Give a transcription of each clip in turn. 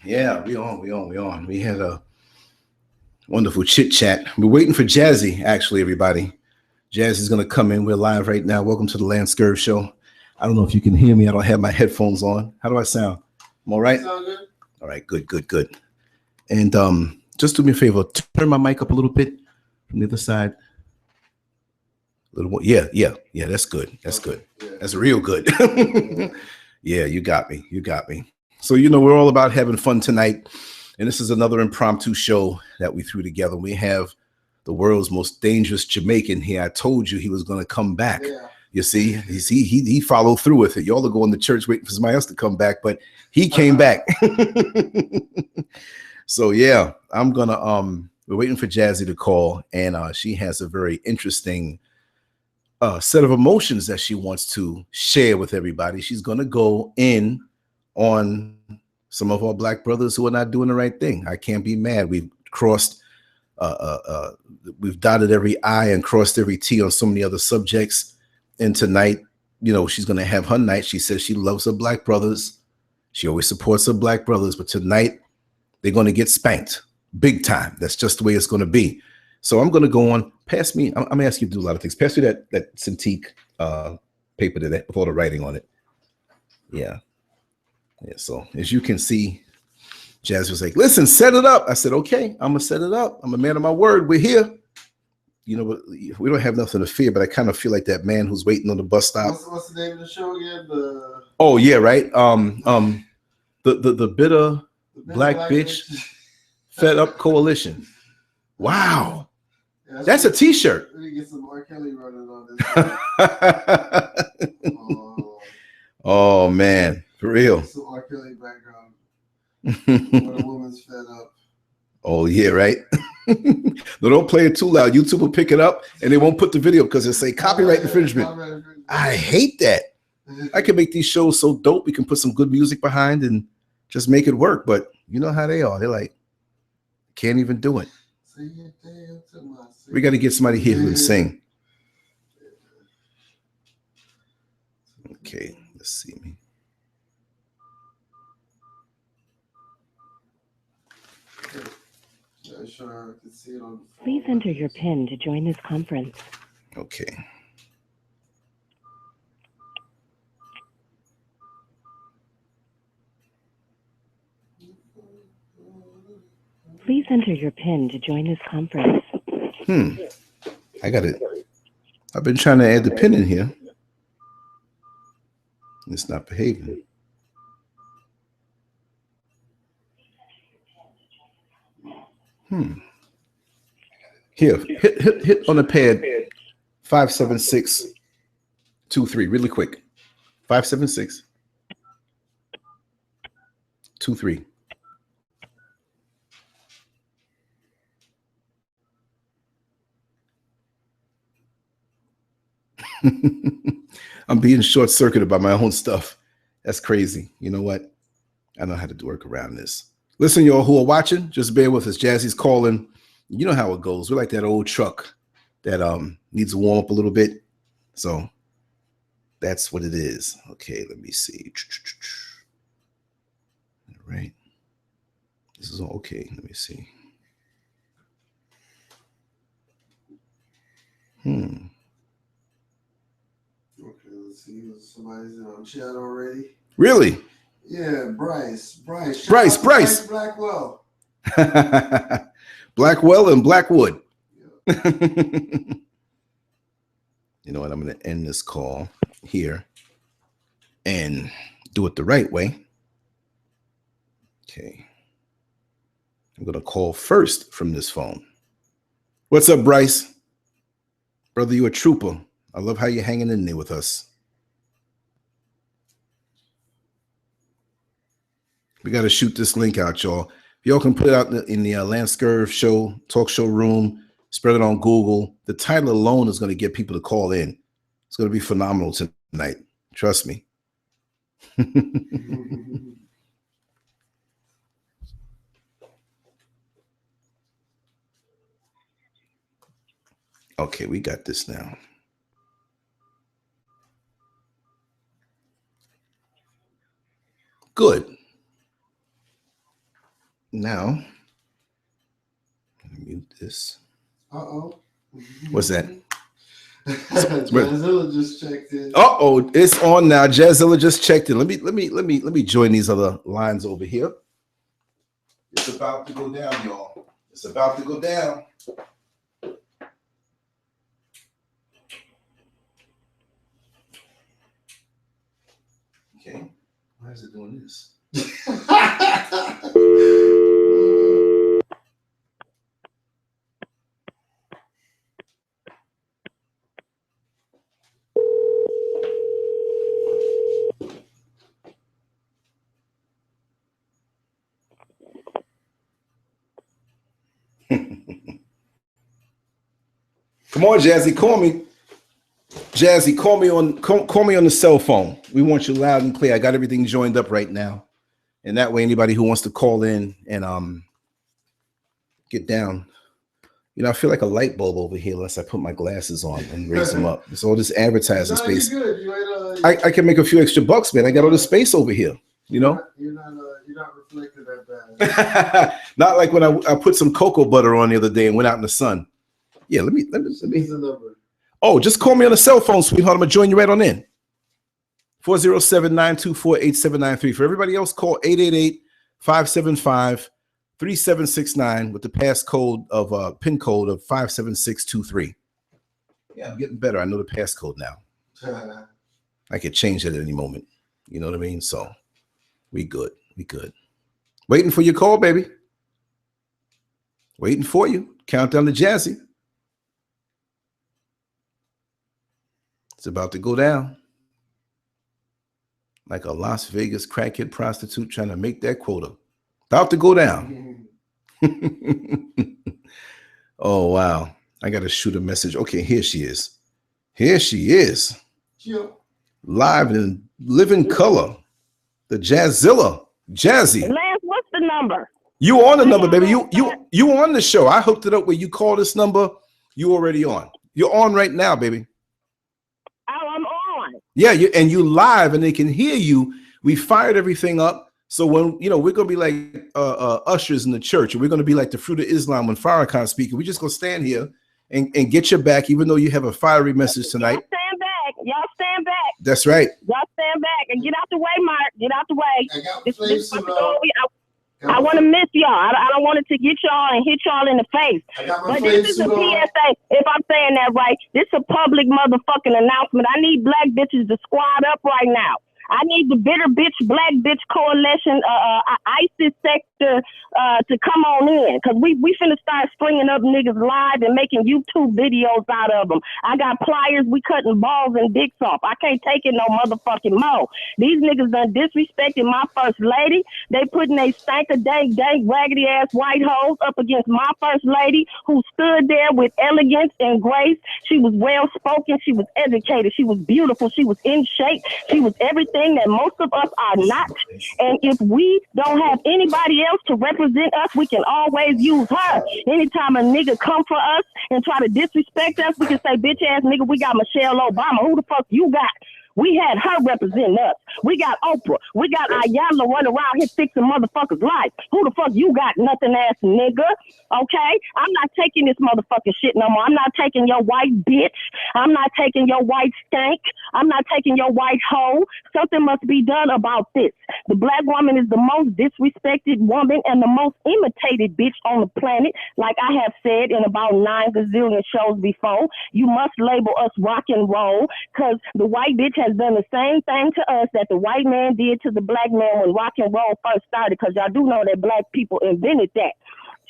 Yeah, we on. We had a wonderful chit chat. We're waiting for Jazzy, actually, everybody. Jazzy's gonna come in. We're live right now. Welcome to the Lance Scurv show. I don't know if you can hear me. I don't have my headphones on. How do I sound? I'm all right? Sound good? All right, good. And just do me a favor, turn my mic up a little bit from the other side. A little more. Yeah, that's good. That's good. That's real good. Yeah, you got me. So, we're all about having fun tonight. And this is another impromptu show that we threw together. We have the world's most dangerous Jamaican here. I told you he was going to come back. Yeah. You see, he followed through with it. Y'all are going to church waiting for somebody else to come back, but he came back. So, yeah, we're waiting for Jazzy to call. And she has a very interesting set of emotions that she wants to share with everybody. She's going to go in on some of our black brothers who are not doing the right thing. I can't be mad. We've crossed, we've dotted every I and crossed every T on so many other subjects. And tonight, she's going to have her night. She says she loves her black brothers. She always supports her black brothers. But tonight, they're going to get spanked big time. That's just the way it's going to be. So I'm going to go on. Pass me. I'm going to ask you to do a lot of things. Pass me that Cintiq paper with all the writing on it. Yeah. So as you can see, Jazz was like, listen, set it up. I said, okay, I'm going to set it up. I'm a man of my word. We're here. We don't have nothing to fear, but I kind of feel like that man who's waiting on the bus stop. What's the name of the show again? Oh, yeah, right. The bitter black bitch fed up coalition. Wow. Yeah, that's a t-shirt. Let me get some R. Kelly running on this. Oh, man. For real. Some R. Kelly background. When a woman's fed up. Oh, yeah, right? No, don't play it too loud. YouTube will pick it up, and they won't put the video because they say copyright infringement. I hate that. I can make these shows so dope. We can put some good music behind and just make it work. But you know how they are. They're like, can't even do it. We got to get somebody here who can sing. Okay, let's see me. Please enter your PIN to join this conference. Okay. Please enter your PIN to join this conference. I got it. I've been trying to add the PIN in here. It's not behaving. Here, hit on the pad 57623 really quick. 57623. I'm being short-circuited by my own stuff. That's crazy. You know what? I know how to work around this. Listen, y'all who are watching, just bear with us. Jazzy's calling. You know how it goes. We're like that old truck that needs to warm up a little bit. So that's what it is. Okay, let me see. All right. This is all okay. Let me see. Okay, let's see. Somebody's on chat already. Really? Yeah, Bryce. Bryce. Blackwell. Blackwell and Blackwood. Yeah. You know what? I'm going to end this call here and do it the right way. Okay. I'm going to call first from this phone. What's up, Bryce? Brother, you a trooper. I love how you're hanging in there with us. We got to shoot this link out, y'all. If y'all can put it out in the Lance Scurv show, talk show room, spread it on Google. The title alone is going to get people to call in. It's going to be phenomenal tonight. Trust me. Okay, we got this now. Good. Now, let me mute this. What's that? Jazzilla just checked in. Oh, it's on now. Jazzilla just checked in. Let me join these other lines over here. It's about to go down, y'all. It's about to go down. Okay. Why is it doing this? Come on, Jazzy, call me. Jazzy, call me on the cell phone. We want you loud and clear. I got everything joined up right now. And that way anybody who wants to call in and get down. You know, I feel like a light bulb over here unless I put my glasses on and raise them up. It's all this advertising space. I can make a few extra bucks, man. I got all this space over here. You know? You're not reflected that bad. Not like when I put some cocoa butter on the other day and went out in the sun. Yeah, let me. Oh, just call me on the cell phone, sweetheart. I'm gonna join you right on in. 407-924-8793. For everybody else, call 888-575-3769 with the passcode of PIN code of 57623. Yeah, I'm getting better. I know the passcode now. I could change it at any moment. You know what I mean? So we good. We good. Waiting for your call, baby. Waiting for you. Countdown to Jazzy. It's about to go down. Like a Las Vegas crackhead prostitute trying to make that quota. About to go down. Oh, wow. I got to shoot a message. Okay, here she is. Here she is. Live in living color. The Jazzilla. Jazzy. Lance, what's the number? You on the number, baby. You on the show. I hooked it up where you call this number. You already on. You're on right now, baby. Oh, I'm on. Yeah, you live and they can hear you. We fired everything up. So when we're gonna be like ushers in the church, and we're gonna be like the Fruit of Islam when Farrakhan speaking. We're just gonna stand here and get your back, even though you have a fiery message tonight. Y'all stand back. Y'all stand back. That's right. Y'all stand back and get out the way, Mark. Get out the way. I want to miss y'all. I don't want it to get y'all and hit y'all in the face. But this is a PSA. If I'm saying that right, this is a public motherfucking announcement. I need black bitches to squad up right now. I need the Bitter Bitch Black Bitch Coalition, ISIS sector to come on in, because we finna start stringing up niggas live and making YouTube videos out of them. I got pliers, we cutting balls and dicks off. I can't take it no motherfucking more. These niggas done disrespected my first lady. They putting a stanker dank raggedy ass white hoes up against my first lady, who stood there with elegance and grace. She was well spoken, she was educated, she was beautiful, she was in shape, she was everything that most of us are not. And if we don't have anybody else to represent us, we can always use her. Anytime a nigga come for us and try to disrespect us, we can say, bitch ass nigga, we got Michelle Obama. Who the fuck you got? We had her represent us. We got Oprah. We got Ayala running around here fixing motherfuckers' life. Who the fuck you got, nothing ass nigga? Okay? I'm not taking this motherfucking shit no more. I'm not taking your white bitch. I'm not taking your white stank. I'm not taking your white hoe. Something must be done about this. The black woman is the most disrespected woman and the most imitated bitch on the planet. Like I have said in about 9 gazillion shows before, you must label us rock and roll, because the white bitch has done the same thing to us that the white man did to the black man when rock and roll first started, because y'all do know that black people invented that.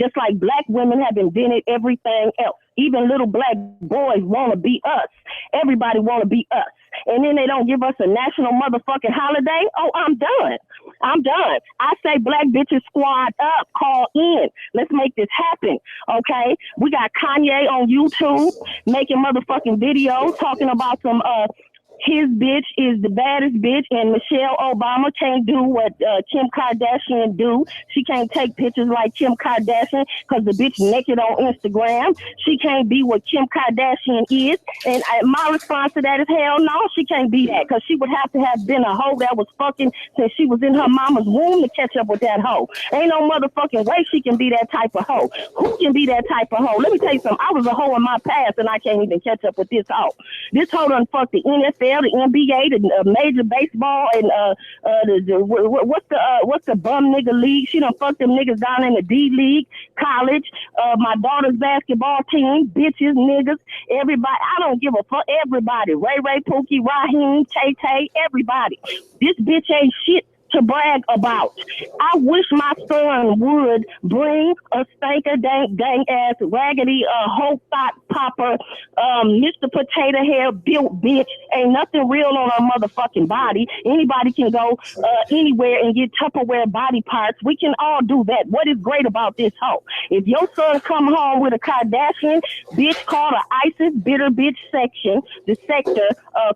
Just like black women have invented everything else. Even little black boys want to be us. Everybody want to be us. And then they don't give us a national motherfucking holiday. Oh, I'm done. I'm done. I say black bitches squad up, call in. Let's make this happen, okay? We got Kanye on YouTube making motherfucking videos talking about some His bitch is the baddest bitch, and Michelle Obama can't do what Kim Kardashian do. She can't take pictures like Kim Kardashian because the bitch naked on Instagram. She can't be what Kim Kardashian is. And my response to that is hell no, she can't be that because she would have to have been a hoe that was fucking since she was in her mama's womb to catch up with that hoe. Ain't no motherfucking way she can be that type of hoe. Who can be that type of hoe? Let me tell you something. I was a hoe in my past and I can't even catch up with this hoe. This hoe done fucked the NFL, the NBA, the Major Baseball, and what's the bum nigga league? She done fucked them niggas down in the D League, college, my daughter's basketball team, bitches, niggas, everybody. I don't give a fuck. Everybody, Ray, Pookie, Raheem, Tay, everybody. This bitch ain't shit to brag about. I wish my son would bring a stinker dang ass raggedy whole thought popper Mr. Potato Hair built bitch. Ain't nothing real on her motherfucking body. Anybody can go anywhere and get Tupperware body parts. We can all do that. What is great about this hoe? If your son come home with a Kardashian bitch called a ISIS bitter bitch section, the sector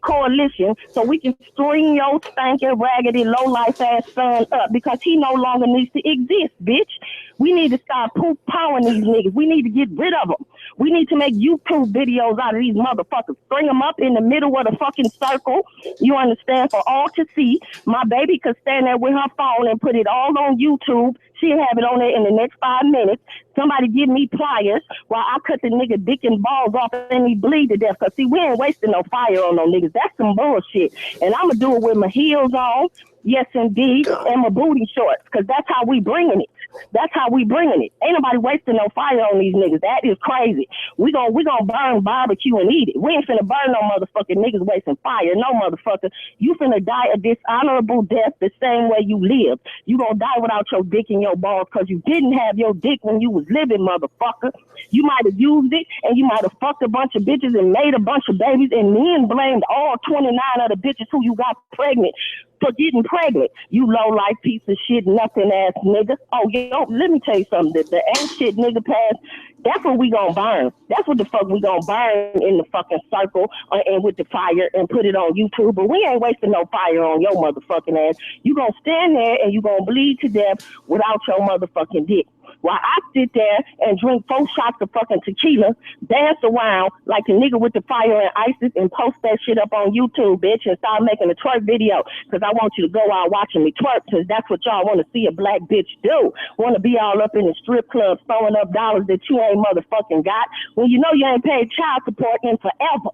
coalition, so we can string your stinking raggedy low life ass son up because he no longer needs to exist, bitch. We need to stop powering these niggas. We need to get rid of them. We need to make YouTube videos out of these motherfuckers. String them up in the middle of the fucking circle. You understand? For all to see. My baby could stand there with her phone and put it all on YouTube. She'll have it on there in the next 5 minutes. Somebody give me pliers while I cut the nigga dick and balls off and he bleed to death. Because, see, we ain't wasting no fire on no niggas. That's some bullshit. And I'm going to do it with my heels on. Yes, indeed. And my booty shorts. Because that's how we bringing it. That's how we bringing it. Ain't nobody wasting no fire on these niggas. That is crazy. We gonna burn barbecue and eat it. We ain't finna burn no motherfucking niggas wasting fire. No motherfucker. You finna die a dishonorable death the same way you live. You gonna die without your dick in your balls because you didn't have your dick when you was living, motherfucker. You might have used it and you might have fucked a bunch of bitches and made a bunch of babies and then blamed all 29 of the bitches who you got pregnant for getting pregnant. You low life piece of shit, nothing ass nigga. Oh, yo, let me tell you something. The ain't shit nigga pass, that's what we gonna burn. That's what the fuck we gonna burn in the fucking circle and with the fire and put it on YouTube. But we ain't wasting no fire on your motherfucking ass. You gonna stand there and you gonna bleed to death without your motherfucking dick. While I sit there and drink 4 shots of fucking tequila, dance around like a nigga with the fire and ISIS and post that shit up on YouTube, bitch, and start making a twerk video. Because I want you to go out watching me twerk because that's what y'all want to see a black bitch do. Want to be all up in the strip club throwing up dollars that you ain't motherfucking got when you know you ain't paid child support in forever.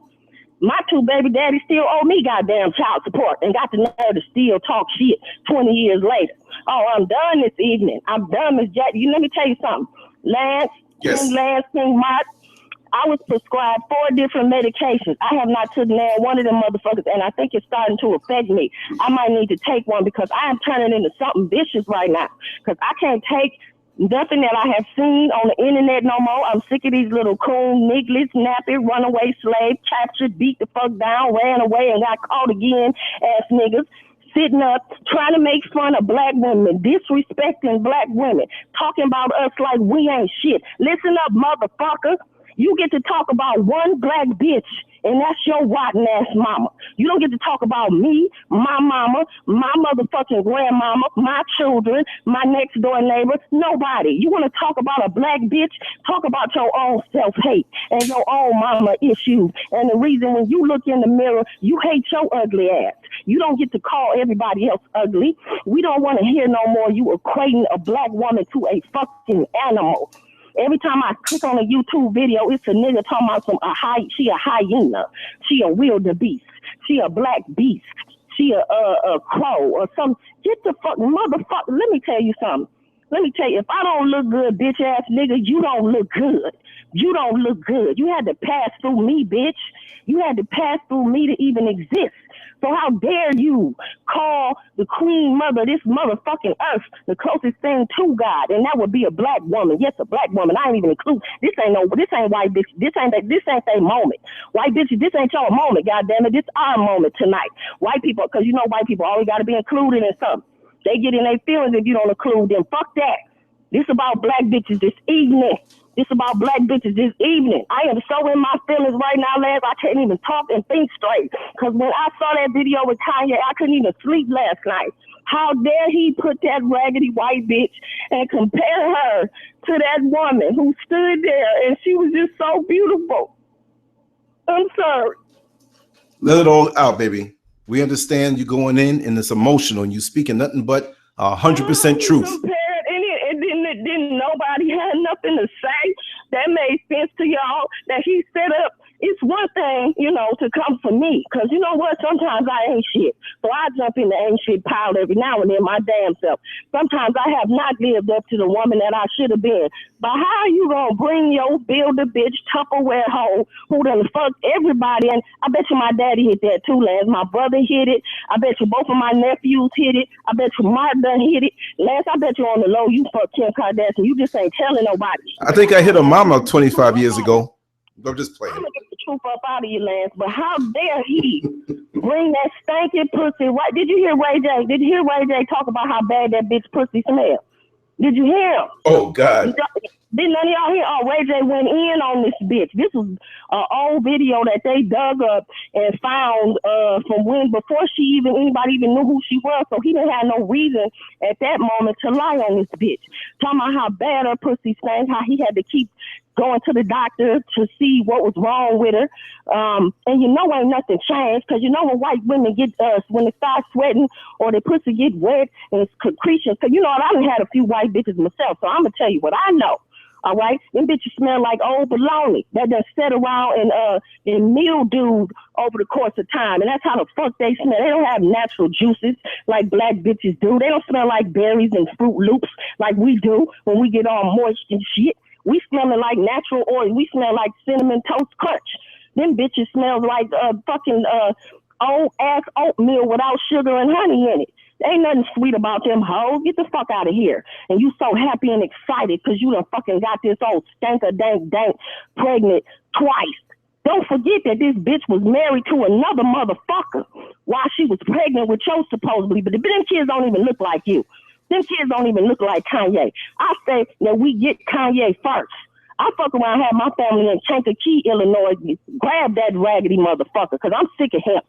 My 2 baby daddies still owe me goddamn child support and got the nerve to still talk shit 20 years later. Oh, I'm done this evening. I'm done, Miss Jack. Let me tell you something. Lance, yes. King Mott, I was prescribed 4 different medications. I have not taken one of them motherfuckers, and I think it's starting to affect me. I might need to take one because I am turning into something vicious right now because I can't take nothing that I have seen on the internet no more. I'm sick of these little coon, niggly, snappy, runaway slave, captured, beat the fuck down, ran away, and got caught again ass niggas. Sitting up, trying to make fun of black women, disrespecting black women, talking about us like we ain't shit. Listen up, motherfucker. You get to talk about one black bitch, and that's your rotten ass mama. You don't get to talk about me, my mama, my motherfucking grandmama, my children, my next door neighbor, nobody. You want to talk about a black bitch? Talk about your own self-hate and your own mama issues. And the reason when you look in the mirror, you hate your ugly ass. You don't get to call everybody else ugly. We don't want to hear no more you equating a black woman to a fucking animal. Every time I click on a YouTube video, it's a nigga talking about she a hyena, she a wildebeest, she a black beast, she a crow or something. Get the fuck, motherfucker. Let me tell you something. Let me tell you, if I don't look good, bitch ass nigga, you don't look good. You don't look good. You had to pass through me, bitch. You had to pass through me to even exist. So how dare you call the queen mother of this motherfucking earth the closest thing to God, and that would be a black woman. Yes, a black woman. I ain't even include. This ain't white bitch. This ain't their moment. White bitches, this ain't your moment. Goddamn it, this our moment tonight. White people, because you know white people always got to be included in something. They get in their feelings if you don't include them. Fuck that. This about black bitches this evening. This about black bitches this evening. I am so in my feelings right now, Lance. I can't even talk and think straight. Because when I saw that video with Kanye, I couldn't even sleep last night. How dare he put that raggedy white bitch and compare her to that woman who stood there and she was just so beautiful. I'm sorry. Let it all out, baby. We understand you going in and it's emotional and you speaking nothing but 100% truth. And then nobody had nothing to say. That made sense to y'all that he set up. It's one thing, you know, to come for me. Because you know what? Sometimes I ain't shit. So I jump in the ain't shit pile every now and then, my damn self. Sometimes I have not lived up to the woman that I should have been. But how are you going to bring your build-a-bitch Tupperware hoe who done fucked everybody? And I bet you my daddy hit that too, Lance. My brother hit it. I bet you both of my nephews hit it. I bet you Mark done hit it. Lance, I bet you on the low you fucked Kim Kardashian. You just ain't telling nobody. I think I hit a mama 25 years ago. I'm just playing. I'm gonna get the truth up out of you, Lance. But how dare he bring that stinking pussy? What did you hear Ray J? Did you hear Ray J talk about how bad that bitch pussy smelled? Did you hear him? Oh God! Did none of y'all hear? Oh, Ray J went in on this bitch. This was an old video that they dug up and found from when before anybody even knew who she was. So he didn't have no reason at that moment to lie on this bitch. Talking about how bad her pussy stank, how he had to keep going to the doctor to see what was wrong with her. And you know ain't nothing changed because you know when white women get when they start sweating or their pussy get wet and it's concretion. So you know what, I done had a few white bitches myself, so I'm gonna tell you what I know. All right, them bitches smell like old bologna that done set around and mildewed over the course of time, and that's how the fuck they smell. They don't have natural juices like black bitches do. They don't smell like berries and Fruit Loops like we do when we get all moist and shit. We smelling like natural oil. We smell like Cinnamon Toast Crunch. Them bitches smell like fucking old ass oatmeal without sugar and honey in it. Ain't nothing sweet about them hoes. Get the fuck out of here. And you so happy and excited because you done fucking got this old stanker dank pregnant twice. Don't forget that this bitch was married to another motherfucker while she was pregnant with you supposedly. But them kids don't even look like you. Them kids don't even look like Kanye. I say that we get Kanye first. I fuck around, have my family in Kankakee, Illinois, grab that raggedy motherfucker because I'm sick of him.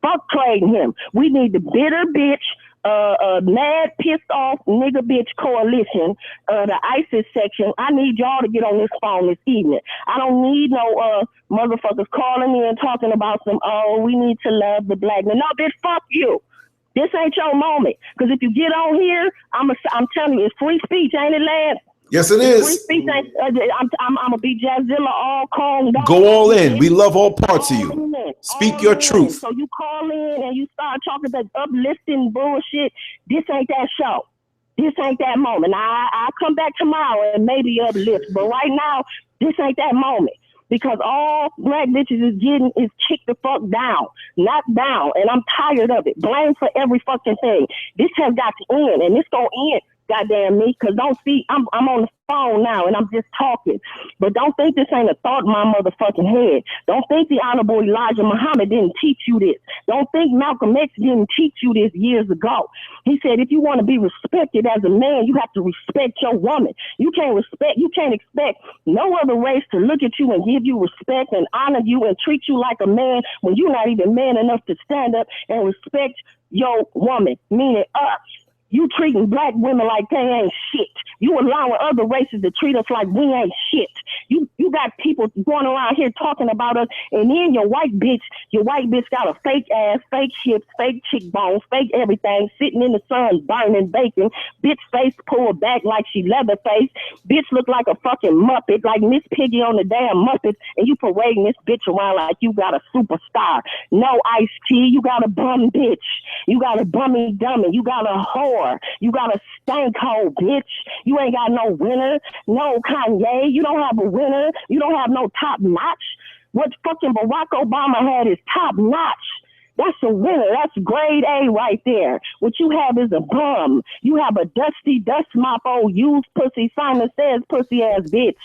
Fuck trading him. We need the bitter bitch, mad, pissed off nigga bitch coalition, the ISIS section. I need y'all to get on this phone this evening. I don't need no motherfuckers calling me and talking about some, we need to love the black man. No, bitch, fuck you. This ain't your moment. Because if you get on here, I'm telling you, it's free speech, ain't it, Lance? Yes, it is. Free speech ain't, I'm gonna be Jazzilla all calm down. Go all in. We love all parts of you. Speak your truth. So you call in and you start talking that uplifting bullshit. This ain't that show. This ain't that moment. I'll come back tomorrow and maybe uplift. But right now, this ain't that moment. Because all black bitches is getting is kicked the fuck down, knocked down, and I'm tired of it. Blame for every fucking thing. This has got to end, and it's gonna end. Goddamn me, because don't see, I'm on the phone now and I'm just talking. But don't think this ain't a thought in my motherfucking head. Don't think the Honorable Elijah Muhammad didn't teach you this. Don't think Malcolm X didn't teach you this years ago. He said if you want to be respected as a man, you have to respect your woman. You can't expect no other race to look at you and give you respect and honor you and treat you like a man when you're not even man enough to stand up and respect your woman, meaning us. You treating black women like they ain't shit. You allowing other races to treat us like we ain't shit. You got people going around here talking about us, and then your white bitch got a fake ass, fake hips, fake cheekbones, fake everything, sitting in the sun burning bacon. Bitch face pulled back like she Leatherface. Bitch look like a fucking Muppet, like Miss Piggy on the damn Muppets, and you parading this bitch around like you got a superstar. No Ice-T, you got a bum bitch. You got a bummy dummy. You got a whore. You got a stank hole, bitch. You ain't got no winner. No Kanye. You don't have a winner. You don't have no top notch. What fucking Barack Obama had is top notch. That's a winner. That's grade A right there. What you have is a bum. You have a dusty, dust mop, old used pussy, Simon Says pussy ass bitch.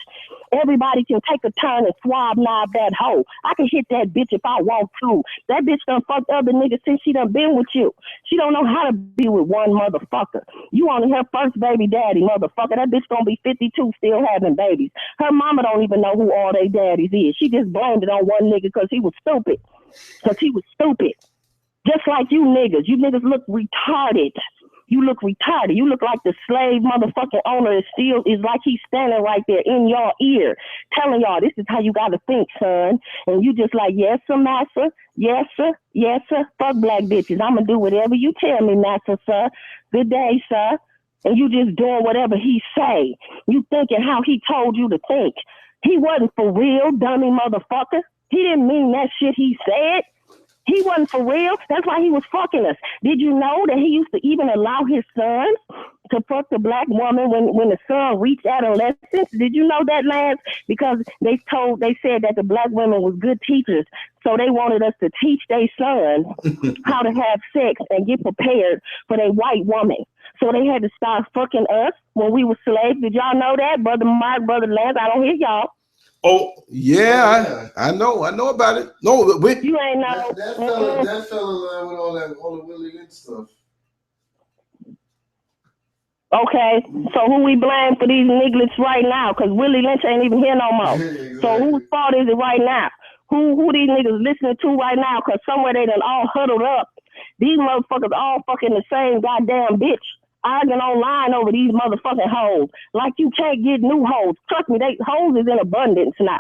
Everybody can take a turn and swab knob that hoe. I can hit that bitch if I want to. That bitch done fucked other niggas since she done been with you. She don't know how to be with one motherfucker. You only her first baby daddy, motherfucker. That bitch gonna be 52 still having babies. Her mama don't even know who all they daddies is. She just blamed it on one nigga because he was stupid. Because he was stupid. Just like you niggas. You niggas look retarded. You look retarded. You look like the slave motherfucking owner is like he's standing right there in your ear telling y'all this is how you got to think, son. And you just like, yes, sir, master. Yes, sir. Yes, sir. Fuck black bitches. I'm going to do whatever you tell me, master, sir. Good day, sir. And you just doing whatever he say. You thinking how he told you to think. He wasn't for real, dummy motherfucker. He didn't mean that shit he said. He wasn't for real. That's why he was fucking us. Did you know that he used to even allow his sons to fuck the black woman when the son reached adolescence? Did you know that, Lance? Because they said that the black women was good teachers. So they wanted us to teach their sons how to have sex and get prepared for their white woman. So they had to start fucking us when we were slaves. Did y'all know that? Brother Mark, Brother Lance, I don't hear y'all. Oh yeah, I know about it. No, you ain't know that fella with all the Willie Lynch stuff. Okay, so who we blame for these nigglets right now? Because Willie Lynch ain't even here no more. Exactly. So whose fault is it right now? Who these niggas listening to right now? Because somewhere they done all huddled up. These motherfuckers all fucking the same goddamn bitch. Arguing online over these motherfucking hoes. Like you can't get new hoes. Trust me, hoes is in abundance now.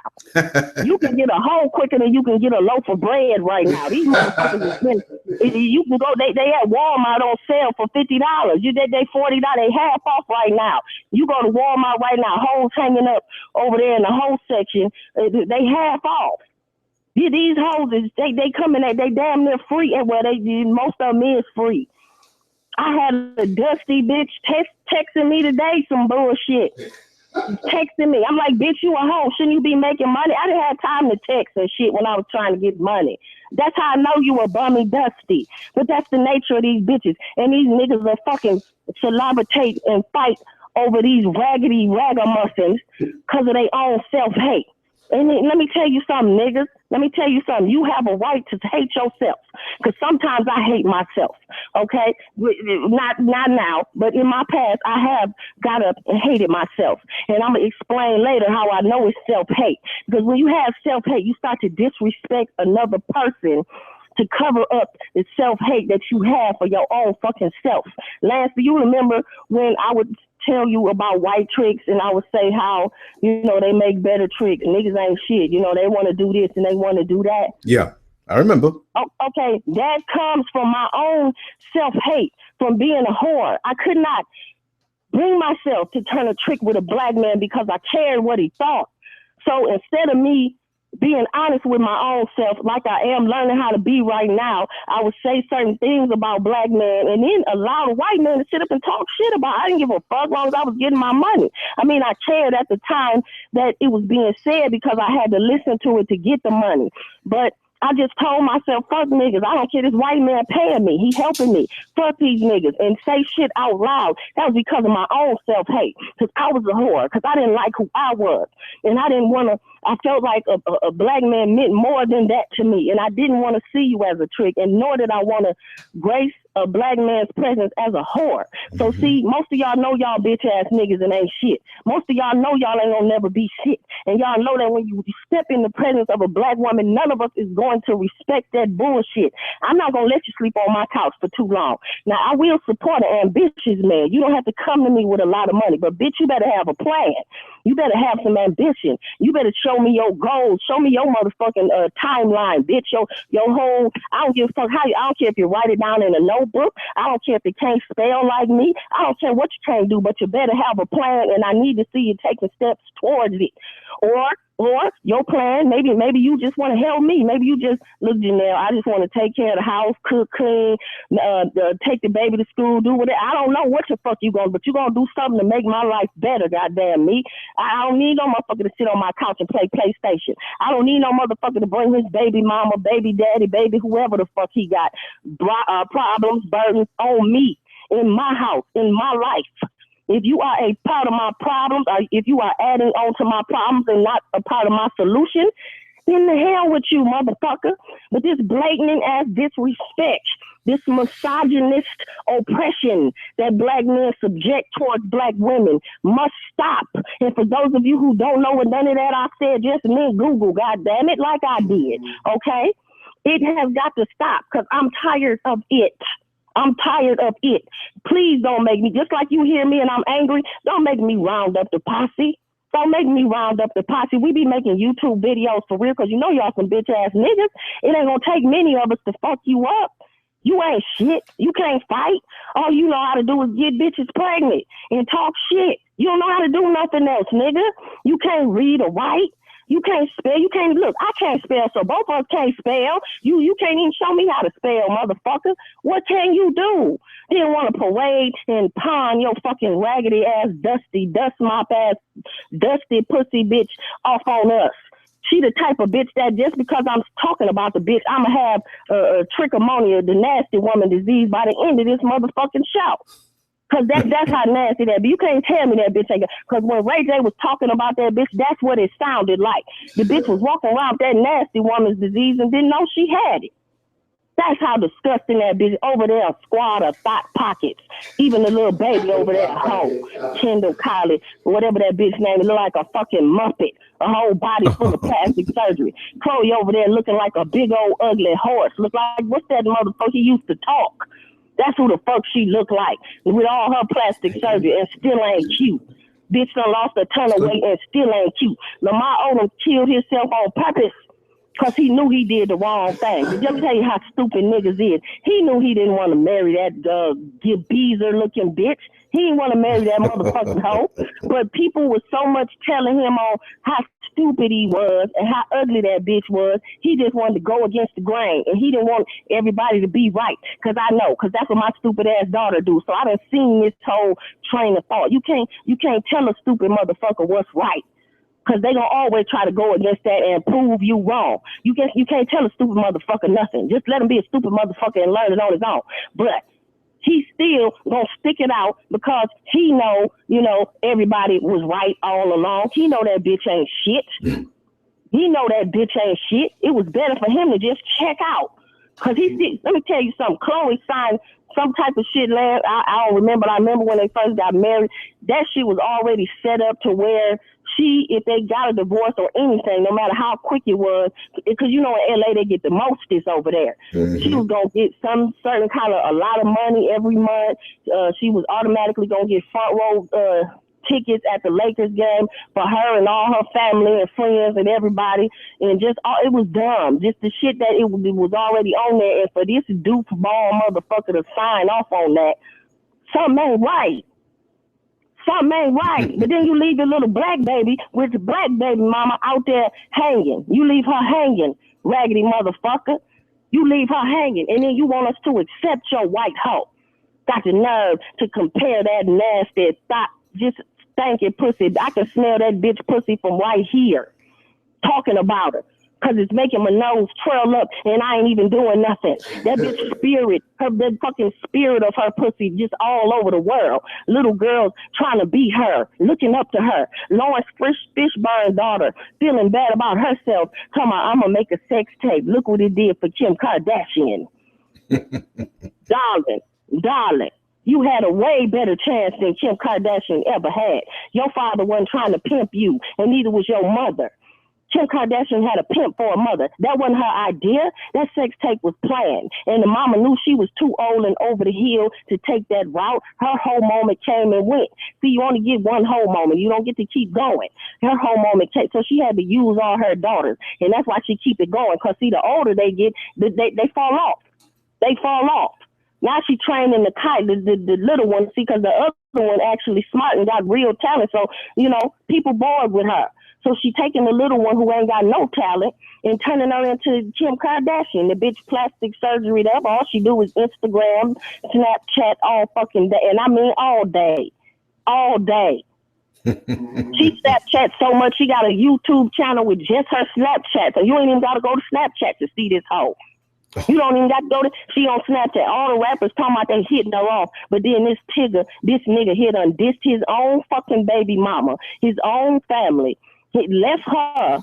You can get a hoe quicker than you can get a loaf of bread right now. These motherfuckers you can go, they at Walmart on sale for $50. They $40, they half off right now. You go to Walmart right now, hoes hanging up over there in the hoe section, they half off. These hoes, they come in, they damn near free, and well, most of them is free. I had a dusty bitch texting me today some bullshit. Texting me. I'm like, bitch, you a hoe. Shouldn't you be making money? I didn't have time to text and shit when I was trying to get money. That's how I know you a bummy dusty. But that's the nature of these bitches. And these niggas are fucking collaborate and fight over these raggedy ragamuffins because of their own self-hate. And let me tell you something, niggas. Let me tell you something. You have a right to hate yourself. Because sometimes I hate myself. Okay? Not now, but in my past, I have got up and hated myself. And I'm going to explain later how I know it's self-hate. Because when you have self-hate, you start to disrespect another person to cover up the self-hate that you have for your own fucking self. Lance, do you remember when I would tell you about white tricks and I would say how, they make better tricks. Niggas ain't shit. They want to do this and they want to do that. Yeah, I remember. Oh, okay, that comes from my own self-hate, from being a whore. I could not bring myself to turn a trick with a black man because I cared what he thought. So instead of me being honest with my own self, like I am learning how to be right now, I would say certain things about black men and then allow the white man to sit up and talk shit about it. I didn't give a fuck as long as I was getting my money. I mean, I cared at the time that it was being said because I had to listen to it to get the money. But I just told myself, fuck niggas. I don't care. This white man paying me. He helping me. Fuck these niggas. And say shit out loud. That was because of my own self-hate. Because I was a whore. Because I didn't like who I was. And I didn't want to, I felt like a black man meant more than that to me. And I didn't want to see you as a trick. And nor did I want to grace a black man's presence as a whore. So see, most of y'all know y'all bitch ass niggas and ain't shit. Most of y'all know y'all ain't gonna never be shit. And y'all know that when you step in the presence of a black woman, none of us is going to respect that bullshit. I'm not gonna let you sleep on my couch for too long. Now I will support an ambitious man. You don't have to come to me with a lot of money, but bitch, you better have a plan. You better have some ambition. You better show me your goals. Show me your motherfucking timeline, bitch. Your whole, I don't give a fuck how you, I don't care if you write it down in a notebook. I don't care if you can't spell like me. I don't care what you can't do, but you better have a plan, and I need to see you taking steps towards it. Or Or your plan, maybe you just want to help me. Maybe you just, look, Janelle, I just want to take care of the house, cook, clean, take the baby to school, do whatever. I don't know what the fuck you gonna, but you gonna do something to make my life better, goddamn me. I don't need no motherfucker to sit on my couch and play PlayStation. I don't need no motherfucker to bring his baby mama, baby daddy, baby whoever the fuck he got problems, burdens on me, in my house, in my life. If you are a part of my problems, or if you are adding on to my problems and not a part of my solution, then the hell with you, motherfucker. But this blatant ass disrespect, this misogynist oppression that black men subject towards black women must stop. And for those of you who don't know what none of that I said, just me Google, goddamn it, like I did, okay? It has got to stop because I'm tired of it. I'm tired of it. Please don't make me, just like you hear me and I'm angry, don't make me round up the posse. Don't make me round up the posse. We be making YouTube videos for real because you know y'all some bitch ass niggas. It ain't gonna take many of us to fuck you up. You ain't shit. You can't fight. All you know how to do is get bitches pregnant and talk shit. You don't know how to do nothing else, nigga. You can't read or write. You can't spell. You can't look. I can't spell, so both of us can't spell. You can't even show me how to spell, motherfucker. What can you do? You didn't want to parade and pawn your fucking raggedy ass, dusty, dust mop ass, dusty pussy bitch off on us. She the type of bitch that just because I'm talking about the bitch, I'ma have trichomonia, the nasty woman disease, by the end of this motherfucking show. Cause that's how nasty that be. You can't tell me that bitch ain't. Cause when Ray J was talking about that bitch, that's what it sounded like. The bitch was walking around with that nasty woman's disease and didn't know she had it. That's how disgusting that bitch over there, squad of thought pockets. Even the little baby over there, Kendall Kylie, whatever that bitch name, it look like a fucking Muppet. A whole body full of plastic surgery. Chloe over there looking like a big old ugly horse. Look like, what's that motherfucker? He used to talk. That's who the fuck she look like with all her plastic surgery and still ain't cute. Bitch done lost a ton of weight and still ain't cute. Lamar Odom killed himself on purpose because he knew he did the wrong thing. But let me tell you how stupid niggas is. He knew he didn't want to marry that geezer looking bitch. He didn't want to marry that motherfucking hoe. But people were so much telling him on how stupid he was and how ugly that bitch was. He just wanted to go against the grain. And he didn't want everybody to be right. Because I know. Because that's what my stupid ass daughter do. So I done seen this whole train of thought. You can't tell a stupid motherfucker what's right. Because they gonna always try to go against that and prove you wrong. You can't tell a stupid motherfucker nothing. Just let him be a stupid motherfucker and learn it on his own. But he still gonna stick it out because he know, everybody was right all along. He know that bitch ain't shit. He know that bitch ain't shit. It was better for him to just check out. Because let me tell you something. Chloe signed some type of shit, Lance. I don't remember. I remember when they first got married. That shit was already set up to where if they got a divorce or anything, no matter how quick it was, because in LA they get the mostest over there. Mm-hmm. She was gonna get some certain kind of a lot of money every month. She was automatically gonna get front row tickets at the Lakers game for her and all her family and friends and everybody, and just it was dumb. Just the shit that it was already on there, and for this doofball motherfucker to sign off on that, something ain't right. Something ain't right. But then you leave your little black baby with the black baby mama out there hanging. You leave her hanging, raggedy motherfucker. You leave her hanging, and then you want us to accept your white hoe. Got the nerve to compare that nasty thought, just stinking pussy. I can smell that bitch pussy from right here, talking about her. Because it's making my nose twirl up and I ain't even doing nothing. That bitch spirit, that fucking spirit of her pussy just all over the world. Little girls trying to be her, looking up to her. Lawrence Fishburne's daughter feeling bad about herself. Talking about, I'm going to make a sex tape. Look what it did for Kim Kardashian. Darling. You had a way better chance than Kim Kardashian ever had. Your father wasn't trying to pimp you, and neither was your mother. Kim Kardashian had a pimp for a mother. That wasn't her idea. That sex tape was planned. And the mama knew she was too old and over the hill to take that route. Her whole moment came and went. See, you only get one whole moment. You don't get to keep going. Her whole moment came. So she had to use all her daughters. And that's why she keep it going. Because, see, the older they get, they fall off. They fall off. Now she training the little one, see, because the other one actually smart and got real talent. So, people bored with her. So she taking the little one who ain't got no talent and turning her into Kim Kardashian. The bitch plastic surgery up. All she do is Instagram, Snapchat all fucking day. And I mean all day. All day. She Snapchat so much she got a YouTube channel with just her Snapchat. So you ain't even gotta go to Snapchat to see this hoe. You don't even got to go to, she on Snapchat. All the rappers talking about they hitting her off. But then this nigga hit on dissed his own fucking baby mama, his own family. He left her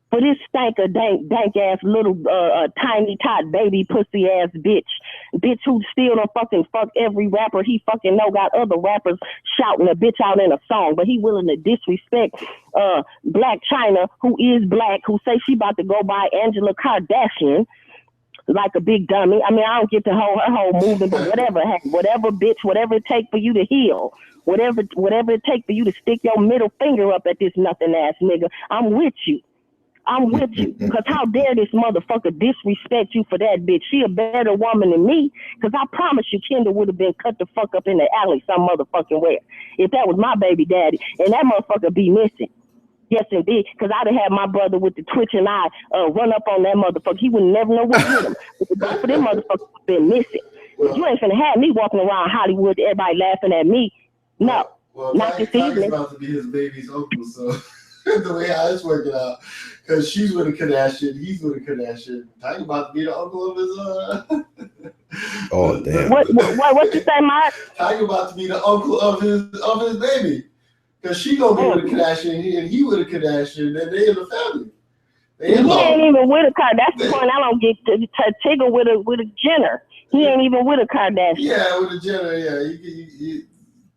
for this stanker, dank ass little tiny tot baby pussy ass bitch who still done fucking fuck every rapper he fucking know, got other rappers shouting a bitch out in a song, but he willing to disrespect Black China, who is black, who say she about to go by Angela Kardashian like a big dummy. I mean, I don't get the whole movement, but whatever bitch, whatever it take for you to heal, whatever it take for you to stick your middle finger up at this nothing ass nigga, I'm with you. Because how dare this motherfucker disrespect you for that bitch? She a better woman than me. Because I promise you, Kendall would have been cut the fuck up in the alley some motherfucking where. If that was my baby daddy. And that motherfucker be missing. Yes, indeed. Because I'd have had my brother with the twitching eye run up on that motherfucker. He would never know what hit him. But both of them motherfuckers been missing. You ain't finna have me walking around Hollywood, everybody laughing at me. No. Well, not this evening. about to be his baby's uncle, so the way how it's working out. Because she's with a Kardashian, he's with a Kardashian. Tiger about to be the uncle of his Oh damn. What you say, Mike? Tiger about to be the uncle of his baby. Because she gonna be with a Kardashian and he with a Kardashian, and they in the family. He ain't even with a Kardashian. That's the point I don't get to Tigger with a Jenner. He ain't even with a Kardashian. Yeah, with a Jenner, yeah. You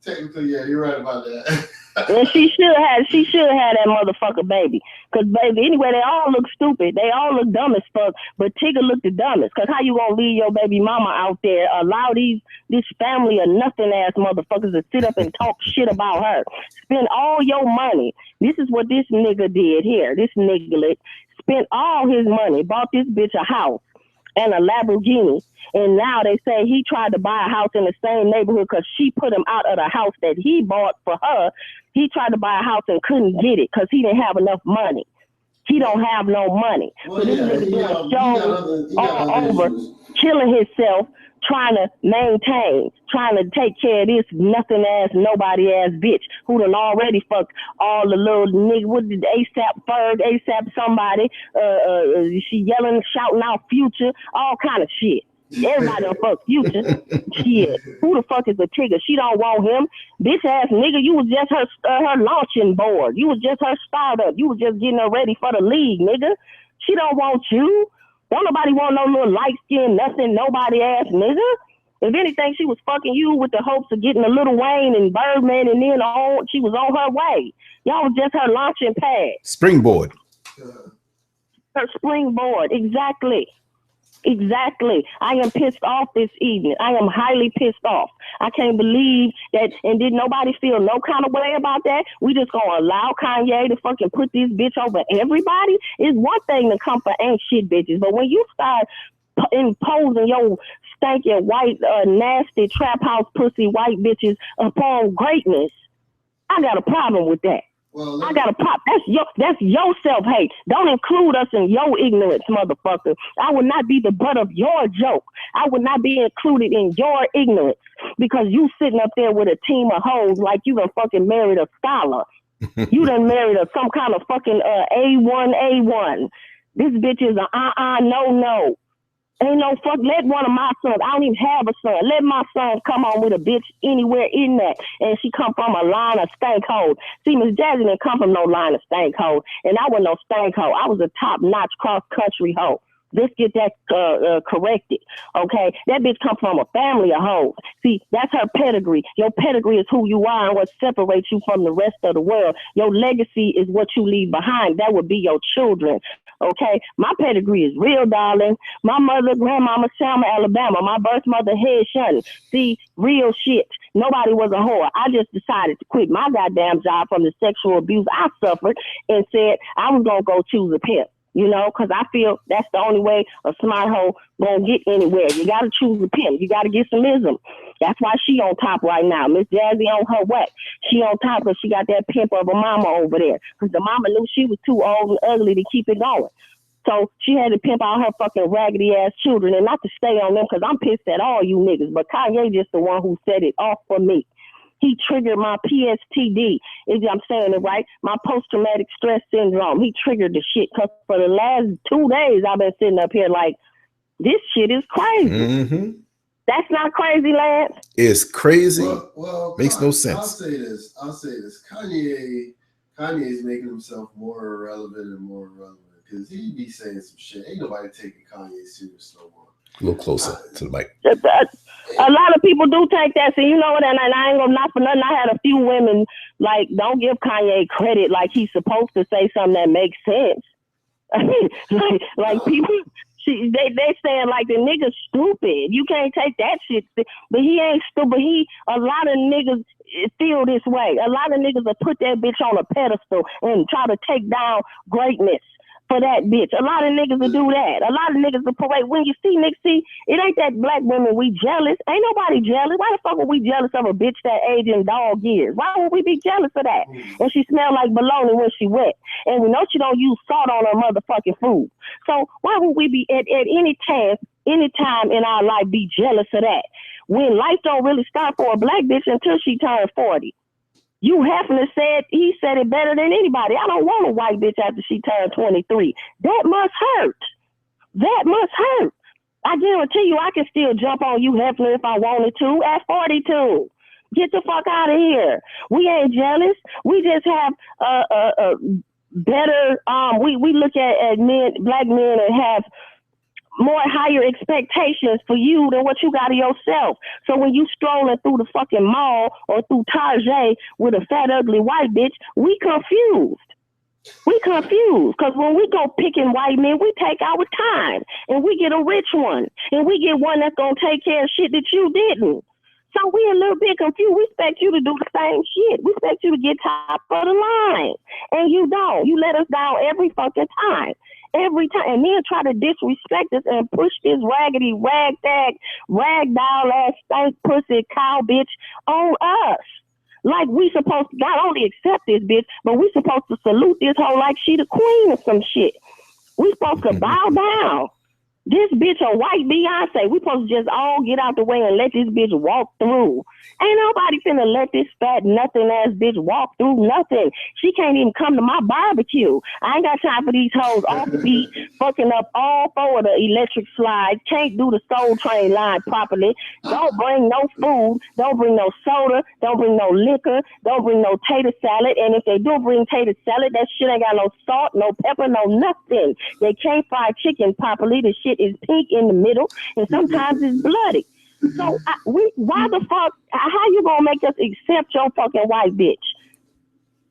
technically, yeah, you're right about that. And she should have that motherfucker baby. Because, baby, anyway, they all look stupid. They all look dumb as fuck. But Tigger look the dumbest. Because how you going to leave your baby mama out there, allow this family of nothing-ass motherfuckers to sit up and talk shit about her? Spend all your money. This is what this nigga did here. This nigga spent all his money, bought this bitch a house and a Lamborghini. And now they say he tried to buy a house in the same neighborhood because she put him out of the house that he bought for her. He tried to buy a house and couldn't get it because he didn't have enough money. He don't have no money. Well, so this nigga doing shows all over, killing himself, trying to maintain, trying to take care of this nothing-ass, nobody-ass bitch who done already fucked all the little nigga with the ASAP Ferg, ASAP somebody. She yelling, shouting out Future, all kind of shit. Everybody done fuck Future. Shit. Who the fuck is a Tigger? She don't want him. Bitch ass nigga, you was just her launching board. You was just her startup. You was just getting her ready for the league, nigga. She don't want you. Don't nobody want no little light skin, nothing, nobody ass nigga. If anything, she was fucking you with the hopes of getting a Little Wayne and Birdman, and then she was on her way. Y'all was just her launching pad. Springboard. Her springboard, exactly. Exactly. I am pissed off this evening. I am highly pissed off. I can't believe that, and did nobody feel no kind of way about that? We just gonna allow Kanye to fucking put this bitch over everybody? It's one thing to come for ain't shit bitches, but when you start imposing your stanky white, nasty trap house pussy white bitches upon greatness, I got a problem with that. Well, I got a pop. That's your self-hate. Don't include us in your ignorance, motherfucker. I would not be the butt of your joke. I would not be included in your ignorance because you sitting up there with a team of hoes like you done fucking married a scholar. You done married some kind of fucking A1. This bitch is a no. Ain't no fuck. Let one of my sons, I don't even have a son. Let my son come on with a bitch anywhere in that. And she come from a line of stank hoes. See, Miss Jazzy didn't come from no line of stank hoes. And I wasn't no stank hoe. I was a top-notch cross-country hoe. Let's get that corrected, okay? That bitch come from a family of hoes. See, that's her pedigree. Your pedigree is who you are and what separates you from the rest of the world. Your legacy is what you leave behind. That would be your children, okay? My pedigree is real, darling. My mother, grandmama, Selma, Alabama. My birth mother, Head Shunny. See, real shit. Nobody was a whore. I just decided to quit my goddamn job from the sexual abuse I suffered and said I was going to go choose a pimp. You know, because I feel that's the only way a smart hoe gonna get anywhere. You gotta choose a pimp. You gotta get some ism. That's why she on top right now. Miss Jazzy on her way. She on top because she got that pimp of a mama over there. Because the mama knew she was too old and ugly to keep it going. So she had to pimp all her fucking raggedy ass children, and not to stay on them because I'm pissed at all you niggas. But Kanye just the one who set it off for me. He triggered my PSTD. I'm saying it right. My post-traumatic stress syndrome. He triggered the shit because for the last 2 days I've been sitting up here like, this shit is crazy. Mm-hmm. That's not crazy, Lance. It's crazy. Well, makes no sense. I'll say this. Kanye is making himself more irrelevant and more relevant because he be saying some shit. Ain't nobody taking Kanye serious no more. A little closer to the mic. A lot of people do take that. So you know what? And I ain't gonna not for nothing. I had a few women like, don't give Kanye credit like he's supposed to say something that makes sense. I mean, like people. They saying like the nigga's stupid. You can't take that shit. But he ain't stupid. A lot of niggas feel this way. A lot of niggas will put that bitch on a pedestal and try to take down greatness for that bitch. A lot of niggas will do that. A lot of niggas will parade. When you see niggas, it ain't that black women we jealous. Ain't nobody jealous. Why the fuck are we jealous of a bitch that aged in dog years? Why would we be jealous of that? And she smell like bologna when she wet. And we know she don't use salt on her motherfucking food. So why would we be at any time in our life be jealous of that? When life don't really start for a black bitch until she turns 40. You Hefner he said it better than anybody. I don't want a white bitch after she turned 23. That must hurt. That must hurt. I guarantee you I can still jump on you Hefner if I wanted to at 42. Get the fuck out of here. We ain't jealous. We just have better we look at men, black men, and have more higher expectations for you than what you got of yourself. So when you strolling through the fucking mall or through Target with a fat, ugly white bitch, we confused. We confused because when we go picking white men, we take our time and we get a rich one and we get one that's going to take care of shit that you didn't. So we a little bit confused. We expect you to do the same shit. We expect you to get top of the line. And you don't. You let us down every fucking time. Every time, and then try to disrespect us and push this raggedy, ragdoll ass stank pussy cow bitch on us. Like we supposed to not only accept this bitch, but we supposed to salute this hoe like she the queen or some shit. We supposed to bow down. This bitch a white Beyonce. We supposed to just all get out the way and let this bitch walk through. Ain't nobody finna let this fat nothing ass bitch walk through nothing. She can't even come to my barbecue. I ain't got time for these hoes off beat, fucking up all four of the electric slides. Can't do the Soul Train line properly. Don't bring no food. Don't bring no soda. Don't bring no liquor. Don't bring no tater salad. And if they do bring tater salad, that shit ain't got no salt, no pepper, no nothing. They can't fry chicken properly. The shit is pink in the middle, and sometimes it's bloody. So why the fuck? How you gonna make us accept your fucking white bitch?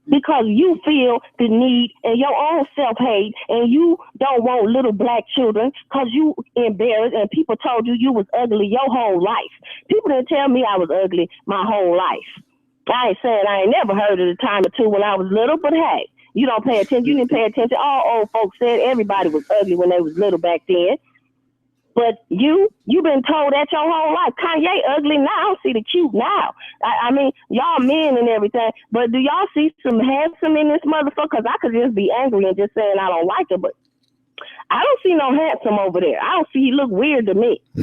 Because you feel the need and your own self-hate, and you don't want little black children because you embarrassed and people told you was ugly your whole life. People didn't tell me I was ugly my whole life. I ain't saying I ain't never heard it a time or two when I was little, but hey, you don't pay attention. You didn't pay attention. All old folks said everybody was ugly when they was little back then. But you've been told that your whole life. Kanye ugly now. I don't see the cute now. I mean, y'all men and everything. But do y'all see some handsome in this motherfucker? Because I could just be angry and just saying I don't like it. But I don't see no handsome over there. I don't see he look weird to me. I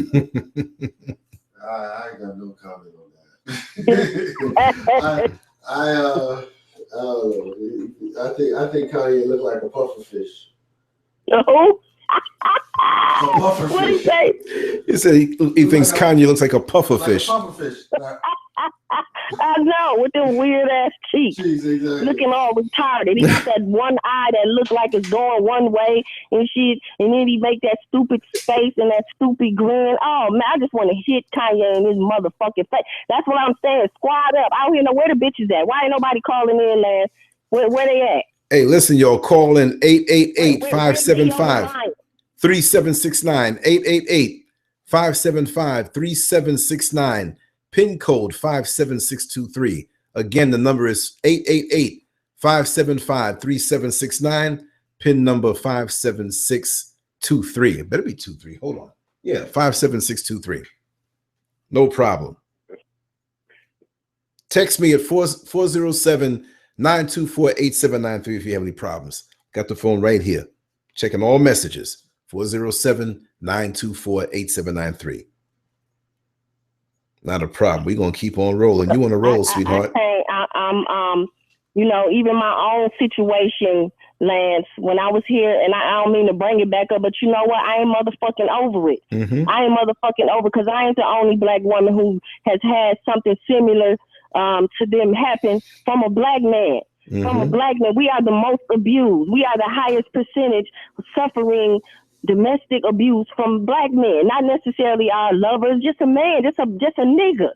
ain't got no comment on that. I think Kanye look like a pufferfish. Oh. What did he say? He said he thinks Kanye looks like a pufferfish. Like a pufferfish. I know, with them weird ass cheeks, exactly. Looking all retarded. He got that one eye that looks like it's going one way and shit, and then he make that stupid face and that stupid grin. Oh man, I just want to hit Kanye in his motherfucking face. That's what I'm saying. Squad up. I don't even know where the bitches at. Why ain't nobody calling in, Lance? Where they at? Hey, listen, y'all, call in 888-575-3769. 888-575-3769. PIN code 57623. Again, the number is 888-575-3769. pin number 57623. It better be 23. Hold on. Yeah, 57623. No problem. Text me at 407-924-8793 if you have any problems. Got the phone right here. Checking all messages. 407-924-8793. Not a problem. We're gonna keep on rolling. You want to roll, sweetheart? I'm you know, even my own situation, Lance, when I was here, and I don't mean to bring it back up, but you know what? I ain't motherfucking over it. I ain't motherfucking over, because I ain't the only black woman who has had something similar to them happen from a black man. From a black man, we are the most abused. We are the highest percentage suffering domestic abuse from black men, not necessarily our lovers, just a man, just a nigga.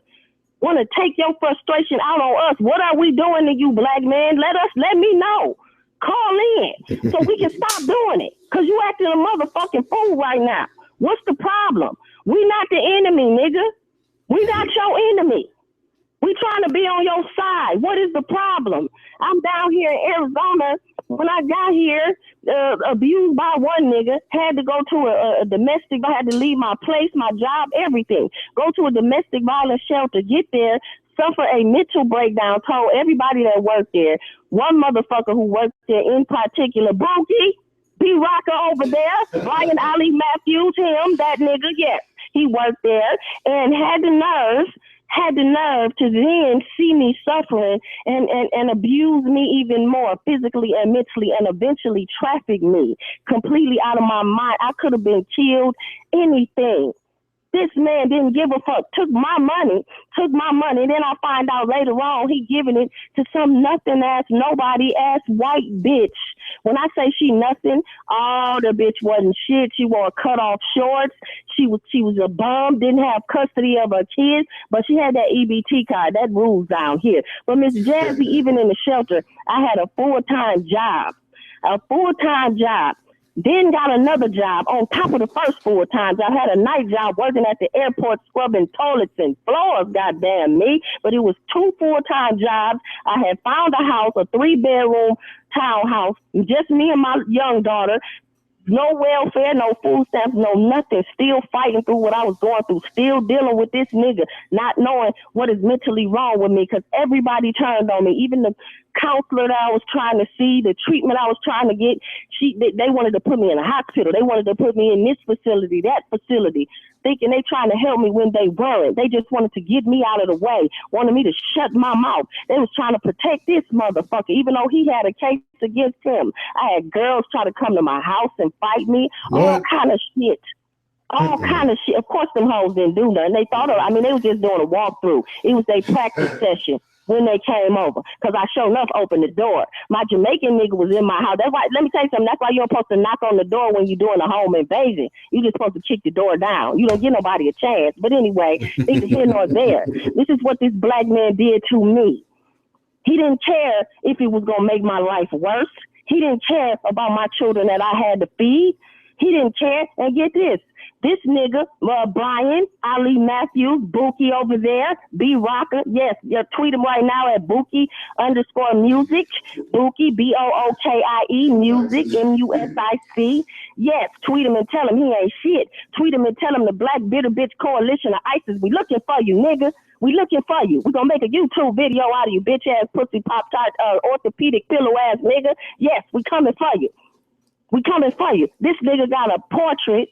Want to take your frustration out on us. What are we doing to you, black man? Let me know. Call in so we can stop doing it, because you acting a motherfucking fool right now. What's the problem? We not the enemy, nigga. We not your enemy. We trying to be on your side. What is the problem? I'm down here in Arizona. When I got here, abused by one nigga, had to go to a domestic, I had to leave my place, my job, everything. Go to a domestic violence shelter, get there, suffer a mental breakdown, told everybody that worked there. One motherfucker who worked there in particular, Bookie, B Rocker over there, Brian Ali Matthews, him, that nigga, yes, he worked there, and had the nerve to then see me suffering and abuse me even more physically and mentally, and eventually traffic me completely out of my mind. I could have been killed, anything. This man didn't give a fuck, took my money. Then I find out later on he giving it to some nothing ass, nobody ass white bitch. When I say she nothing, the bitch wasn't shit. She wore cut off shorts. She was a bum, didn't have custody of her kids, but she had that EBT card. That rules down here. But Miss Jazzy, even in the shelter, I had a full-time job. Then got another job on top of the first 4 times. I had a night job working at the airport scrubbing toilets and floors, goddamn me. But it was 2 full-time jobs. I had found a house, a 3-bedroom townhouse, just me and my young daughter. No welfare, no food stamps, no nothing. Still fighting through what I was going through. Still dealing with this nigga, not knowing what is mentally wrong with me, because everybody turned on me. Even the counselor that I was trying to see, the treatment I was trying to get, they wanted to put me in a hospital. They wanted to put me in this facility, that facility, thinking they trying to help me when they weren't. They just wanted to get me out of the way, wanted me to shut my mouth. They was trying to protect this motherfucker, even though he had a case against him. I had girls try to come to my house and fight me, all kind of shit. All kind of shit. Of course, them hoes didn't do nothing. They thought they was just doing a walkthrough. It was their practice session when they came over, because I sure enough opened the door. My Jamaican nigga was in my house. That's why, let me tell you something, that's why you're supposed to knock on the door when you're doing a home invasion. You're just supposed to kick the door down. You don't give nobody a chance. But anyway, neither here nor there. This is what this black man did to me. He didn't care if it was going to make my life worse. He didn't care about my children that I had to feed. He didn't care. And get this nigga, Brian Ali Matthews, Bookie over there, B Rocker. Yes, tweet him right now at Bookie_music. Bookie, BOOKIE, music, MUSIC. Yes, tweet him and tell him he ain't shit. Tweet him and tell him the Black Bitter Bitch Coalition of ISIS, we looking for you, nigga. We looking for you. We gonna make a YouTube video out of you, bitch ass, pussy, pop tart, orthopedic pillow ass nigga. Yes, we coming for you. We coming for you. This nigga got a portrait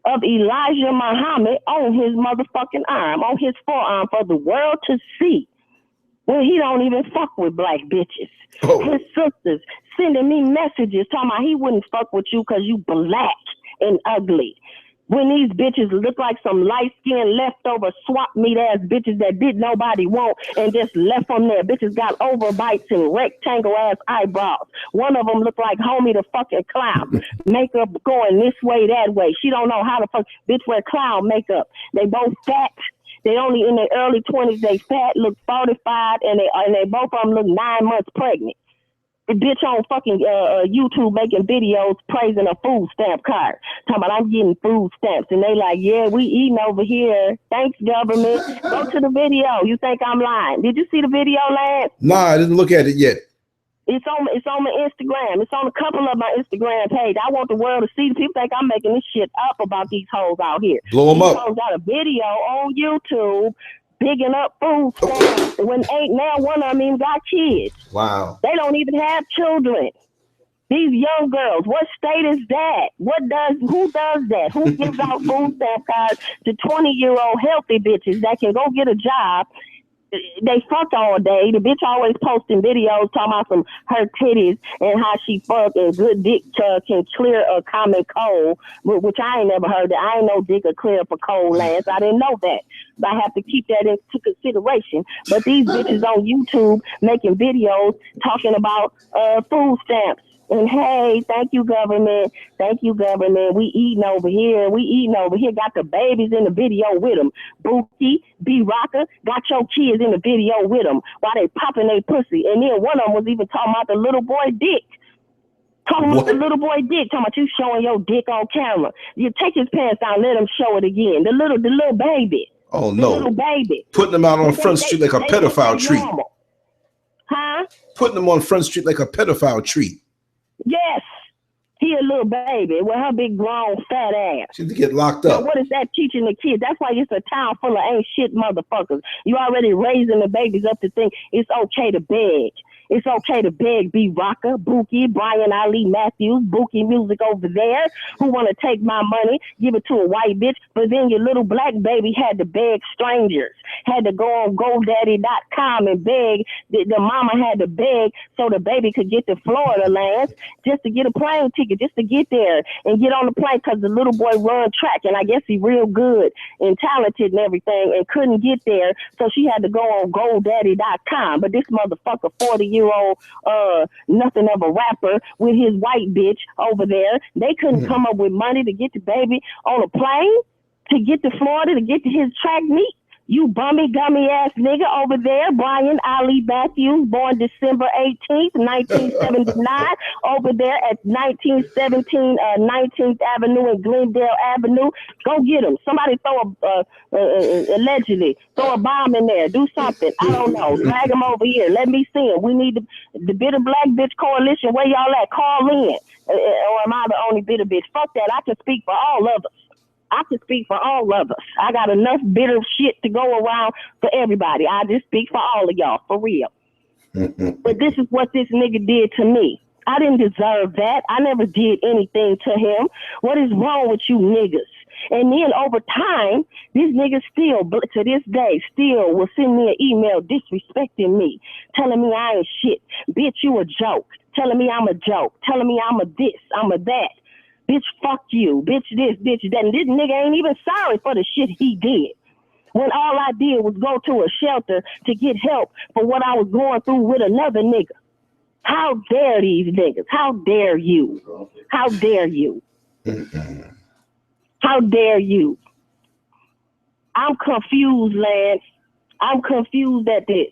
of Elijah Muhammad on his motherfucking arm, on his forearm, for the world to see. When he don't even fuck with black bitches. His sisters sending me messages talking about he wouldn't fuck with you because you black and ugly. When these bitches look like some light-skinned leftover swap meat ass bitches that did nobody want and just left them there. Bitches got overbites and rectangle ass eyebrows. One of them looked like Homie the fucking clown. Makeup going this way, that way. She don't know how to fuck. Bitch wear clown makeup. They both fat. They only in their early 20s. They fat, look 45, and they both of them look 9 months pregnant. The bitch on fucking YouTube making videos praising a food stamp card. Talking about I'm getting food stamps. And they like, yeah, we eating over here. Thanks, government. Go to the video. You think I'm lying. Did you see the video, Lance? Nah, I didn't look at it yet. It's on my Instagram. It's on a couple of my Instagram page. I want the world to see. The people think I'm making this shit up about these hoes out here. Blow them up. These hoes got a video on YouTube bigging up food stamps. When ain't now one of them even got kids. Wow. They don't even have children. These young girls, what state is that? Who does that? Who gives out food stamp cards to 20-year-old healthy bitches that can go get a job? They fuck all day. The bitch always posting videos talking about some her titties and how she fuck and good dick can clear a common cold, which I ain't never heard that. I ain't know dick could clear up a cold, Lance. I didn't know that. But I have to keep that into consideration. But these bitches on YouTube making videos talking about food stamps. And hey, thank you, government. Thank you, government. We eating over here. Got the babies in the video with them. Bookie, B-Rocker, got your kids in the video with them while they popping their pussy. And then one of them was even talking about the little boy dick. Talking about the little boy dick. Talking about you showing your dick on camera. You take his pants down, let him show it again. The little baby. Oh, no. The little baby. Putting them out on Front Street like a pedophile treat. Huh? Putting them on Front Street like a pedophile treat. Yes, he a little baby with her big grown fat ass. She need to get locked up. So what is that teaching the kids? That's why it's a town full of ain't shit motherfuckers. You already raising the babies up to think it's okay to beg. It's okay to beg B-Rocker, Bookie, Brian Ali Matthews, Bookie Music over there, who want to take my money, give it to a white bitch, but then your little black baby had to beg strangers, had to go on GoDaddy.com and beg. The mama had to beg so the baby could get to Florida, Lance, just to get a plane ticket, just to get there and get on the plane because the little boy run track, and I guess he real good and talented and everything and couldn't get there, so she had to go on GoDaddy.com. But this motherfucker, 40-year-old, nothing of a rapper with his white bitch over there. They couldn't come up with money to get the baby on a plane to get to Florida to get to his track meet. You bummy gummy ass nigga over there, Brian Ali Matthews, born December 18th, 1979, over there at 1917 19th Avenue and Glendale Avenue. Go get him. Somebody throw allegedly throw a bomb in there. Do something. I don't know. Drag him over here. Let me see him. We need the Bitter Black Bitch Coalition. Where y'all at? Call in. Or am I the only bitter bitch? Fuck that. I can speak for all of us. I can speak for all of us. I got enough bitter shit to go around for everybody. I just speak for all of y'all, for real. But this is what this nigga did to me. I didn't deserve that. I never did anything to him. What is wrong with you niggas? And then over time, this nigga still, to this day, still will send me an email disrespecting me, telling me I ain't shit. Bitch, you a joke. Telling me I'm a joke. Telling me I'm a this, I'm a that. Bitch, fuck you. Bitch, this, bitch, that. And this nigga ain't even sorry for the shit he did. When all I did was go to a shelter to get help for what I was going through with another nigga. How dare these niggas? How dare you? How dare you? How dare you? I'm confused, Lance. I'm confused at this.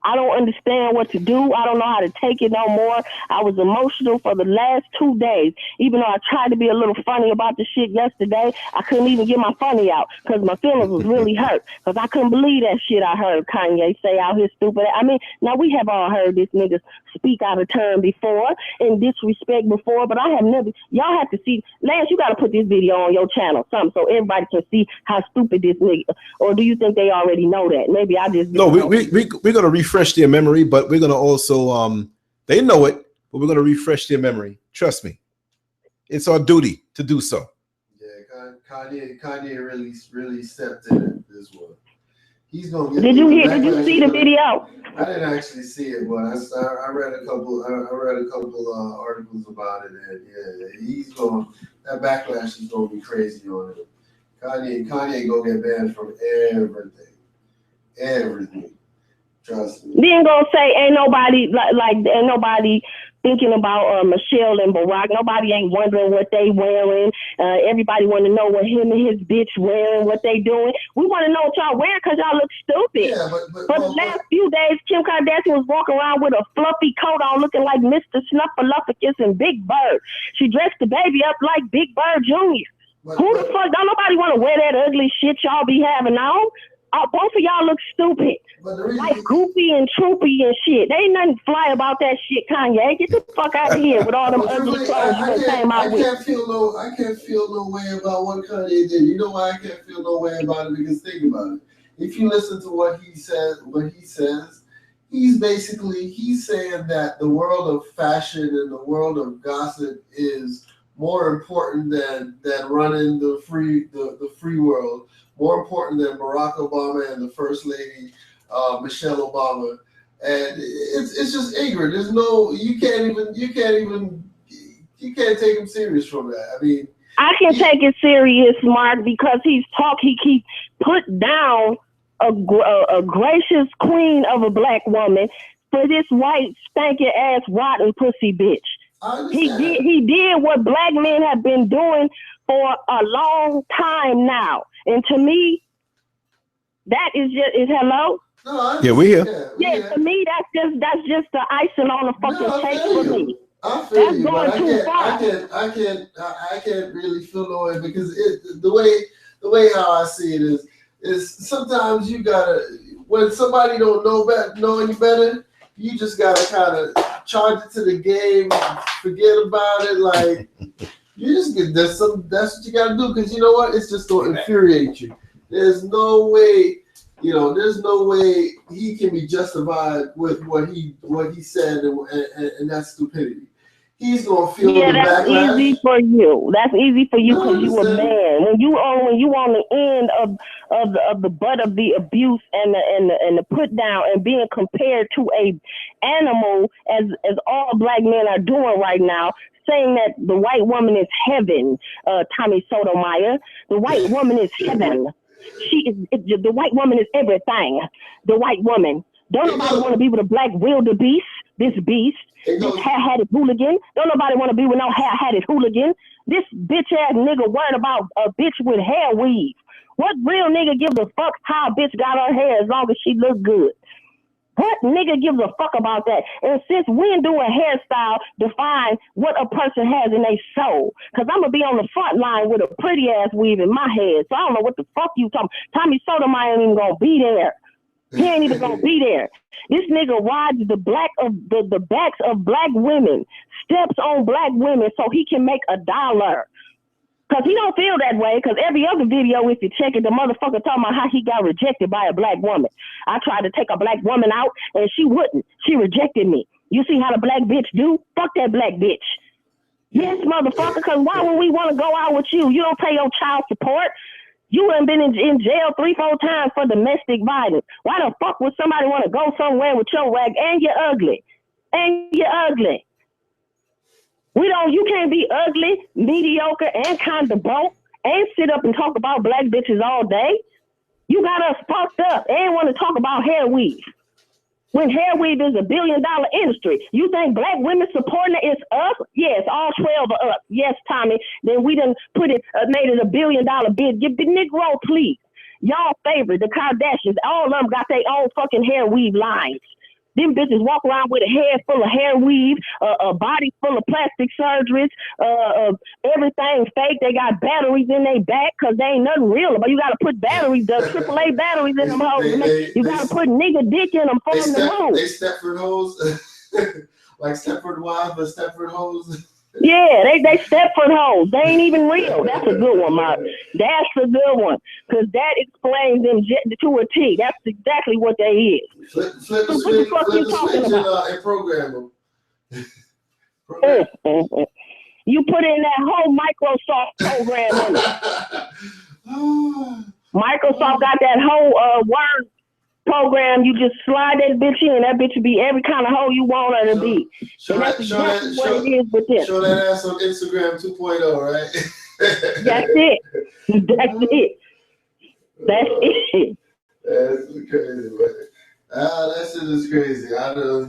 I don't understand what to do. I don't know how to take it no more. I was emotional for the last 2 days. Even though I tried to be a little funny about the shit yesterday, I couldn't even get my funny out because my feelings was really hurt. Because I couldn't believe that shit I heard Kanye say out his stupid. I mean, now we have all heard this nigga speak out of turn before and disrespect before, but I have never. Y'all have to see. Lance, you got to put this video on your channel, something so everybody can see how stupid this nigga. Or do you think they already know that? Maybe I just no. We're gonna refresh their memory, but we're gonna also they know it, but we're gonna refresh their memory. Trust me, it's our duty to do so. Yeah, Kanye really stepped in this one. He's gonna get. Did you see the video? I didn't actually see it, but I read a couple articles about it, and yeah, he's going. That backlash is gonna be crazy on him. Kanye gonna get banned from everything. Trust me. Then gonna say ain't nobody ain't nobody thinking about Michelle and Barack. Nobody ain't wondering what they wearing. Everybody want to know what him and his bitch wearing, what they doing. We want to know what y'all wearing because y'all look stupid. Yeah, but the last few days, Kim Kardashian was walking around with a fluffy coat on looking like Mr. Snuffleupagus and Big Bird. She dressed the baby up like Big Bird Jr. Who the fuck? Don't nobody want to wear that ugly shit y'all be having on. Both of y'all look stupid. Like goofy and troopy and shit. There ain't nothing fly about that shit, Kanye. Get the fuck out of here with all them ugly clothes you came out with. I can't feel no way about what Kanye did. You know why I can't feel no way about it? Because think about it. If you listen to what he says, he's saying that the world of fashion and the world of gossip is more important than running the free world, more important than Barack Obama and the First Lady Michelle Obama, and it's just ignorant. There's no you can't take him serious from that. I mean, I can take it serious, Mark, because he keeps put down a gracious queen of a black woman for this white stanky ass rotten pussy bitch. He did what black men have been doing for a long time now, and to me, that is hello. No, yeah, we're here. Yeah, to me, that's just the icing on the fucking cake for me. I feel you, but I can't really feel no way because the way how I see it is sometimes you gotta, when somebody don't know any better, you just gotta kind of charge it to the game, forget about it. Like you just get that's what you gotta do, because you know what, it's just gonna infuriate you. There's no way. There's no way he can be justified with what he said, and that's stupidity. He's gonna feel the backlash. That's easy for you. That's easy for you because you a man. When you on the end of the butt of the abuse and the put down and being compared to a animal as all black men are doing right now, saying that the white woman is heaven, Tommy Sotomayor. The white woman is heaven. The white woman is everything. The white woman. Don't nobody want to be with a black wildebeest, this hair-hatted hooligan. Don't nobody want to be with no hair-hatted hooligan. This bitch-ass nigga worried about a bitch with hair weave. What real nigga gives a fuck how a bitch got her hair as long as she look good? What nigga gives a fuck about that? And since when do a hairstyle define what a person has in their soul? Because I'm going to be on the front line with a pretty ass weave in my head. So I don't know what the fuck you talking. Tommy Sotomayor ain't even going to be there. He ain't even going to be there. This nigga rides the backs of black women, steps on black women so he can make $1. Because he don't feel that way, because every other video, if you check it, the motherfucker talking about how he got rejected by a black woman. I tried to take a black woman out, and she wouldn't. She rejected me. You see how the black bitch do? Fuck that black bitch. Yes, motherfucker, because why would we want to go out with you? You don't pay your child support. You ain't been in jail 3-4 times for domestic violence. Why the fuck would somebody want to go somewhere with your rag? And you're ugly. You can't be ugly, mediocre, and kind of broke, and sit up and talk about black bitches all day. You got us fucked up and want to talk about hair weave. When hair weave is $1 billion industry, you think black women supporting it is us? Yes, all 12 of us. Yes, Tommy. Then we done made it $1 billion bid. Give the Negro, please. Y'all favorite, the Kardashians, all of them got their own fucking hair weave lines. Them bitches walk around with a head full of hair weave, a body full of plastic surgeries, everything fake. They got batteries in their back because they ain't nothing real. But you got to put batteries, the AAA batteries in them hoes. You got to put nigga dick in them for them to move. They Stepford hoes, like Stepford wives, but Stepford hoes. Yeah, they Stepford hoes. They ain't even real. That's a good one, Mark. That's a good one. Because that explains them to a T. That's exactly what they is. Flip the switch and program them. You put in that whole Microsoft program in it. Microsoft got that whole Word program. You just slide that bitch in. That bitch will be every kind of hoe you want her to be. Show that ass on Instagram 2.0, right? That's it. That's crazy, man. That shit is crazy. I know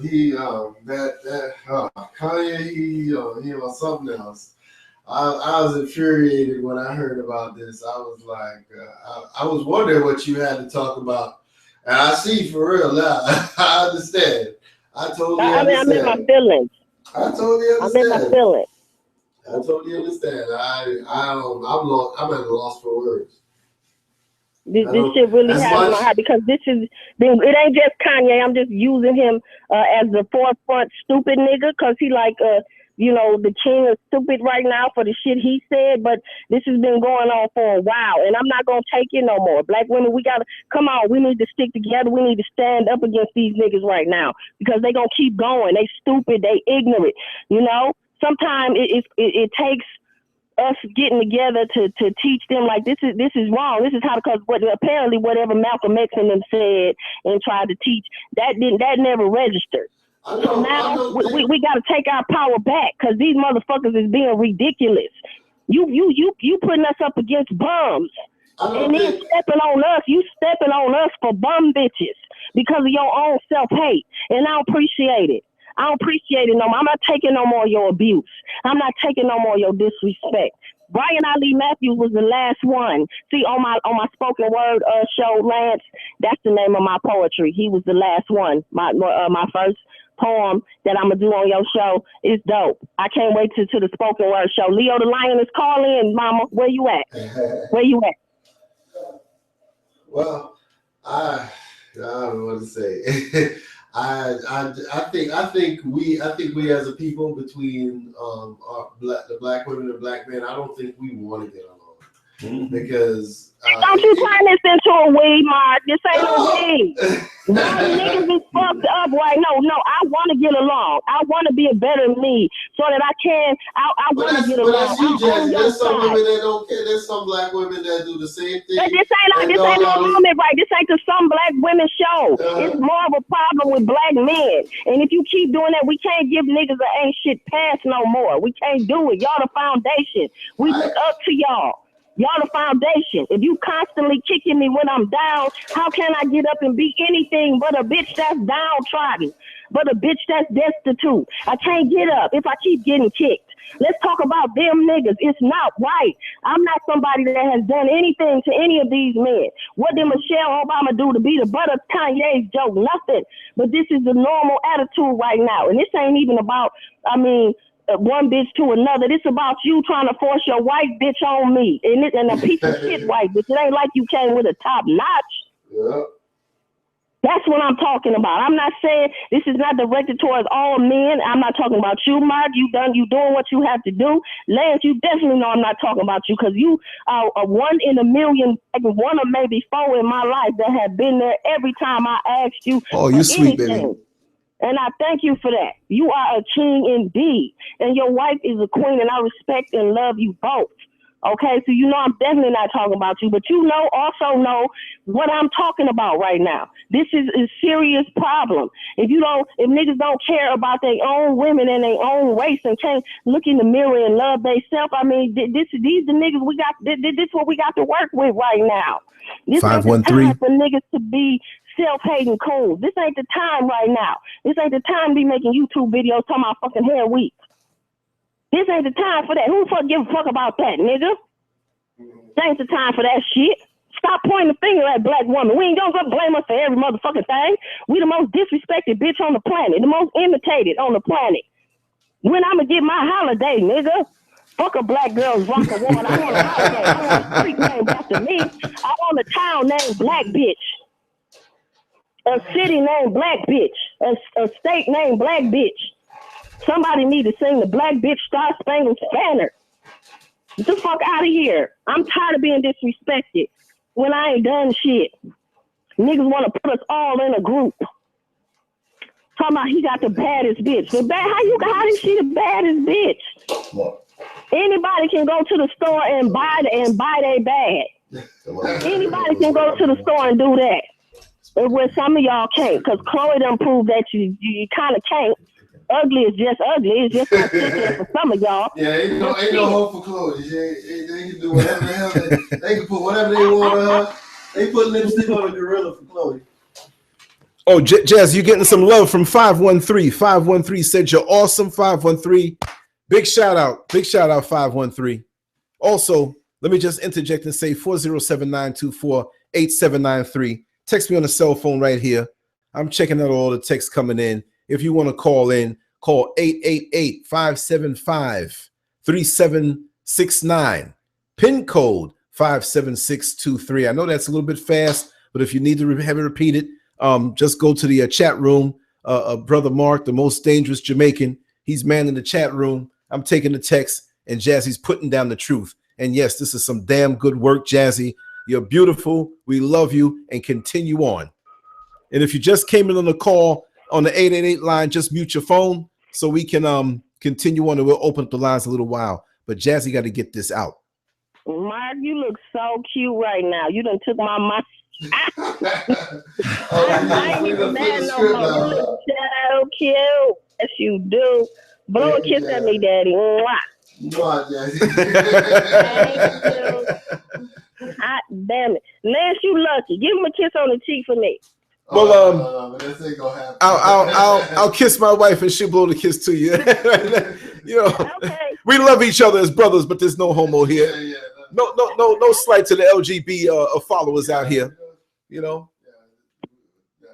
Kanye, he on something else. I was infuriated when I heard about this. I was like, I was wondering what you had to talk about. And I see for real now. I understand. I totally understand. I'm in my feelings. I totally understand. I'm in my feelings. I totally understand. I'm at a loss for words. This shit really has my heart because it ain't just Kanye. I'm just using him as the forefront stupid nigga because he like you know, the king of stupid right now for the shit he said, but this has been going on for a while, and I'm not going to take it no more. Black women, we got to, come on, we need to stick together. We need to stand up against these niggas right now because they going to keep going. They stupid. They ignorant, you know? Sometimes it takes us getting together to teach them like this is wrong. This is how, because apparently whatever Malcolm X and them said and tried to teach, that never registered. So now we got to take our power back because these motherfuckers is being ridiculous. You putting us up against bums and then stepping on us. You stepping on us for bum bitches because of your own self-hate. And I don't appreciate it. I don't appreciate it no more. I'm not taking no more of your abuse. I'm not taking no more of your disrespect. Brian Ali Matthews was the last one. See, on my spoken word show, Lance, that's the name of my poetry. He was the last one. My first poem that I'm gonna do on your show is dope. I can't wait to the spoken word show. Leo the Lion is calling, mama. Where you at? Where you at? Well, I don't know what to say. I think we as a people between the black women and black men, I don't think we want to get along because don't you turn this into a weed, Mark? This ain't no weed. No niggas is fucked up right. No, I want to get along. I want to be a better me so that I can. I want to get along. But that's you, Jazzy. There's some women that don't care. There's some black women that do the same thing. But this ain't no moment, right? This ain't the Some Black Women show. It's more of a problem with black men. And if you keep doing that, we can't give niggas an ain't shit pass no more. We can't do it. Y'all the foundation. We look up to y'all. Y'all the foundation. If you constantly kicking me when I'm down, how can I get up and be anything but a bitch that's downtrodden, but a bitch that's destitute? I can't get up if I keep getting kicked. Let's talk about them niggas. It's not right. I'm not somebody that has done anything to any of these men. What did Michelle Obama do to be the butt of Kanye's joke? Nothing. But this is the normal attitude right now. And this ain't even about, one bitch to another. This about you trying to force your white bitch on me. And a piece of shit white bitch. It ain't like you came with a top notch. Yeah. That's what I'm talking about. I'm not saying this is not directed towards all men. I'm not talking about you, Mark. You doing what you have to do. Lance, you definitely know I'm not talking about you because you are a one in a million, one or maybe four in my life that have been there every time I asked you. Oh, you sweet, baby. And I thank you for that. You are a king indeed. And your wife is a queen, and I respect and love you both. Okay, so you know I'm definitely not talking about you, but you also know what I'm talking about right now. This is a serious problem. If niggas don't care about their own women and their own race and can't look in the mirror and love themselves, these the niggas we got. This what we got to work with right now. This ain't the time for niggas to be self-hating coons. This ain't the time right now. This ain't the time to be making YouTube videos talking about fucking hair week. This ain't the time for that. Who the fuck give a fuck about that, nigga? This ain't the time for that shit. Stop pointing the finger at black women. We ain't gonna blame us for every motherfucking thing. We the most disrespected bitch on the planet, the most imitated on the planet. When I'ma get my holiday, nigga? Fuck a black girl's rock and roll. I want a holiday. I want a street named after me. I want a town named Black Bitch. A city named Black Bitch. A state named Black Bitch. Somebody need to sing the Black Bitch Star Spangled Banner. Get the fuck out of here. I'm tired of being disrespected when I ain't done shit. Niggas want to put us all in a group. Talking about he got the baddest bitch. How is she the baddest bitch? What? Anybody can go to the store and buy their bag. Anybody can go to the store and do that. But where some of y'all can't, because Chloe done proved that you kind of can't. Ugly is just ugly. It's just not for some of y'all. Yeah, ain't no hope for Chloe. They can do whatever the hell they can put whatever they want on her. They put lipstick on a gorilla for Chloe. Oh, Jazz, you getting some love from 513. 513 said you're awesome. 513. Big shout out. 513. Also, let me just interject and say 407-924-8793. Text me on the cell phone right here. I'm checking out all the texts coming in. If you want to call in, call 888-575-3769. PIN code 57623. I know that's a little bit fast, but if you need to have it repeated, just go to the chat room. Brother Mark, the most dangerous Jamaican, he's manning the chat room. I'm taking the text, and Jazzy's putting down the truth. And yes, this is some damn good work, Jazzy. You're beautiful. We love you, and continue on. And if you just came in on the call on the 888 line, just mute your phone so we can continue on, and we'll open up the lines a little while. But Jazzy got to get this out. Mark, you look so cute right now. You done took my mind. I ain't even mad no more. You look so cute. Yes, you do. Blow a kiss at me, Daddy. Mwah. Mwah, Jazzy. Hot damn it. Lance, you lucky. Give him a kiss on the cheek for me. Well, this ain't gonna happen. I'll kiss my wife and she'll blow the kiss to you. You know, okay. We love each other as brothers, but there's no homo here. Yeah. No slight to the LGB followers out here. You know.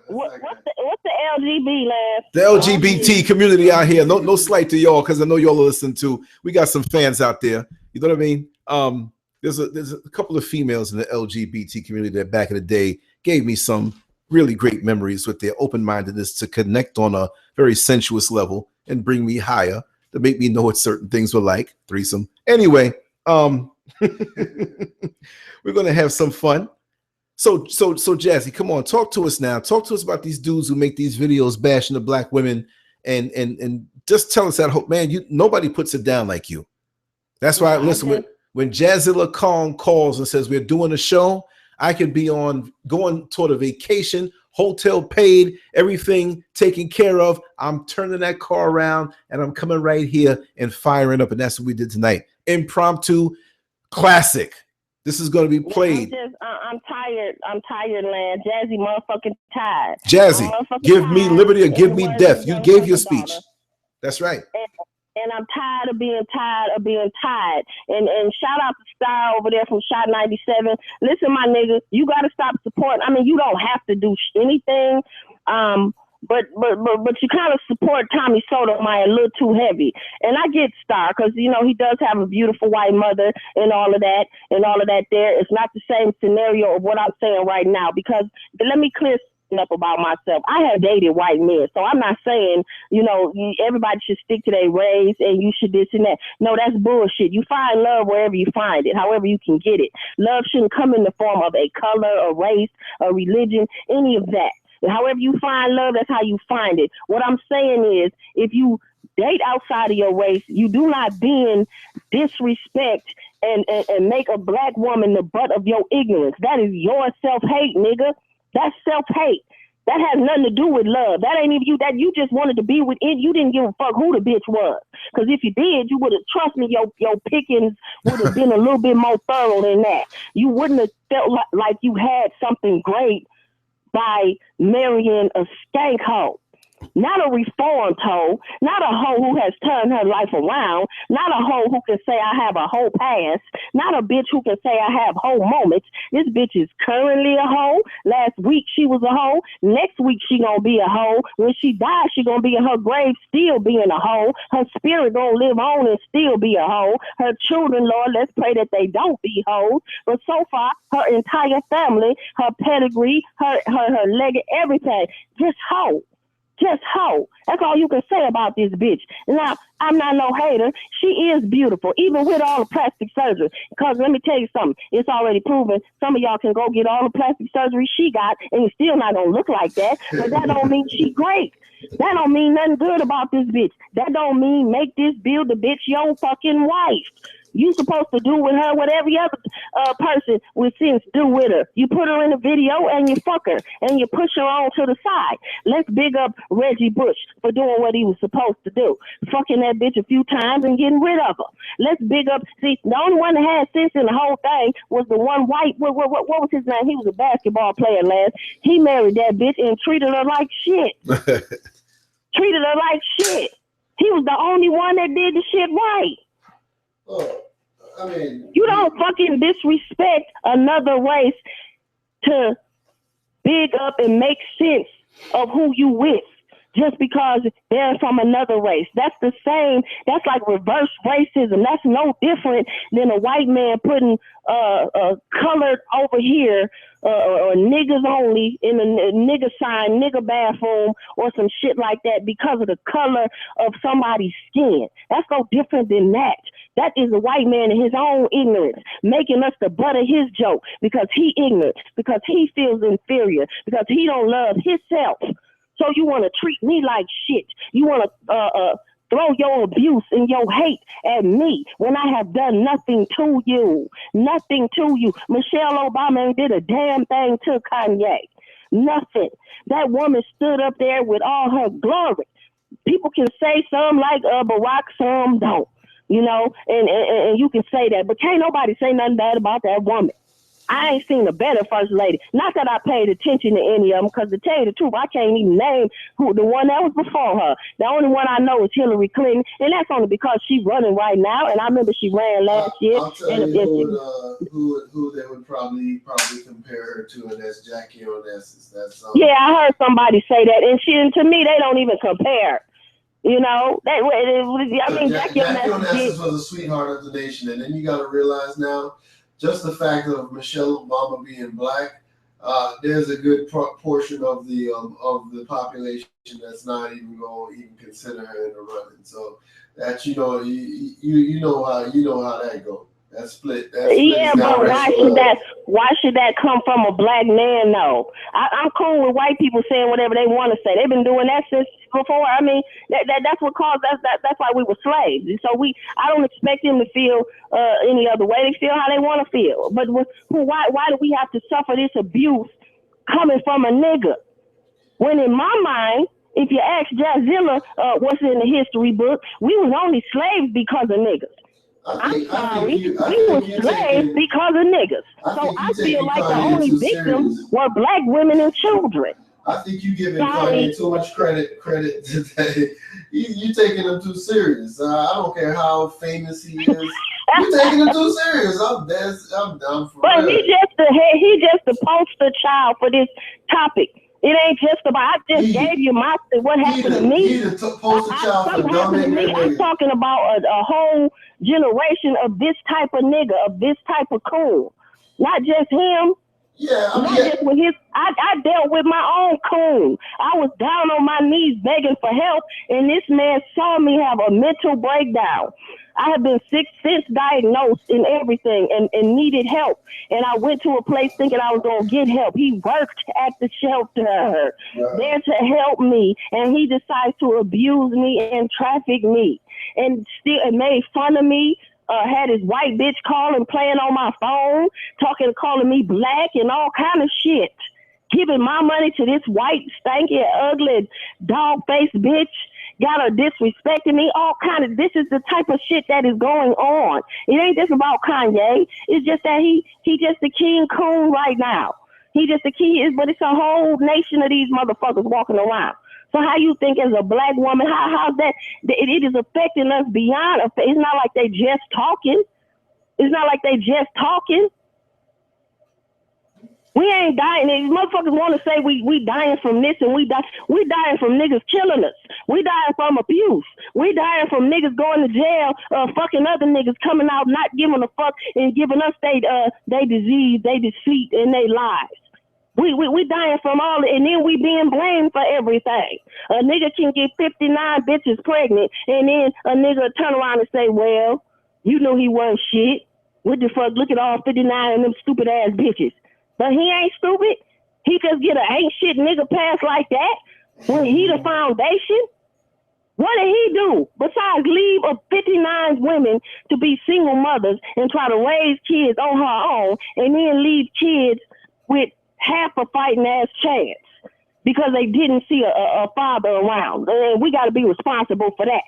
What's the LGB, Lance? The LGBT community out here. No slight to y'all, because I know y'all listen to. We got some fans out there. You know what I mean? There's a couple of females in the LGBT community that back in the day gave me some really great memories with their open-mindedness to connect on a very sensuous level and bring me higher, to make me know what certain things were like. Threesome. Anyway, we're gonna have some fun. So Jazzy, come on, talk to us now. Talk to us about these dudes who make these videos bashing the black women, and just tell us that hope, man. Nobody puts it down like you. That's why when Jazzilla calls and says we're doing a show, I could be going toward a vacation, hotel paid, everything taken care of. I'm turning that car around and I'm coming right here and firing up. And that's what we did tonight. Impromptu classic. This is going to be played. I'm tired. I'm tired, Lance. Jazzy motherfucking tired. Jazzy, give me liberty or give me death. You gave your speech. That's right. And I'm tired of being tired. And shout out to Star over there from Shot 97. Listen, my nigga, you got to stop supporting. I mean, you don't have to do anything. But you kind of support Tommy Sotomayor a little too heavy. And I get Star, because, you know, he does have a beautiful white mother and all of that there. It's not the same scenario of what I'm saying right now, because let me clear up about myself. I have dated white men, so I'm not saying, you know, everybody should stick to their race and you should this and that. No, that's bullshit. You find love wherever you find it, however you can get it. Love shouldn't come in the form of a color, a race, a religion, any of that. However you find love, that's how you find it. What I'm saying is, if you date outside of your race, you do not then disrespect and make a black woman the butt of your ignorance. That is your self-hate, nigga. That's self-hate. That has nothing to do with love. That ain't even you. That you just wanted to be with it. You didn't give a fuck who the bitch was. Because if you did, you would have, trust me, your pickings would have been a little bit more thorough than that. You wouldn't have felt like you had something great by marrying a skank hoe. Not a reformed hoe, not a hoe who has turned her life around, not a hoe who can say I have a hoe past, not a bitch who can say I have hoe moments. This bitch is currently a hoe. Last week she was a hoe. Next week she gonna be a hoe. When she dies, she gonna be in her grave still being a hoe. Her spirit gonna live on and still be a hoe. Her children, Lord, let's pray that they don't be hoes. But so far, her entire family, her pedigree, her leg, everything, just hoe. Just hoe. That's all you can say about this bitch. Now, I'm not no hater. She is beautiful, even with all the plastic surgery. Because let me tell you something. It's already proven. Some of y'all can go get all the plastic surgery she got, and you're still not going to look like that. But that don't mean she great. That don't mean nothing good about this bitch. That don't mean make this build the bitch your fucking wife. You supposed to do with her what every other person with sense do with her. You put her in a video and you fuck her and you push her on to the side. Let's big up Reggie Bush for doing what he was supposed to do. Fucking that bitch a few times and getting rid of her. Let's big up, see, the only one that had sense in the whole thing was the one white, what was his name? He was a basketball player, Lance. He married that bitch and treated her like shit. Treated her like shit. He was the only one that did the shit right. Oh, I mean, you don't fucking disrespect another race to big up and make sense of who you with. just because they're from another race. That's the same. That's like reverse racism. That's no different than a white man putting colored over here or niggas only in a nigga sign, nigga bathroom, or some shit like that because of the color of somebody's skin. That's no different than that. That is a white man in his own ignorance, making us the butt of his joke because he ignorant, because he feels inferior, because he don't love himself. So you want to treat me like shit. You want to throw your abuse and your hate at me when I have done nothing to you. Nothing to you. Michelle Obama ain't did a damn thing to Kanye. Nothing. That woman stood up there with all her glory. People can say some like Barack, some don't. You know, and you can say that, but can't nobody say nothing bad about that woman. I ain't seen a better first lady. Not that I paid attention to any of them, because to tell you the truth, I can't even name who the one that was before her. The only one I know is Hillary Clinton, and that's only because she's running right now. And I remember she ran last year. I'll tell you who they would probably compare her to, and that's Jackie Onassis. Yeah, I heard somebody say that, and to me they don't even compare. You know, Jackie Onassis was a sweetheart of the nation, and then you got to realize now, just the fact of Michelle Obama being black, there's a good portion of the population that's not even going to even consider her in the running. So that you know how that goes. That split. Yeah, but why should that come from a black man though? I'm cool with white people saying whatever they want to say. They've been doing that since before. I mean, that's what caused that's why we were slaves. So I don't expect them to feel any other way. They feel how they want to feel. But why do we have to suffer this abuse coming from a nigga? When in my mind, if you ask Jazzilla what's in the history book, we was only slaves because of niggas. I'm sorry, we were slaves because of niggas. So I feel like the only victims were black women and children. I think you giving Kanye too much credit today. You taking him too serious. I don't care how famous he is. You taking him too serious. I'm done for But he just the poster child for this topic. It ain't just about. I just gave you what happened to me. He's the poster child for dumb niggas. I'm talking about a whole generation of this type of nigga, of this type of coon. Not just him. Yeah, I dealt with my own coon. I was down on my knees begging for help, and this man saw me have a mental breakdown. I have been sick since diagnosed and everything and needed help. And I went to a place thinking I was going to get help. He worked at the shelter there to help me, and he decides to abuse me and traffic me and made fun of me. Had his white bitch calling, playing on my phone, calling me black and all kind of shit. Giving my money to this white, stanky, ugly, dog-faced bitch. Got her disrespecting me, all kind of. This is the type of shit that is going on. It ain't just about Kanye. It's just that he just the king coon right now. He just the king, but it's a whole nation of these motherfuckers walking around. So how you think as a black woman, how's that? It is affecting us beyond. It's not like they just talking. It's not like they just talking. We ain't dying. These motherfuckers want to say we dying from this and we dying from niggas killing us. We dying from abuse. We dying from niggas going to jail, fucking other niggas coming out, not giving a fuck and giving us they disease, they deceit, and they lies. We dying from all it, and then we being blamed for everything. A nigga can get 59 bitches pregnant, and then a nigga turn around and say, well, you know he wasn't shit. What the fuck? Look at all 59 of them stupid ass bitches. But he ain't stupid. He just get an ain't shit nigga pass like that when he the foundation. What did he do besides leave 59 women to be single mothers and try to raise kids on her own and then leave kids with half a fighting ass chance because they didn't see a father around? And we got to be responsible for that.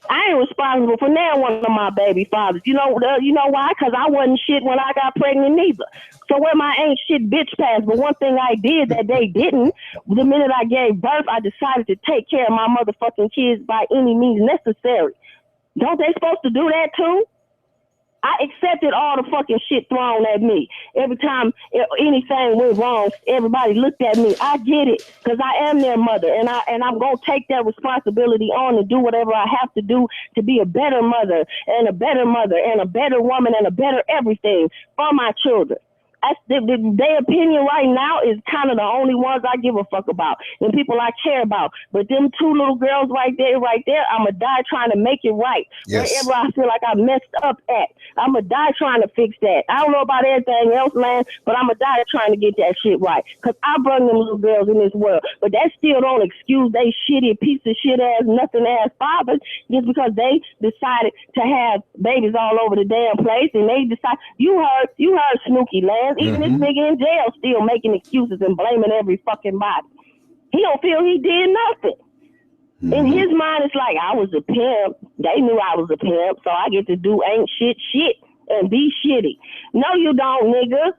I ain't responsible for now one of my baby fathers. You know why? Because I wasn't shit when I got pregnant neither. So where my ain't shit bitch pass? But one thing I did that they didn't, the minute I gave birth, I decided to take care of my motherfucking kids by any means necessary. Don't they supposed to do that too? I accepted all the fucking shit thrown at me. Every time anything went wrong, everybody looked at me. I get it, because I am their mother, and I'm gonna take that responsibility on and do whatever I have to do to be a better mother and a better woman and a better everything for my children. Their opinion right now is kind of the only ones I give a fuck about and people I care about. But them two little girls right there, I'm going to die trying to make it right. Yes. Wherever I feel like I messed up at, I'm going to die trying to fix that. I don't know about everything else, man, but I'm going to die trying to get that shit right. Because I brought them little girls in this world. But that still don't excuse they shitty piece of shit ass, nothing ass fathers just because they decided to have babies all over the damn place. And they decide, you heard Snooki, Lance. Even this nigga in jail still making excuses and blaming every fucking body. He don't feel he did nothing. In his mind, it's like, I was a pimp. They knew I was a pimp, so I get to do ain't shit and be shitty. No, you don't, nigga.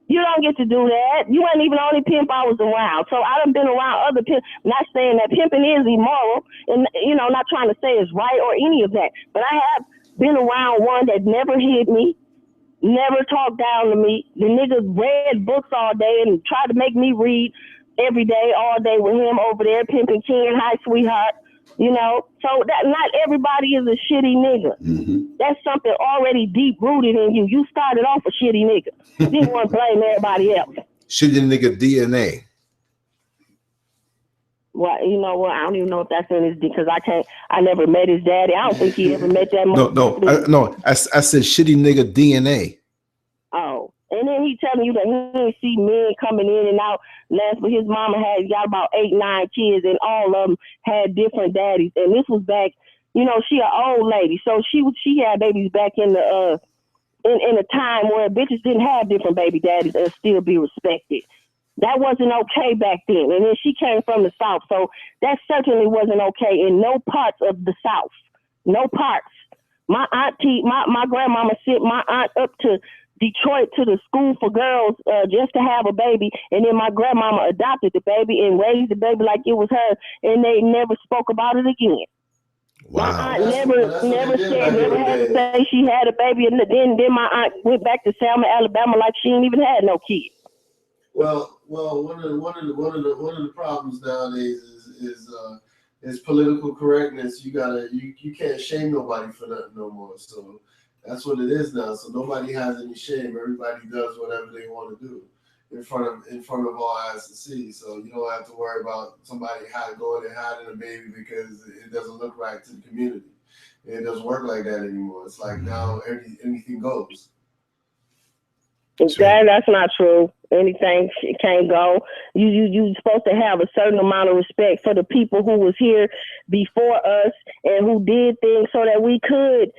You don't get to do that. You ain't even the only pimp I was around. So I done been around other pimps. Not saying that pimping is immoral, and not trying to say it's right or any of that. But I have been around one that never hit me. Never talked down to me. The nigga read books all day and tried to make me read every day, all day with him over there, pimping King, hi, sweetheart. So that not everybody is a shitty nigga. That's something already deep rooted in you. You started off a shitty nigga. You didn't want to blame everybody else. Shitty nigga DNA. Well, you know what? I don't even know if that's in his because I never met his daddy. I don't think he ever met that No. I said shitty nigga DNA. Oh, and then he telling you that he didn't see men coming in and out. Last, but his mama got about 8, 9 kids, and all of them had different daddies. And this was back, she an old lady, so she had babies back in the in a time where bitches didn't have different baby daddies and still be respected. That wasn't okay back then. And then she came from the South. So that certainly wasn't okay in no parts of the South. No parts. My auntie, my grandmama sent my aunt up to Detroit to the school for girls just to have a baby. And then my grandmama adopted the baby and raised the baby like it was her. And they never spoke about it again. Wow. My aunt never had to say she had a baby. And then my aunt went back to Selma, Alabama like she ain't even had no kids. Well, one of the problems nowadays is political correctness. You can't shame nobody for nothing no more. So that's what it is now. So nobody has any shame. Everybody does whatever they want to do in front of all eyes to see. So you don't have to worry about somebody going and hiding a baby because it doesn't look right to the community. It doesn't work like that anymore. It's like now anything goes. That's not true. Anything can't go. You supposed to have a certain amount of respect for the people who was here before us and who did things so that we could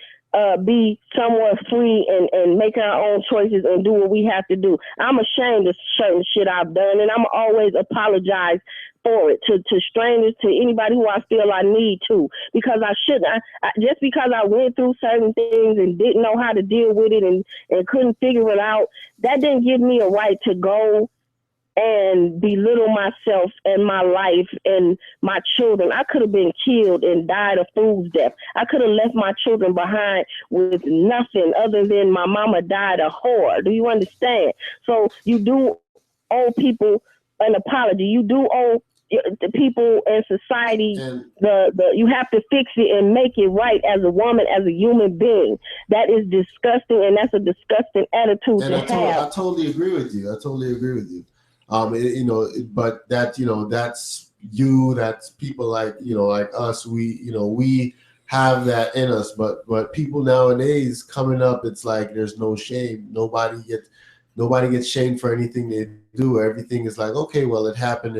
be somewhat free and make our own choices and do what we have to do. I'm ashamed of certain shit I've done, and I'm always apologize for it to strangers, to anybody who I feel I need to, because I shouldn't. Just because I went through certain things and didn't know how to deal with it and couldn't figure it out, that didn't give me a right to go and belittle myself and my life and my children. I could have been killed and died a fool's death. I could have left my children behind with nothing other than my mama died a whore. Do you understand? So you do owe people an apology. You do owe the people in society you have to fix it and make it right as a woman, as a human being. That is disgusting, and that's a disgusting attitude to have. I totally agree with you. But that's that's people like us. We have that in us, but people nowadays coming up, it's like there's no shame. Nobody gets shamed for anything they do. Everything is like, okay, well, it happened.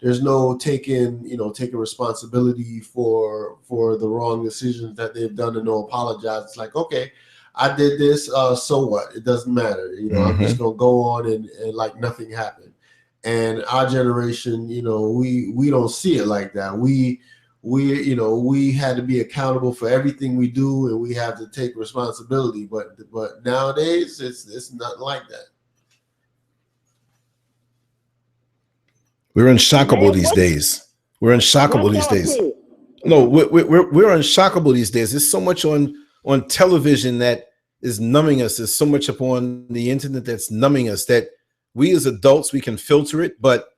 There's no taking responsibility for the wrong decisions that they've done and no apologize. It's like, okay, I did this, so what? It doesn't matter. I'm just gonna go on and like nothing happened. And our generation, we don't see it like that. We had to be accountable for everything we do, and we have to take responsibility. But nowadays, it's not like that. We're unshockable these days. No, we're unshockable these days. There's so much on on television that is numbing us. There's so much up on the internet that's numbing us that we as adults, we can filter it, but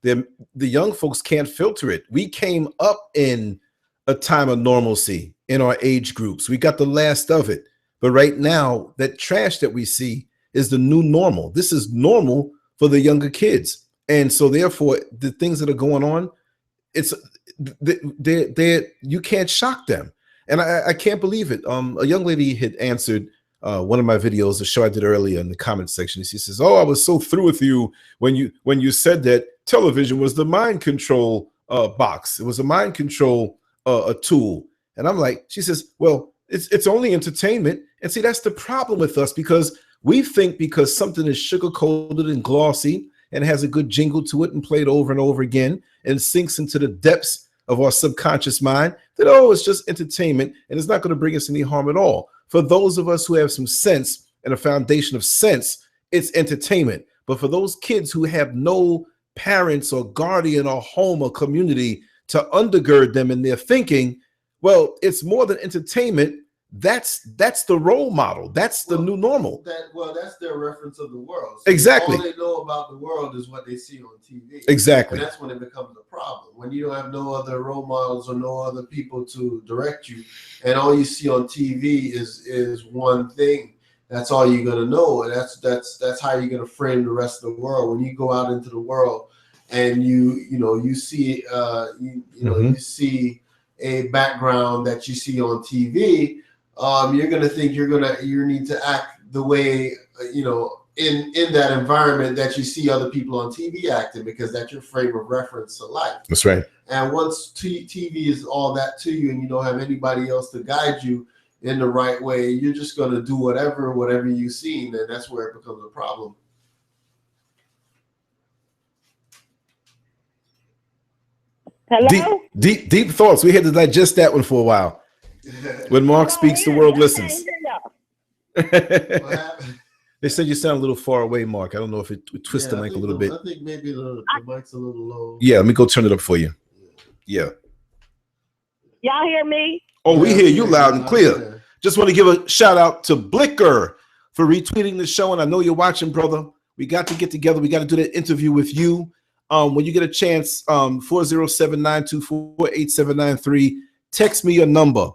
the young folks can't filter it. We came up in a time of normalcy in our age groups. We got the last of it. But right now, that trash that we see is the new normal. This is normal for the younger kids. And so therefore, the things that are going on, it's you can't shock them. And I can't believe it. A young lady had answered one of my videos, the show I did earlier, in the comment section. She says, "Oh, I was so through with you when you said that television was the mind control box. It was a mind control a tool." And I'm like, she says, "Well, it's only entertainment." And see, that's the problem with us, because we think because something is sugar coated and glossy and has a good jingle to it and played over and over again and sinks into the depths of our subconscious mind, that, oh, it's just entertainment and it's not going to bring us any harm at all. For those of us who have some sense and a foundation of sense, it's entertainment. But for those kids who have no parents or guardian or home or community to undergird them in their thinking, well, it's more than entertainment. That's the role model. That's the new normal. That's their reference of the world. So exactly. All they know about the world is what they see on TV. Exactly. And that's when it becomes a problem. When you don't have no other role models or no other people to direct you, and all you see on TV is one thing. That's all you're gonna know, and that's how you're gonna frame the rest of the world. When you go out into the world and you see you see a background that you see on TV. You're gonna think you need to act the way in that environment that you see other people on TV acting, because that's your frame of reference to life. That's right. And once TV is all that to you, and you don't have anybody else to guide you in the right way, you're just gonna do whatever you've seen, and that's where it becomes a problem. Hello? Deep thoughts. We had to digest that one for a while. When Mark speaks, the world listens. They said you sound a little far away, Mark. I don't know if it twists the mic a little bit. I think maybe the mic's a little low. Yeah, let me go turn it up for you. Yeah. Y'all hear me? Oh, we hear you loud and clear. Just want to give a shout out to Blicker for retweeting the show. And I know you're watching, brother. We got to get together. We got to do that interview with you. When you get a chance, 407-924-8793. Text me your number.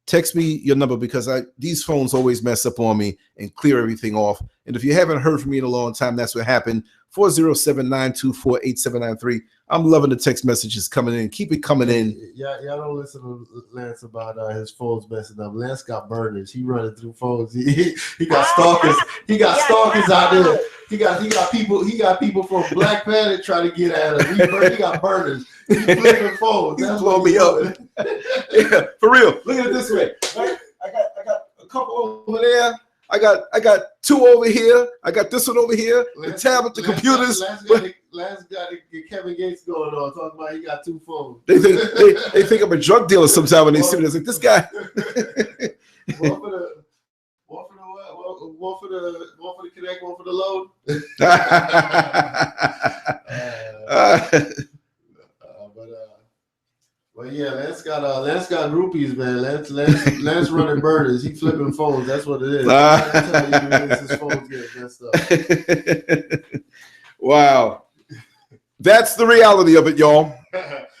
Text me your number, because these phones always mess up on me and clear everything off. And if you haven't heard from me in a long time, that's what happened. 407-924-8793. I'm loving the text messages coming in. Keep it coming in. Y'all don't listen to Lance about his phones messing up. Lance got burners. He running through phones. He got stalkers. He got stalkers out there. He got people from Black Planet trying to get at him. He got burners. He's flipping phones. That's blowing me up. Yeah, for real. Look at it this way. Right? I got a couple over there. I got two over here. I got this one over here. The tablet, the computers. Lance got Kevin Gates going on, talking about he got two phones. They think I'm a drug dealer sometimes when they see me. It's like, this guy. One for the connect, one for the load. But yeah, Lance got groupies, man. Lance running burners. He flipping phones. That's what it is. His phones get messed up. Wow, that's the reality of it, y'all.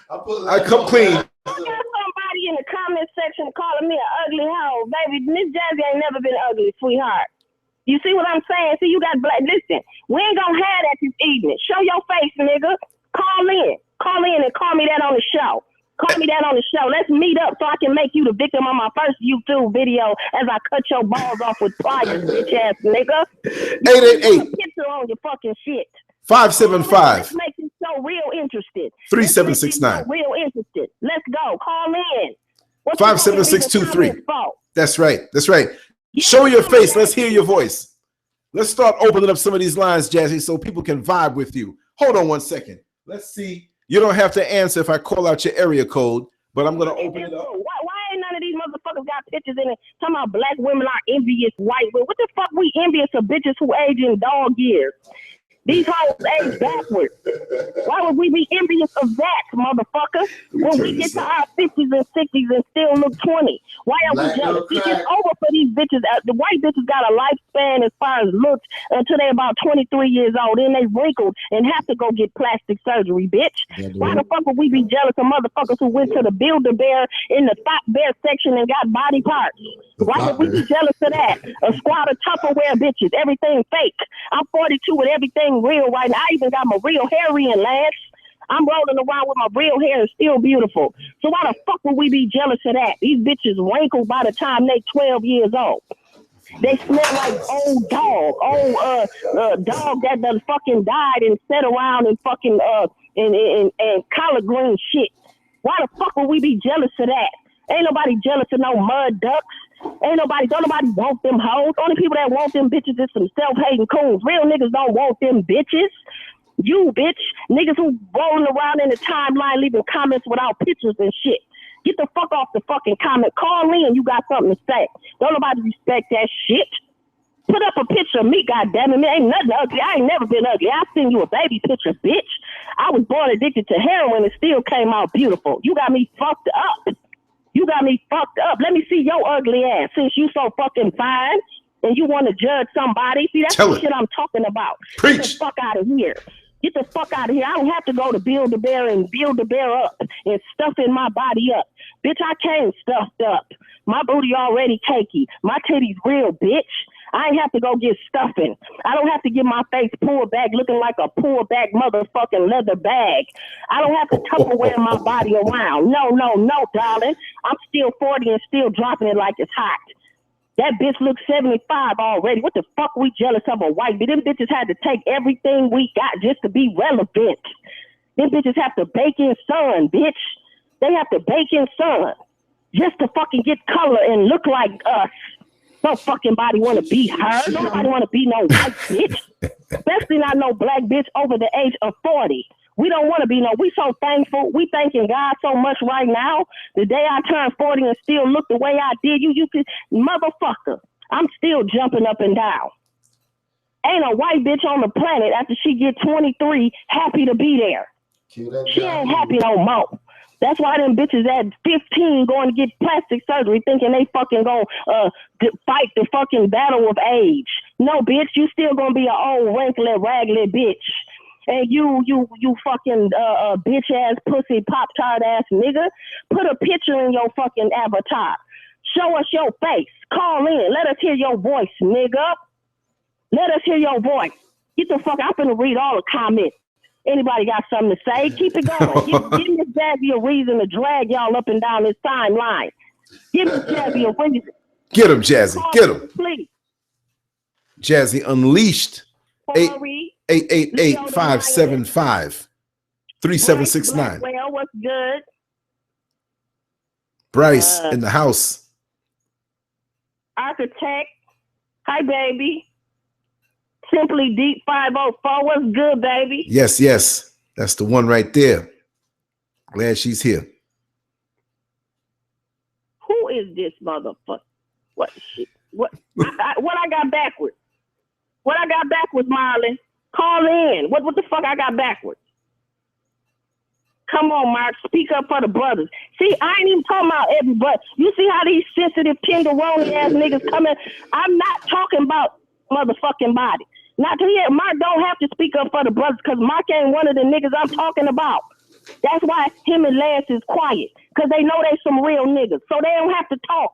I come clean. I got somebody in the comment section calling me an ugly hoe, baby. Miss Jazzy ain't never been ugly, sweetheart. You see what I'm saying? See, you got black. Listen, we ain't gonna have that this evening. Show your face, nigga. Call in and call me that on the show. Call me that on the show. Let's meet up so I can make you the victim of my first YouTube video as I cut your balls off with pliers, bitch ass nigga. 888. Picture on your fucking shit. 575. Let's make this show real interested. 3769. Real interested. Let's go. Call in. 57623. That's right. That's right. Show your face. Let's hear your voice. Let's start opening up some of these lines, Jazzy, so people can vibe with you. Hold on one second. Let's see. You don't have to answer if I call out your area code, but I'm going to open it up. Why ain't none of these motherfuckers got pictures in it talking about black women are envious white women? What the fuck we envious of bitches who age in dog years? These hoes age backwards. Why would we be envious of that, motherfucker? When we get to our 50s and 60s and still look 20. Why are we jealous? See, it's over for these bitches, the white bitches got a lifespan as far as looks until they're about 23 years old. Then they wrinkled and have to go get plastic surgery, bitch. Why the fuck would we be jealous of motherfuckers who went to the Build-A-Bear in the Thought Bear section and got body parts? Why would we be jealous of that? A squad of Tupperware bitches, everything fake. I'm 42 with everything real right now. I even got my real hair in, Lance. I'm rolling around with my real hair and still beautiful. So why the fuck would we be jealous of that? These bitches wrinkled by the time they 12 years old. They smell like old dog, dog that done fucking died and sat around and fucking and collard green shit. Why the fuck would we be jealous of that? Ain't nobody jealous of no mud ducks. Don't nobody want them hoes. Only people that want them bitches is some self-hating coons. Real niggas don't want them bitches. You, bitch. Niggas who rolling around in the timeline leaving comments without pictures and shit. Get the fuck off the fucking comment. Call in, you got something to say. Don't nobody respect that shit. Put up a picture of me, goddammit. It ain't nothing ugly. I ain't never been ugly. I seen you a baby picture, bitch. I was born addicted to heroin and still came out beautiful. You got me fucked up. You got me fucked up. Let me see your ugly ass since you so fucking fine and you want to judge somebody. See, that's the shit I'm talking about. Preach. Get the fuck out of here. Get the fuck out of here. I don't have to go to Build-A-Bear and build the bear up and stuffing my body up. Bitch, I came stuffed up. My booty already cakey. My titties real, bitch. I ain't have to go get stuffing. I don't have to get my face pulled back looking like a pulled back motherfucking leather bag. I don't have to Tupperware my body around. No, darling. I'm still 40 and still dropping it like it's hot. That bitch looks 75 already. What the fuck we jealous of a white bitch? Them bitches had to take everything we got just to be relevant. Them bitches have to bake in sun, bitch. They have to bake in sun just to fucking get color and look like us. No fucking body want to be her. Nobody want to be no white bitch. Especially not no black bitch over the age of 40. We don't want to be no. We so thankful. We thanking God so much right now. The day I turned 40 and still look the way I did, you could, motherfucker. I'm still jumping up and down. Ain't a white bitch on the planet after she get 23 happy to be there. She ain't happy no more. That's why them bitches at 15 going to get plastic surgery thinking they fucking gonna fight the fucking battle of age. No, bitch, you still gonna be an old, wrinkly, raggedy bitch. And you fucking bitch ass pussy pop tart ass nigga, put a picture in your fucking avatar. Show us your face. Call in. Let us hear your voice, nigga. Let us hear your voice. Get the fuck. I'm finna read all the comments. Anybody got something to say? Keep it going. Give Miss Jazzy a reason to drag y'all up and down this timeline. Give Miss Jazzy a reason. Get him, Jazzy. Get him. Please. Jazzy Unleashed. 888-575-3769. Well, what's good? Bryce in the house. Architect. Hi, baby. Simply Deep 504. What's good, baby? Yes. That's the one right there. Glad she's here. Who is this motherfucker? What shit? What I got backwards? What I got backwards, Marlon? Call in. What the fuck I got backwards? Come on, Mark. Speak up for the brothers. See, I ain't even talking about everybody. You see how these sensitive, tenderoni ass niggas coming? I'm not talking about motherfucking body. Not to hear. Mark don't have to speak up for the brothers because Mark ain't one of the niggas I'm talking about. That's why him and Lance is quiet because they know they some real niggas. So they don't have to talk.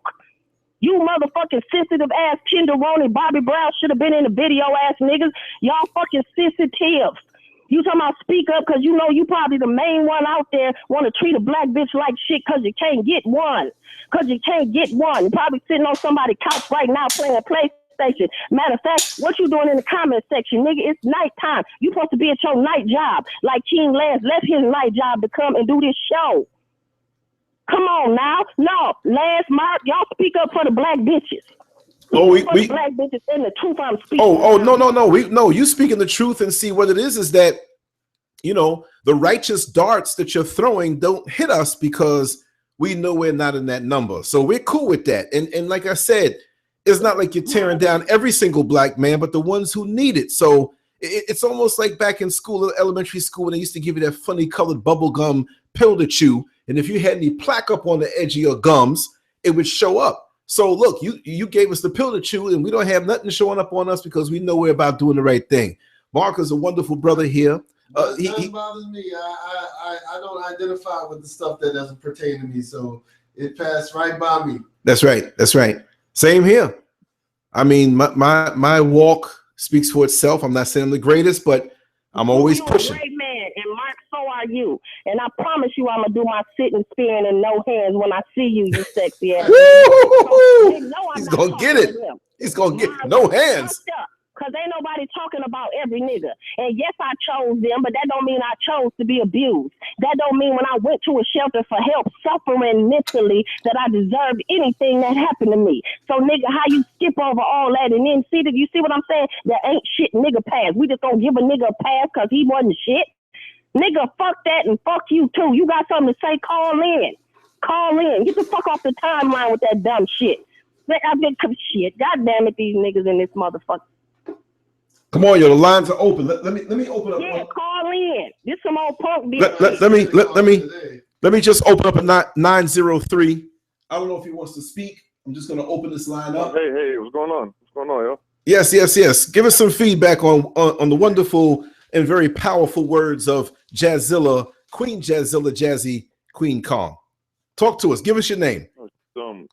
You motherfucking sensitive ass tenderoni Bobby Brown should have been in the video ass niggas. Y'all fucking sensitive. You talking about speak up because you know you probably the main one out there want to treat a black bitch like shit because you can't get one. Because you can't get one. You're probably sitting on somebody's couch right now playing PlayStation. Matter of fact, what you doing in the comment section, nigga? It's nighttime. You supposed to be at your night job. Like King Lance left his night job to come and do this show. Come on now. No, Lance, Mark, y'all speak up for the black bitches. We black bitches and the truth I'm speaking. No. You speaking the truth and see what it is that, you know, the righteous darts that you're throwing don't hit us because we know we're not in that number. So we're cool with that. And like I said, it's not like you're tearing down every single black man, but the ones who need it. So it's almost like back in school, elementary school, when they used to give you that funny colored bubble gum pill to chew. And if you had any plaque up on the edge of your gums, it would show up. So look, you gave us the pill to chew, and we don't have nothing showing up on us because we know we're about doing the right thing. Mark is a wonderful brother here. Nothing bothers me. I don't identify with the stuff that doesn't pertain to me, so it passed right by me. That's right. That's right. Same here. I mean, my walk speaks for itself. I'm not saying I'm the greatest, but I'm always pushing. You're a great man, and Mark, so are you. And I promise you, I'm gonna do my sitting, spearing, and no hands when I see you, you sexy ass. He's gonna get it. He's gonna get no hands. Because ain't nobody talking about every nigga. And yes, I chose them, but that don't mean I chose to be abused. That don't mean when I went to a shelter for help, suffering mentally, that I deserved anything that happened to me. So, nigga, how you skip over all that and then see that? You see what I'm saying? There ain't shit nigga pass. We just don't give a nigga a pass because he wasn't shit. Nigga, fuck that and fuck you too. You got something to say, call in. Call in. Get the fuck off the timeline with that dumb shit. I've been shit. God damn it, these niggas in this motherfucker. Come on, yo, the lines are open. Let me open up. Yeah, call in. This some old punk. Let me just open up a 903. I don't know if he wants to speak. I'm just gonna open this line up. Hey, what's going on? What's going on, yo? Yes. Give us some feedback on the wonderful and very powerful words of Jazzilla, Queen Jazzilla, Jazzy Queen Kong. Talk to us. Give us your name. I'm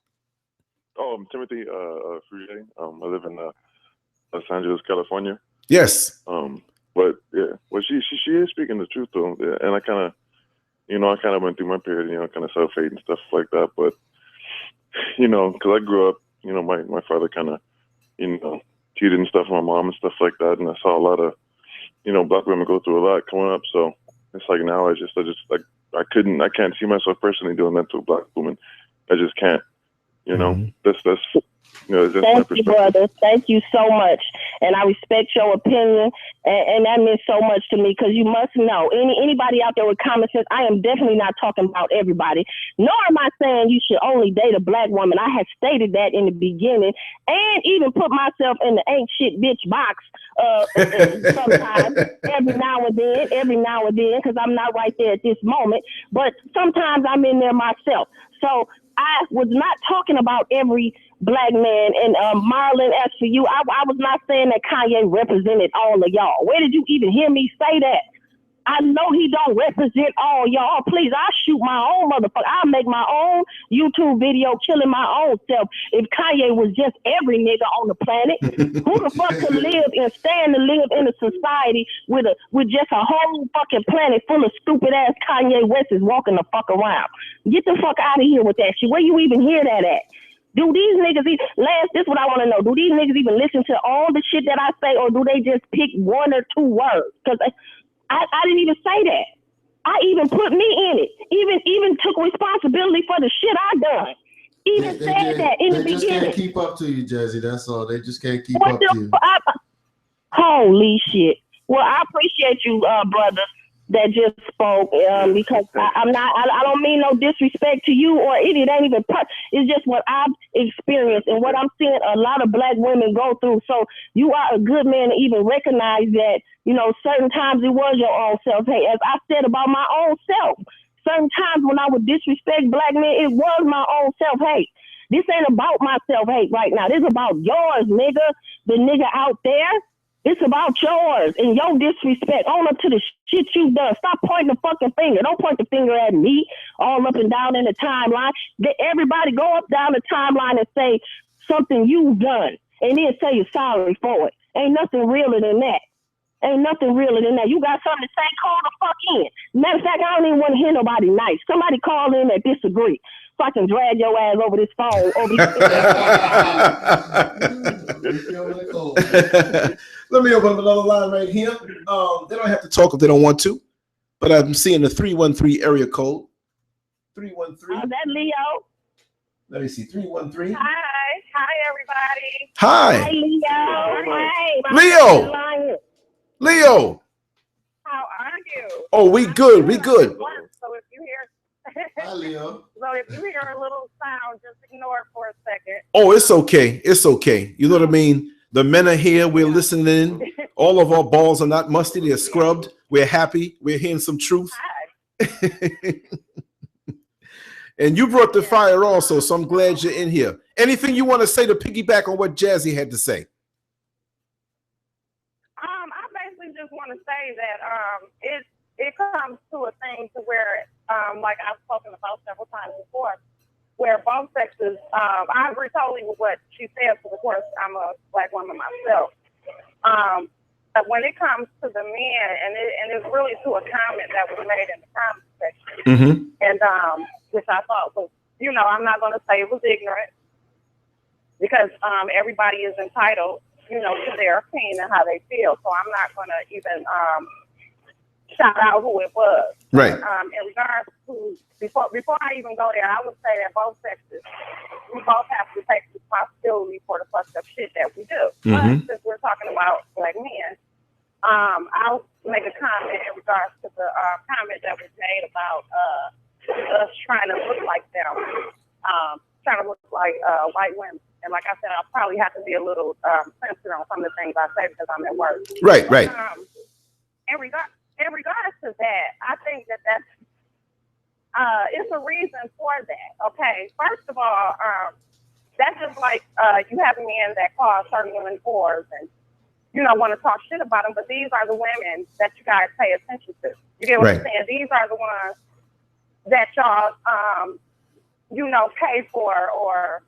Timothy Friede. I live in Los Angeles, California. Yes. But yeah, well, she is speaking the truth though, and I kind of went through my period, kind of self-hate and stuff like that. But because I grew up, my father kind of, cheated and stuff on my mom and stuff like that, and I saw a lot of, black women go through a lot coming up. So it's like now I just like I can't see myself personally doing that to a black woman. I just can't. That's thank you, brother. Thank you so much, and I respect your opinion, and that means so much to me because you must know anybody out there with common sense. I am definitely not talking about everybody, nor am I saying you should only date a black woman. I had stated that in the beginning, and even put myself in the ain't shit bitch box sometimes, every now and then, because I'm not right there at this moment, but sometimes I'm in there myself. So I was not talking about every black man. And Marlon, as for you, I was not saying that Kanye represented all of y'all. Where did you even hear me say that? I know he don't represent all y'all. Please, I shoot my own motherfucker. I'll make my own YouTube video killing my own self if Kanye was just every nigga on the planet. Who the fuck could live and stand to live in a society with just a whole fucking planet full of stupid ass Kanye West is walking the fuck around? Get the fuck out of here with that shit. Where you even hear that at? Do these niggas, Lance, this is what I want to know. Do these niggas even listen to all the shit that I say, or do they just pick one or two words? Because I didn't even say that. I even put me in it. Even took responsibility for the shit I done. Even said that in the beginning. They just can't keep up to you, Jazzy. That's all. They just can't keep up to you. Holy shit. Well, I appreciate you, brother, that just spoke, because I don't mean no disrespect to you or it ain't even, it's just what I've experienced and what I'm seeing a lot of black women go through. So you are a good man to even recognize that, certain times it was your own self-hate. As I said about my own self, certain times when I would disrespect black men, it was my own self-hate. This ain't about my self-hate right now. This is about yours, nigga. The nigga out there. It's about yours and your disrespect. Own up to the shit you've done. Stop pointing the fucking finger. Don't point the finger at me all up and down in the timeline. Everybody go up down the timeline and say something you've done and then say you're sorry for it. Ain't nothing realer than that. Ain't nothing realer than that. You got something to say, call the fuck in. Matter of fact, I don't even want to hear nobody nice. Somebody call in that disagree. So I can drag your ass over this phone. Let me open up another line right here. They don't have to talk if they don't want to, but I'm seeing the 313 area code. 313. Is that Leo? Let me see. 313. Hi, everybody. Hi. Hi, Leo. Hey, Leo. How are you? Oh, we good. We good. So if you hear, hi, Leo. So if you hear a little sound, just ignore it for a second. Oh, it's okay. It's okay. You know what I mean? The men are here. We're listening. All of our balls are not musty. They're scrubbed. We're happy. We're hearing some truth. And you brought the fire also, so I'm glad you're in here. Anything you want to say to piggyback on what Jazzy had to say? I basically just want to say that it comes to a thing to where, like I've spoken about several times before, where both sexes, I agree totally with what she said, because of course I'm a black woman myself. But when it comes to the men, and it's really to a comment that was made in the comment section, and which I thought was, you know, I'm not going to say it was ignorant, because everybody is entitled, you know, to their opinion and how they feel. So I'm not going to even shout out who it was. Right. In regards to, before I even go there, I would say that both sexes, we both have to take responsibility for the fucked up shit that we do. But since we're talking about black men, I'll make a comment in regards to the comment that was made about us trying to look like them, trying to look like white women. And like I said, I'll probably have to be a little censored on some of the things I say because I'm at work. Right, right. In regards to that, I think that that's it's a reason for that. Okay, first of all, that's just like you have men that call certain women whores and, you know, want to talk shit about them, but these are the women that you guys pay attention to. You get what I'm saying? These are the ones that y'all, you know, pay for or,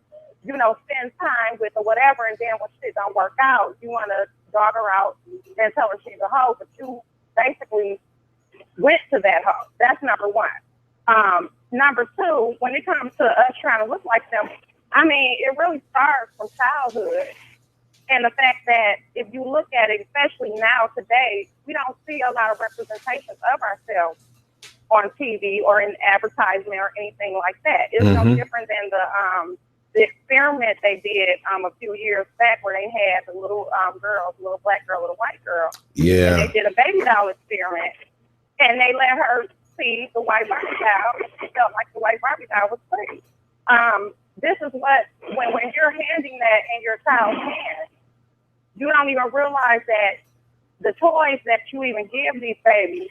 you know, spend time with or whatever, and then when shit don't work out, you want to dog her out and tell her she's a hoe, but you basically went to that hoe. That's number one. Number two, when it comes to us trying to look like them, I mean, it really starts from childhood. And the fact that if you look at it, especially now today, we don't see a lot of representations of ourselves on TV or in advertisement or anything like that. It's no different than the experiment they did a few years back where they had the little girls, a little black girl, a little white girl. Yeah. And they did a baby doll experiment. And they let her see the white Barbie doll. And she felt like the white Barbie doll was pretty. This is what, when you're handing that in your child's hand, you don't even realize that the toys that you even give these babies,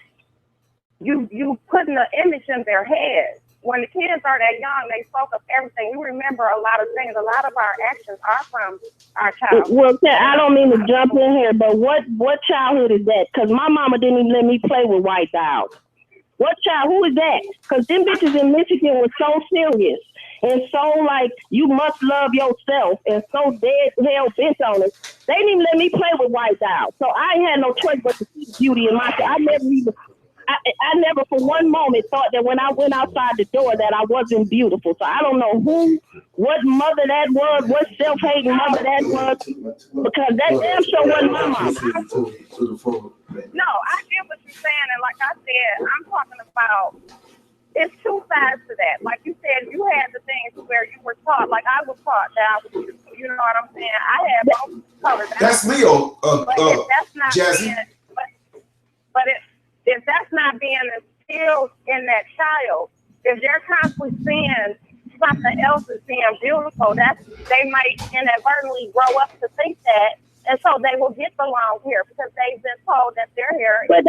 you putting the image in their head. When the kids are that young, they soak up everything. You remember a lot of things. A lot of our actions are from our childhood. Well, I don't mean to jump in here, but what childhood is that? Because my mama didn't even let me play with white dolls. What child? Who is that? Because them bitches in Michigan were so serious and so like you must love yourself and so dead hell bent on it. They didn't even let me play with white dolls, so I ain't had no choice but to see beauty in my. I never for one moment thought that when I went outside the door that I wasn't beautiful. So I don't know what mother that was, what self-hating mother that was, because that damn sure wasn't my mama. No, I get what you're saying, and like I said, I'm talking about it's two sides to that. Like you said, you had the things where you were taught, like I was taught that I was beautiful. You know what I'm saying? I had both colors. That's Leo, that's not Jazzy. If that's not being instilled in that child, if they're constantly seeing something else as being beautiful, they might inadvertently grow up to think that, and so they will get the long hair because they've been told that their hair. But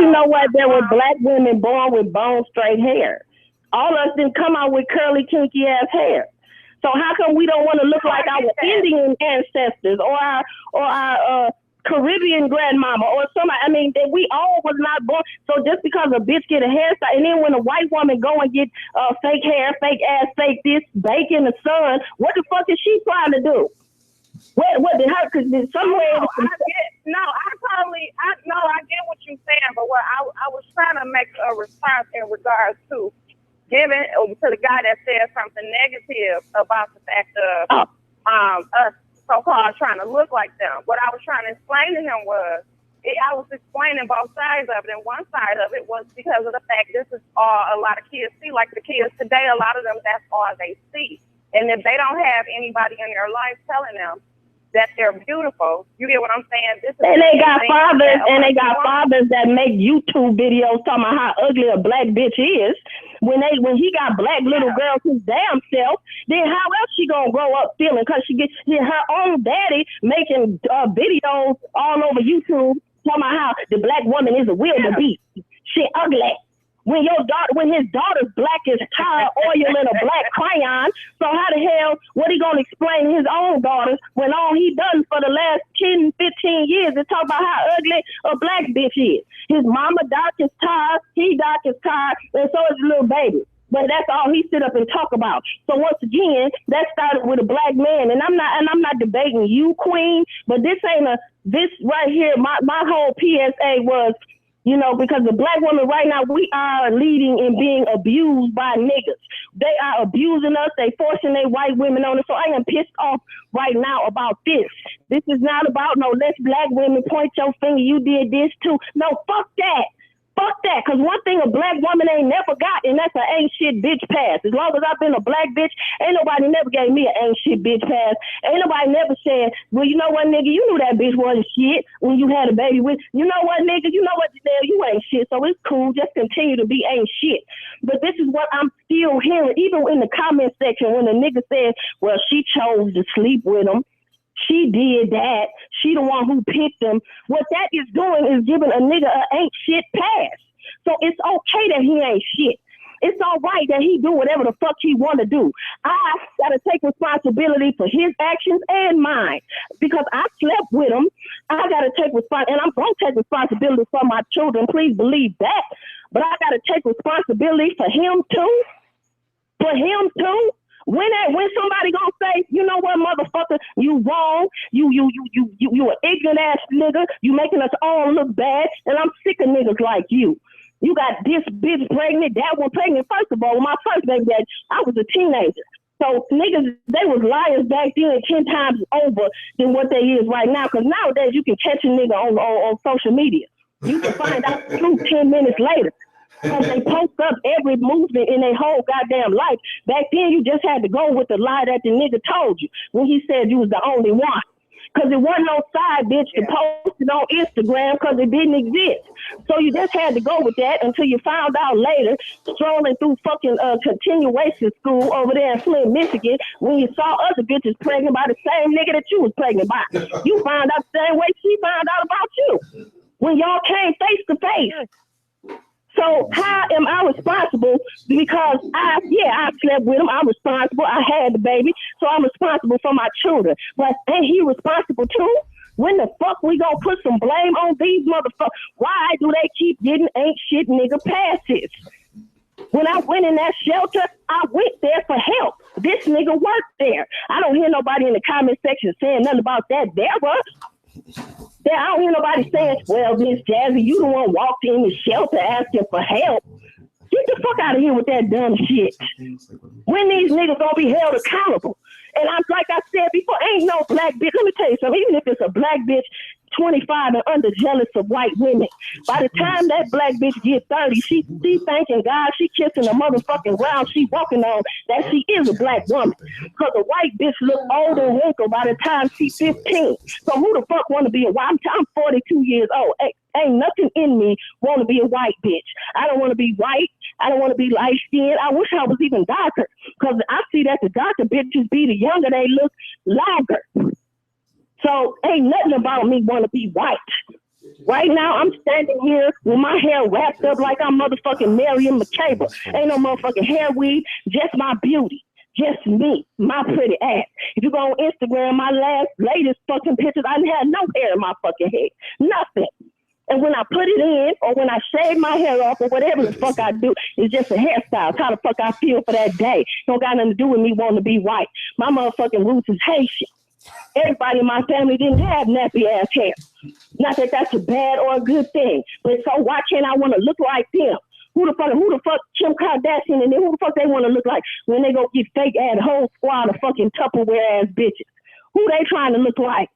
you know what? There were black women born with bone straight hair. All of us didn't come out with curly, kinky ass hair. So how come we don't want to look like our Indian ancestors or our Caribbean grandmama or somebody? I mean, that we all was not born. So just because a bitch get a hairstyle, and then when a white woman go and get fake hair, fake ass, fake this, bake in the sun, what the fuck is she trying to do? What did her? Because somewhere. I get what you're saying, but what I was trying to make a response in regards to giving to the guy that said something negative about the fact of us so-called trying to look like them. What I was trying to explain to him was, I was explaining both sides of it, and one side of it was because of the fact this is all a lot of kids see. Like the kids today, a lot of them, that's all they see. And if they don't have anybody in their life telling them that they're beautiful, you get what I'm saying? They got fathers that make YouTube videos talking about how ugly a black bitch is. When he got black little girls his damn self, then how else she gonna grow up feeling? Because she gets her own daddy making videos all over YouTube talking about how the black woman is a wildebeest. She ugly. when his daughter's black as tire oil in a black crayon. So how the hell, what he gonna explain to his own daughters when all he done for the last 10, 15 years is talk about how ugly a black bitch is? His mama dark as tire, he dark as tire, and so is his little baby. But that's all he sit up and talk about. So once again, that started with a black man, and I'm not debating you, Queen, but this right here. My whole PSA was, because the black woman right now, we are leading in being abused by niggas. They are abusing us. They forcing their white women on us. So I am pissed off right now about this. This is not about let's black women point your finger. You did this too. No, fuck that. Fuck that, because one thing a black woman ain't never got, and that's an ain't shit bitch pass. As long as I've been a black bitch, ain't nobody never gave me an ain't shit bitch pass. Ain't nobody never said, well, you know what, nigga, you knew that bitch wasn't shit when you had a baby with. You know what, nigga, you know what, Janelle, you ain't shit, so it's cool. Just continue to be ain't shit. But this is what I'm still hearing, even in the comment section, when the nigga says, well, she chose to sleep with him. She did that. She the one who picked him. What that is doing is giving a nigga an ain't shit pass. So it's okay that he ain't shit. It's all right that he do whatever the fuck he want to do. I got to take responsibility for his actions and mine. Because I slept with him, I got to take responsibility. And I'm going to take responsibility for my children. Please believe that. But I got to take responsibility for him too. For him too. When somebody gonna say, you know what, motherfucker, you wrong, you an ignorant ass nigga, you making us all look bad, and I'm sick of niggas like you. You got this bitch pregnant, that one pregnant. First of all, my first baby daddy, I was a teenager. So niggas, they was liars back then 10 times over than what they is right now. Because nowadays you can catch a nigga on social media. You can find out the truth 10 minutes later. Because they post up every movement in their whole goddamn life. Back then, you just had to go with the lie that the nigga told you when he said you was the only one. Because it wasn't no side bitch to post it on Instagram because it didn't exist. So you just had to go with that until you found out later, strolling through fucking continuation school over there in Flint, Michigan, when you saw other bitches pregnant by the same nigga that you was pregnant by. You found out the same way she found out about you when y'all came face to face. So how am I responsible? Because I slept with him. I'm responsible. I had the baby. So I'm responsible for my children. But ain't he responsible too? When the fuck we gonna put some blame on these motherfuckers? Why do they keep getting ain't shit nigga passes? When I went in that shelter, I went there for help. This nigga worked there. I don't hear nobody in the comment section saying nothing about that. I don't hear nobody saying, well, Miss Jazzy, you the one walked in the shelter asking for help. Get the fuck out of here with that dumb shit. When these niggas gonna be held accountable? And I'm like I said before, ain't no black bitch. Let me tell you something. Even if it's a black bitch 25 and under jealous of white women, by the time that black bitch get 30, she thanking God, she kissing the motherfucking ground she walking on that she is a black woman. Because a white bitch look old and wrinkled by the time she's 15. So who the fuck want to be a white? I'm 42 years old. Ain't nothing in me want to be a white bitch. I don't want to be white. I don't want to be light skinned. I wish I was even darker. Because I see that the darker bitches be, the younger they look, longer. So ain't nothing about me want to be white. Right now, I'm standing here with my hair wrapped up like I'm motherfucking Miriam Makeba. Ain't no motherfucking hair weave, just my beauty. Just me, my pretty ass. If you go on Instagram, my latest fucking pictures, I didn't have no hair in my fucking head. Nothing. And when I put it in, or when I shave my hair off, or whatever the fuck I do, it's just a hairstyle. It's how the fuck I feel for that day. Don't got nothing to do with me wanting to be white. My motherfucking roots is Haitian. Everybody in my family didn't have nappy ass hair. Not that that's a bad or a good thing, but so why can't I want to look like them? Who the fuck Kim Kardashian and then who the fuck they want to look like when they go get fake ass whole squad of fucking Tupperware ass bitches? Who they trying to look like?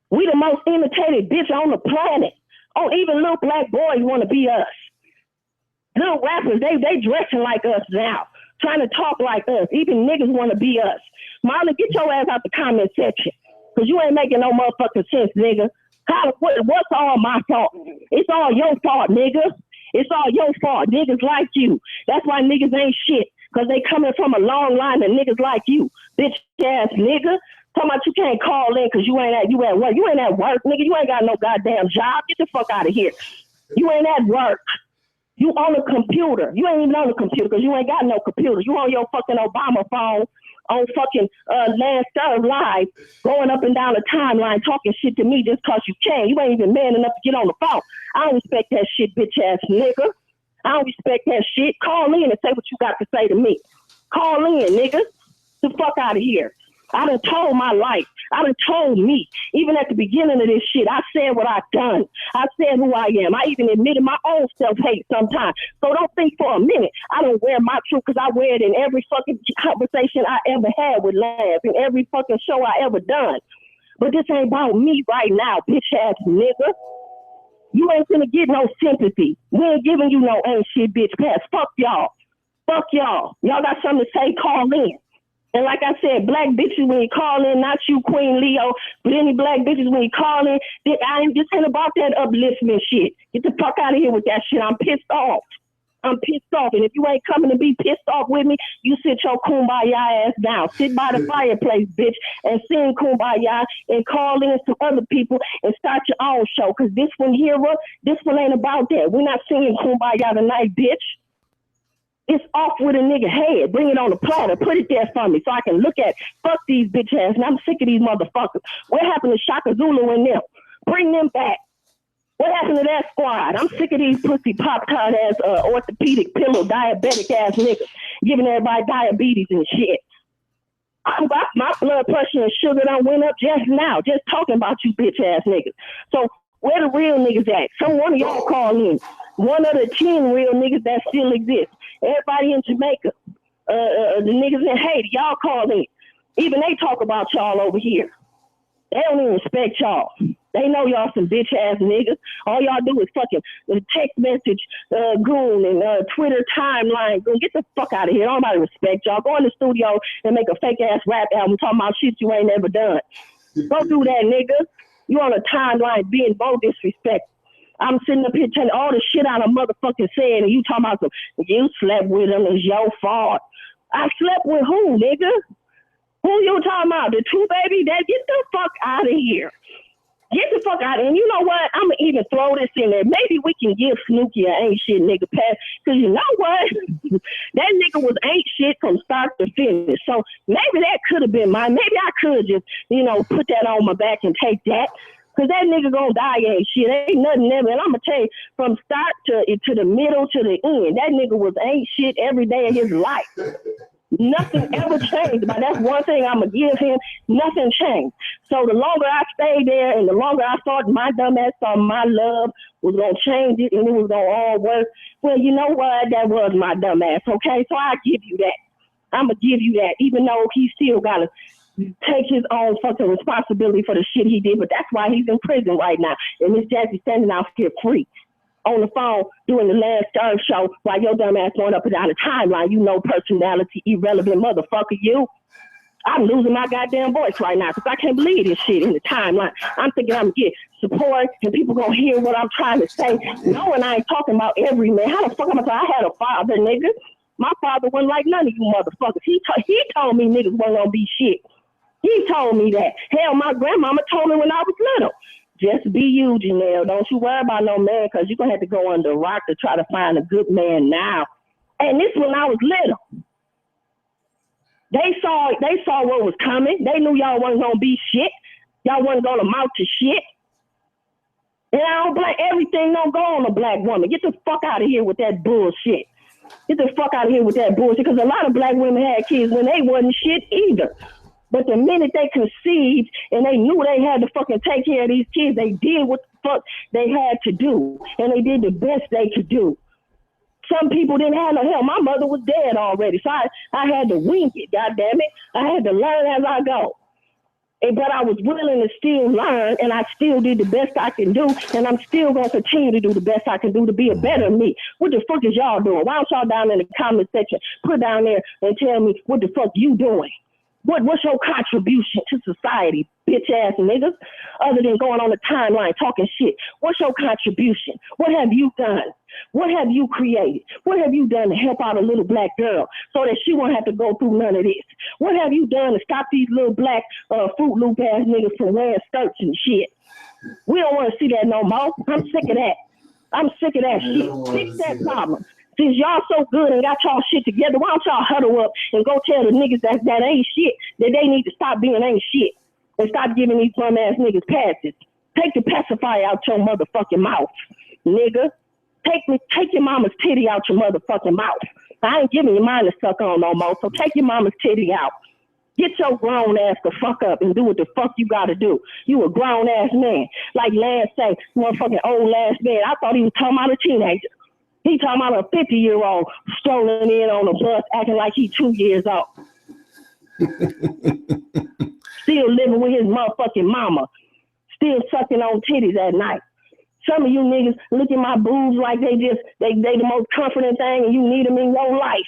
We the most imitated bitch on the planet. Oh, even little black boys want to be us. Little rappers, they dressing like us now, trying to talk like us. Even niggas want to be us. Marlon, get your ass out the comment section, because you ain't making no motherfucking sense, nigga. What's all my fault? It's all your fault, nigga. It's all your fault. Niggas like you. That's why niggas ain't shit, because they coming from a long line of niggas like you. Bitch ass nigga. Talking about you can't call in because you at work. You ain't at work, nigga. You ain't got no goddamn job. Get the fuck out of here. You ain't at work. You on a computer. You ain't even on a computer because you ain't got no computer. You on your fucking Obama phone on fucking LanceScurv live, going up and down the timeline talking shit to me just because you can. You ain't even man enough to get on the phone. I don't respect that shit, bitch ass nigga. I don't respect that shit. Call in and say what you got to say to me. Call in, nigga. The fuck out of here. I done told my life. I done told me. Even at the beginning of this shit, I said what I done. I said who I am. I even admitted my own self-hate sometimes. So don't think for a minute I don't wear my truth because I wear it in every fucking conversation I ever had with Lance, in every fucking show I ever done. But this ain't about me right now, bitch ass nigga. You ain't gonna get no sympathy. We ain't giving you no ain't shit, bitch pass. Fuck y'all. Fuck y'all. Y'all got something to say, call in. And like I said, black bitches, when you call in, not you, Queen Leo, but any black bitches, when you call in, I ain't just ain't about that upliftment shit. Get the fuck out of here with that shit. I'm pissed off. I'm pissed off. And if you ain't coming to be pissed off with me, you sit your kumbaya ass down. Sit by the fireplace, bitch, and sing kumbaya and call in some other people and start your own show. Because this one here, this one ain't about that. We're not singing kumbaya tonight, bitch. It's off with a nigga head. Bring it on the platter. Put it there for me so I can look at it. Fuck these bitch ass. And I'm sick of these motherfuckers. What happened to Shaka Zulu and them? Bring them back. What happened to that squad? I'm sick of these pussy pop-tart ass orthopedic pillow diabetic ass niggas giving everybody diabetes and shit. My blood pressure and sugar done went up just now, just talking about you bitch ass niggas. So where the real niggas at? Some one of y'all call in. One of the 10 real niggas that still exist. Everybody in Jamaica, the niggas in Haiti, y'all call in. Even they talk about y'all over here. They don't even respect y'all. They know y'all some bitch ass niggas. All y'all do is fucking text message goon and Twitter timeline goon. Get the fuck out of here. Nobody respect y'all. Go in the studio and make a fake ass rap album talking about shit you ain't never done. Go do that, nigga. You on a timeline being bold disrespect. I'm sitting up here telling all the shit I done motherfucking said, and you talking about some, you slept with him, it's your fault. I slept with who, nigga? Who you talking about? The two baby? That get the fuck out of here. Get the fuck out of here. And you know what? I'm going to even throw this in there. Maybe we can give Snooki an ain't shit nigga pass. Because you know what? That nigga was ain't shit from start to finish. So maybe that could have been mine. Maybe I could just, put that on my back and take that. Because that nigga gonna die ain't shit. Ain't nothing ever. And I'm going to tell you, from start to the middle to the end, that nigga was ain't shit every day of his life. Nothing ever changed. But that's one thing I'm going to give him. Nothing changed. So the longer I stayed there and the longer I thought my dumb ass thought my love was going to change it and it was going to all work, well, you know what? That was my dumb ass, okay? So I give you that. I'm going to give you that, even though he still got to take his own fucking responsibility for the shit he did. But that's why he's in prison right now. And Miss Jazzy standing out here free on the phone doing the Lance Scurv show while your dumb ass going up and down the timeline. You know, personality, irrelevant motherfucker, you. I'm losing my goddamn voice right now because I can't believe this shit in the timeline. I'm thinking I'm going to get support and people going to hear what I'm trying to say. Knowing I ain't talking about every man. How the fuck am I talking? I had a father, nigga. My father wasn't like none of you motherfuckers. He told me niggas wasn't going to be shit. He told me that. Hell, my grandmama told me when I was little. Just be you, Janelle. Don't you worry about no man because you're going to have to go under a rock to try to find a good man now. And this when I was little. They saw what was coming. They knew y'all wasn't going to be shit. Y'all wasn't going to amount to shit. And I don't blame everything don't go on a black woman. Get the fuck out of here with that bullshit. Get the fuck out of here with that bullshit because a lot of black women had kids when they wasn't shit either. But the minute they conceived and they knew they had to fucking take care of these kids, they did what the fuck they had to do. And they did the best they could do. Some people didn't have no help. My mother was dead already. So I had to wing it, goddammit. I had to learn as I go. But I was willing to still learn, and I still did the best I can do, and I'm still going to continue to do the best I can do to be a better me. What the fuck is y'all doing? Why don't y'all down in the comment section put down there and tell me what the fuck you doing? What's your contribution to society, bitch ass niggas? Other than going on the timeline talking shit. What's your contribution? What have you done? What have you created? What have you done to help out a little black girl so that she won't have to go through none of this? What have you done to stop these little black Fruit Loop ass niggas from wearing skirts and shit? We don't want to see that no more. I'm sick of that. I'm sick of that shit. Fix that problem. Since y'all so good and got y'all shit together, why don't y'all huddle up and go tell the niggas that ain't shit that they need to stop being ain't shit and stop giving these bum ass niggas passes. Take the pacifier out your motherfucking mouth, nigga. Take your mama's titty out your motherfucking mouth. I ain't giving you mine to suck on no more, so take your mama's titty out. Get your grown ass the fuck up and do what the fuck you gotta do. You a grown ass man. Like Lance say, motherfucking old ass man. I thought he was talking about a teenager. He talking about a 50-year-old strolling in on a bus acting like he 2 years old. Still living with his motherfucking mama. Still sucking on titties at night. Some of you niggas look at my boobs like they the most comforting thing and you need them in your life.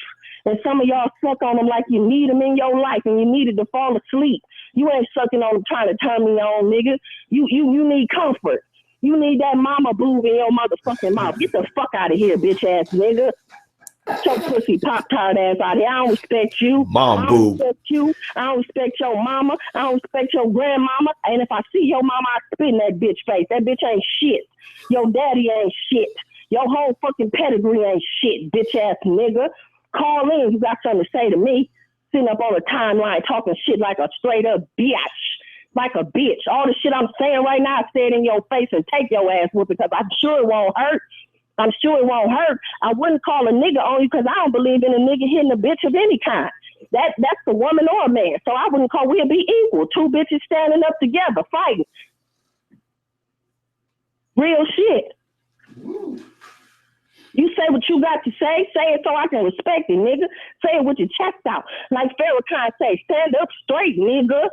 And some of y'all suck on them like you need them in your life and you needed to fall asleep. You ain't sucking on them trying to turn me on, nigga. You need comfort. You need that mama boob in your motherfucking mouth. Get the fuck out of here, bitch ass nigga. Get your pussy pop-tart ass out here. I don't respect you. Mom boob. I don't respect you. I don't respect your mama. I don't respect your grandmama. And if I see your mama, I spit in that bitch face. That bitch ain't shit. Your daddy ain't shit. Your whole fucking pedigree ain't shit, bitch ass nigga. Call in if you got something to say to me. Sitting up on the timeline talking shit like a straight up bitch. Like a bitch. All the shit I'm saying right now, I say it in your face and take your ass with because I'm sure it won't hurt. I'm sure it won't hurt. I wouldn't call a nigga on you because I don't believe in a nigga hitting a bitch of any kind. That's a woman or a man. So I wouldn't call we'll be equal. Two bitches standing up together, fighting. Real shit. You say what you got to say it so I can respect it, nigga. Say it with your chest out. Like Farrakhan say, stand up straight, nigga.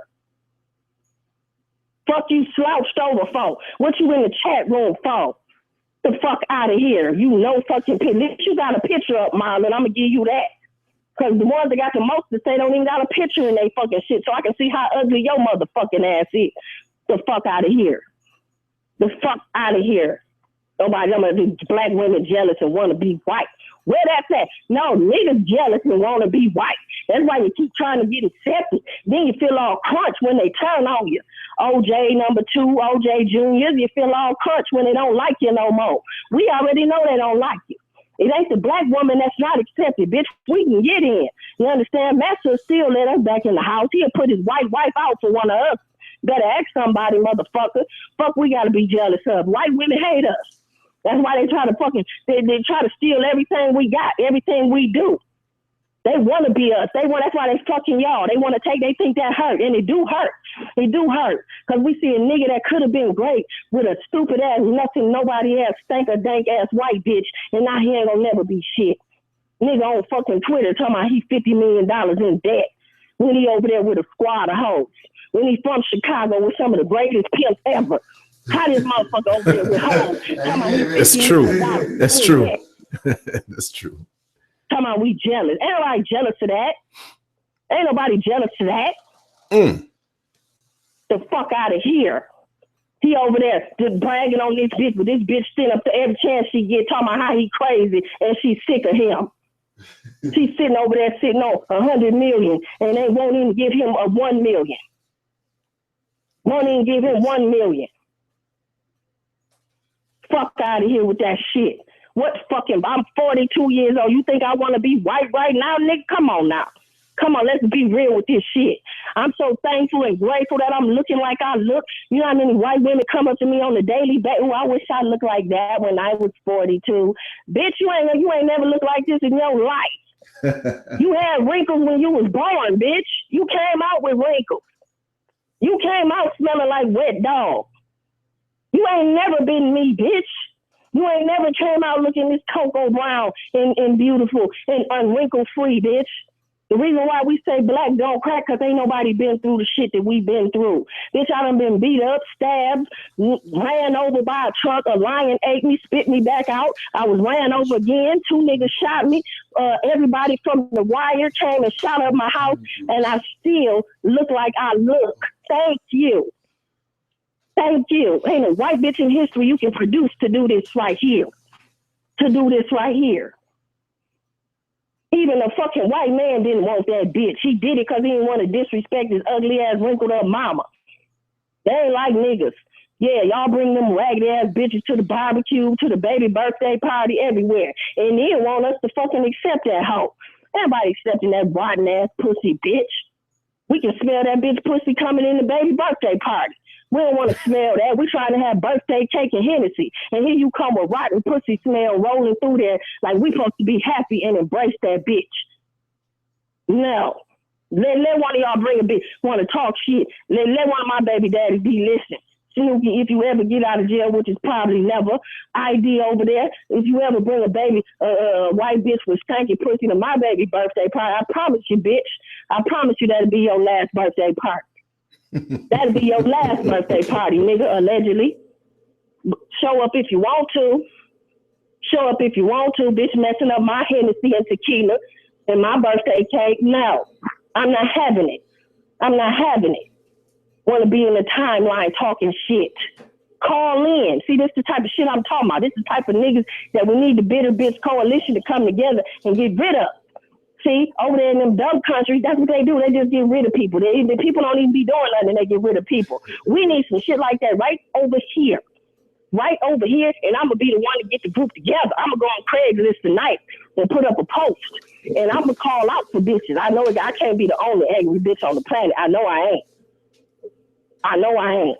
Fuck you slouched over for. What you in the chat room for? The fuck out of here. You know fucking picture. You got a picture up, Mom, and I'm going to give you that. Because the ones that got the most to say don't even got a picture in their fucking shit so I can see how ugly your motherfucking ass is. The fuck out of here. The fuck out of here. Nobody, these black women jealous and want to be white. Where that's at? No, niggas jealous and want to be white. That's why you keep trying to get accepted. Then you feel all crunch when they turn on you. OJ number 2, OJ Juniors, you feel all crunch when they don't like you no more. We already know they don't like you. It ain't the black woman that's not accepted, bitch. We can get in. You understand? Master still let us back in the house. He'll put his white wife out for one of us. Better ask somebody, motherfucker. Fuck, we gotta be jealous of. White women hate us. That's why they try to they try to steal everything we got, everything we do. They want to be us. That's why they fucking y'all. They want to they think that hurt, and it do hurt. It do hurt. Because we see a nigga that could have been great with a stupid ass, nothing, nobody else, stank dank ass white bitch, and now he ain't gonna never be shit. Nigga on fucking Twitter talking about he $50 million in debt when he over there with a squad of hoes. When he from Chicago with some of the greatest pimps ever. How this motherfucker over there with hoes? That's true. That's true. That's true. Talking about we jealous. Ain't nobody jealous of that. Ain't nobody jealous of that. The fuck out of here. He over there just bragging on this bitch, but this bitch sitting up to every chance she get talking about how he crazy and she's sick of him. She's sitting over there sitting on 100 million and they won't even give him a 1 million. Won't even give him 1 million. Fuck out of here with that shit. What fucking, I'm 42 years old. You think I want to be white right now, nigga? Come on now. Come on, let's be real with this shit. I'm so thankful and grateful that I'm looking like I look. You know how many white women come up to me on a daily basis? Oh, I wish I looked like that when I was 42. Bitch, you ain't never looked like this in your life. You had wrinkles when you was born, bitch. You came out with wrinkles. You came out smelling like wet dog. You ain't never been me, bitch. You ain't never came out looking this cocoa brown and beautiful and unwrinkle free, bitch. The reason why we say black don't crack because ain't nobody been through the shit that we been through. Bitch, I done been beat up, stabbed, ran over by a truck, a lion ate me, spit me back out. I was ran over again. 2 niggas shot me. Everybody from The Wire came and shot up my house, and I still look like I look. Thank you. Thank you. Ain't a white bitch in history you can produce to do this right here. Even a fucking white man didn't want that bitch. He did it because he didn't want to disrespect his ugly ass wrinkled up mama. They ain't like niggas. Yeah, y'all bring them ragged ass bitches to the barbecue, to the baby birthday party, everywhere. And then want us to fucking accept that hoe. Everybody accepting that rotten ass pussy bitch. We can smell that bitch pussy coming in the baby birthday party. We don't want to smell that. We trying to have birthday cake and Hennessy. And here you come with rotten pussy smell rolling through there like we supposed to be happy and embrace that bitch. No. Let one of y'all bring a bitch, want to talk shit. Let one of my baby daddies be listening. Snooki, if you ever get out of jail, which is probably never, ID over there, if you ever bring a baby, white bitch with stanky pussy to my baby birthday party, I promise you, bitch, I promise you that'll be your last birthday party. That'll be your last birthday party, nigga, allegedly. Show up if you want to. Show up if you want to, bitch, messing up my Hennessy and tequila and my birthday cake. No, I'm not having it. I'm not having it. Want to be in the timeline talking shit. Call in. See, this is the type of shit I'm talking about. This is the type of niggas that we need the bitter bitch coalition to come together and get rid of. See, over there in them dumb countries, that's what they do. They just get rid of people. The people don't even be doing nothing. They get rid of people. We need some shit like that right over here. Right over here, and I'm going to be the one to get the group together. I'm going to go on Craigslist tonight and put up a post, and I'm going to call out for bitches. I know I can't be the only angry bitch on the planet. I know I ain't. I know I ain't.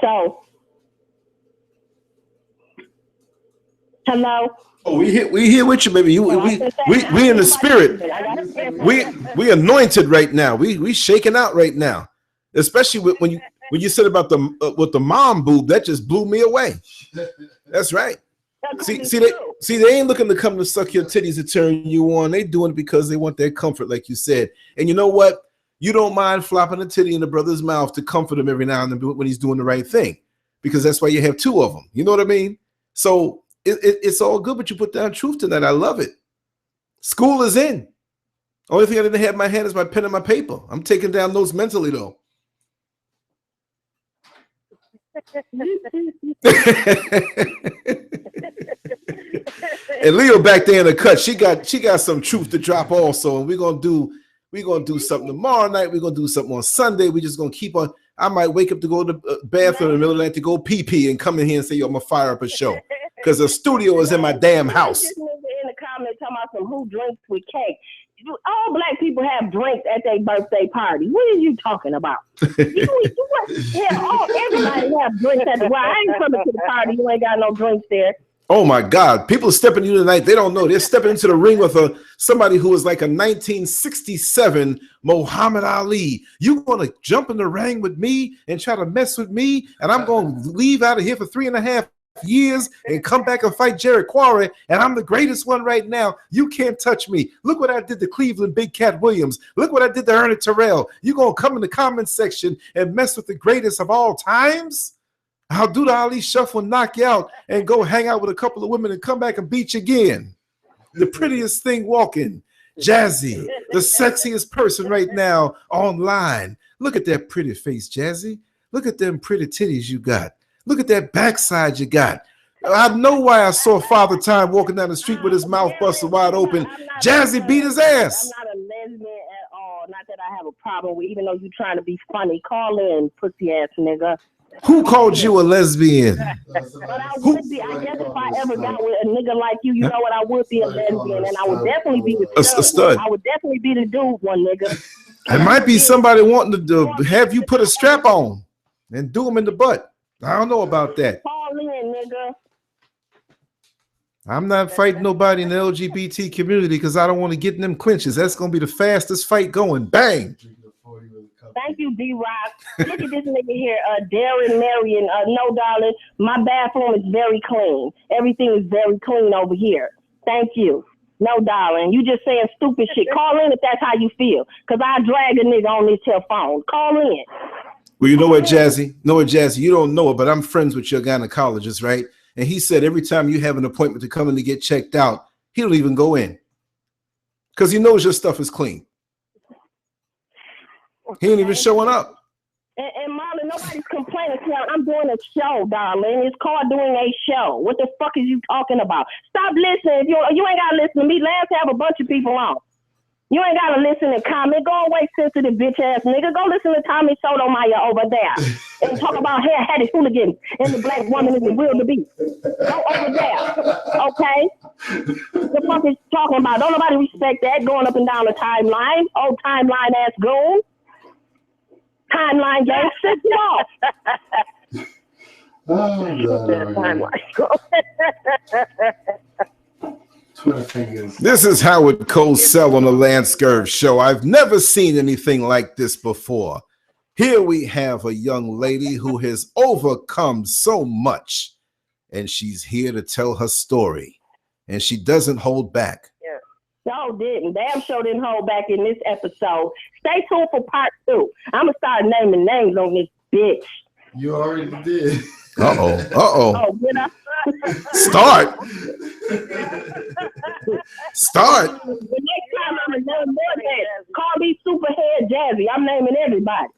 So, hello? Oh, we here with you, baby. We in the spirit. We anointed right now. We shaking out right now. Especially when you said about the with the mom boob, that just blew me away. That's right. See, they ain't looking to come to suck your titties to turn you on. They doing it because they want their comfort, like you said. And you know what? You don't mind flopping a titty in the brother's mouth to comfort him every now and then when he's doing the right thing, because that's why you have two of them. You know what I mean? So it's all good, but you put down truth tonight. I love it. School is in. Only thing I didn't have in my hand is my pen and my paper. I'm taking down notes mentally though. And Leo back there in the cut, she got some truth to drop also, and we're gonna do something tomorrow night. We're gonna do something on Sunday. We're just gonna keep on. I might wake up to go to the bathroom in the middle of the night to go pee and come in here and say, yo, I'm gonna fire up a show because the studio is in my damn house. In the comments talking about some who drinks with cake. All black people have drinks at their birthday party. What are you talking about? Everybody have drinks at the. Well, I ain't coming to the party. You ain't got no drinks there. Oh my God! People stepping into tonight. They don't know. They're stepping into the ring with somebody who is like a 1967 Muhammad Ali. You gonna jump in the ring with me and try to mess with me, and I'm gonna leave out of here for 3.5 years and come back and fight Jared Quarry, and I'm the greatest one right now. You can't touch me. Look what I did to Cleveland Big Cat Williams. Look what I did to Ernie Terrell. You gonna come in the comment section and mess with the greatest of all times? I'll do the Ali shuffle and knock you out and go hang out with a couple of women and come back and beat you again. The prettiest thing walking, Jazzy, the sexiest person right now online. Look at that pretty face, Jazzy. Look at them pretty titties you got. Look at that backside you got. I know why I saw Father Time walking down the street with his mouth busted wide open. Jazzy beat his ass. I'm not a lesbian at all. Not that I have a problem with, even though you're trying to be funny. Call in, pussy ass nigga. Who called you a lesbian? But I would be. I guess if I ever got with a nigga like you, you know what? I would be a lesbian, and I would definitely be with a stud. I would definitely be the dude one, nigga. It might be somebody wanting to have you put a strap on and do him in the butt. I don't know about that. Call in, nigga. I'm not fighting nobody in the LGBT community because I don't want to get in them clinches. That's going to be the fastest fight going. Bang. Thank you, D-Rock. Look at this nigga here, Darren Marion. No, darling, my bathroom is very clean. Everything is very clean over here. Thank you. No, darling, you just saying stupid shit. Call in if that's how you feel, because I drag a nigga on this here phone. Call in. Well, you know what, Jazzy? You don't know it, but I'm friends with your gynecologist, right? And he said every time you have an appointment to come in to get checked out, he don't even go in because he knows your stuff is clean. He ain't even showing up. And Marlon, nobody's complaining. I'm doing a show, darling. It's called doing a show. What the fuck is you talking about? Stop listening. If you ain't got to listen to me. Lance have a bunch of people on. You ain't gotta listen and comment. Go away, sensitive bitch ass nigga. Go listen to Tommy Sotomayor over there and talk about hair-hatted hooligans and the black woman is the wildebeest. Go over there, okay? The fuck is talking about? Don't nobody respect that going up and down the timeline. Old timeline ass goon. Timeline gang, sit you off. Oh, This is Howard Cosell on the Lance Scurv Show. I've never seen anything like this before. Here we have a young lady who has overcome so much, and she's here to tell her story, and she doesn't hold back. Yeah. No, didn't. Damn sure didn't hold back in this episode. Stay tuned for part 2. I'm going to start naming names on this bitch. You already did. Uh-oh. Uh-oh. Oh, did I? Start. Start. The next time I'm going to name more names. Call me Superhead Jazzy. I'm naming everybody.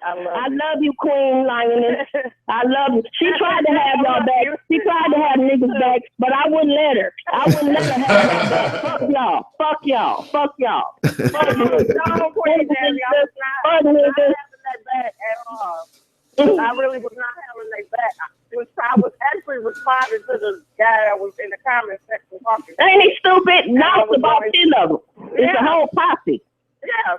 I love you, Queen Lioness. I love you. She tried to have y'all back. She tried to have niggas back, but I wouldn't let her. I wouldn't let her have y'all back. Fuck y'all. Fuck y'all. Fuck y'all. Fuck niggas. I really was not having their back. I was actually responding to the guy that was in the comment section talking. Ain't he stupid? Now it's about 10 of them. It's a whole posse. Yeah.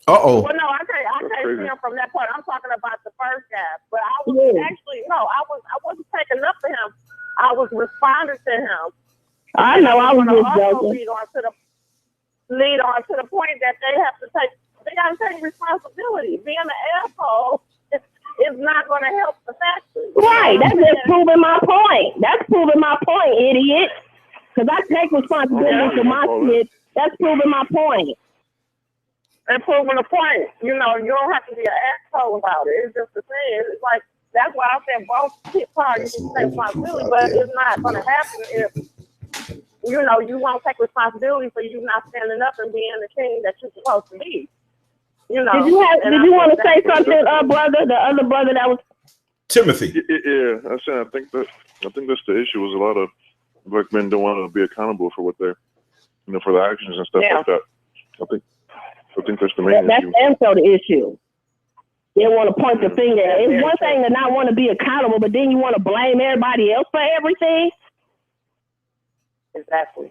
Uh-oh. Well, no, I can't see him from that point. I'm talking about the first guy. But I was I wasn't taking up for him. I was responding to him. I know, I was just joking. Lead on to the point that they gotta take responsibility. Being an asshole is not gonna help the factory. Right, that's just proving my point. That's proving my point, idiot. Because I take responsibility for my shit. That's proving my point. And proving the point, you don't have to be an asshole about it. It's just the thing. It's like, that's why I said both parties can take responsibility, but it's not going to happen if, you won't take responsibility for you not standing up and being the king that you're supposed to be. Did you want to say something, brother? The other brother that was Timothy. Yeah, I think that's the issue. Is a lot of black men don't want to be accountable for what they're, for their actions and stuff like that. I think that's the main issue. That's also the issue. They want to point the finger. It's one thing to not want to be accountable, but then you want to blame everybody else for everything. Exactly.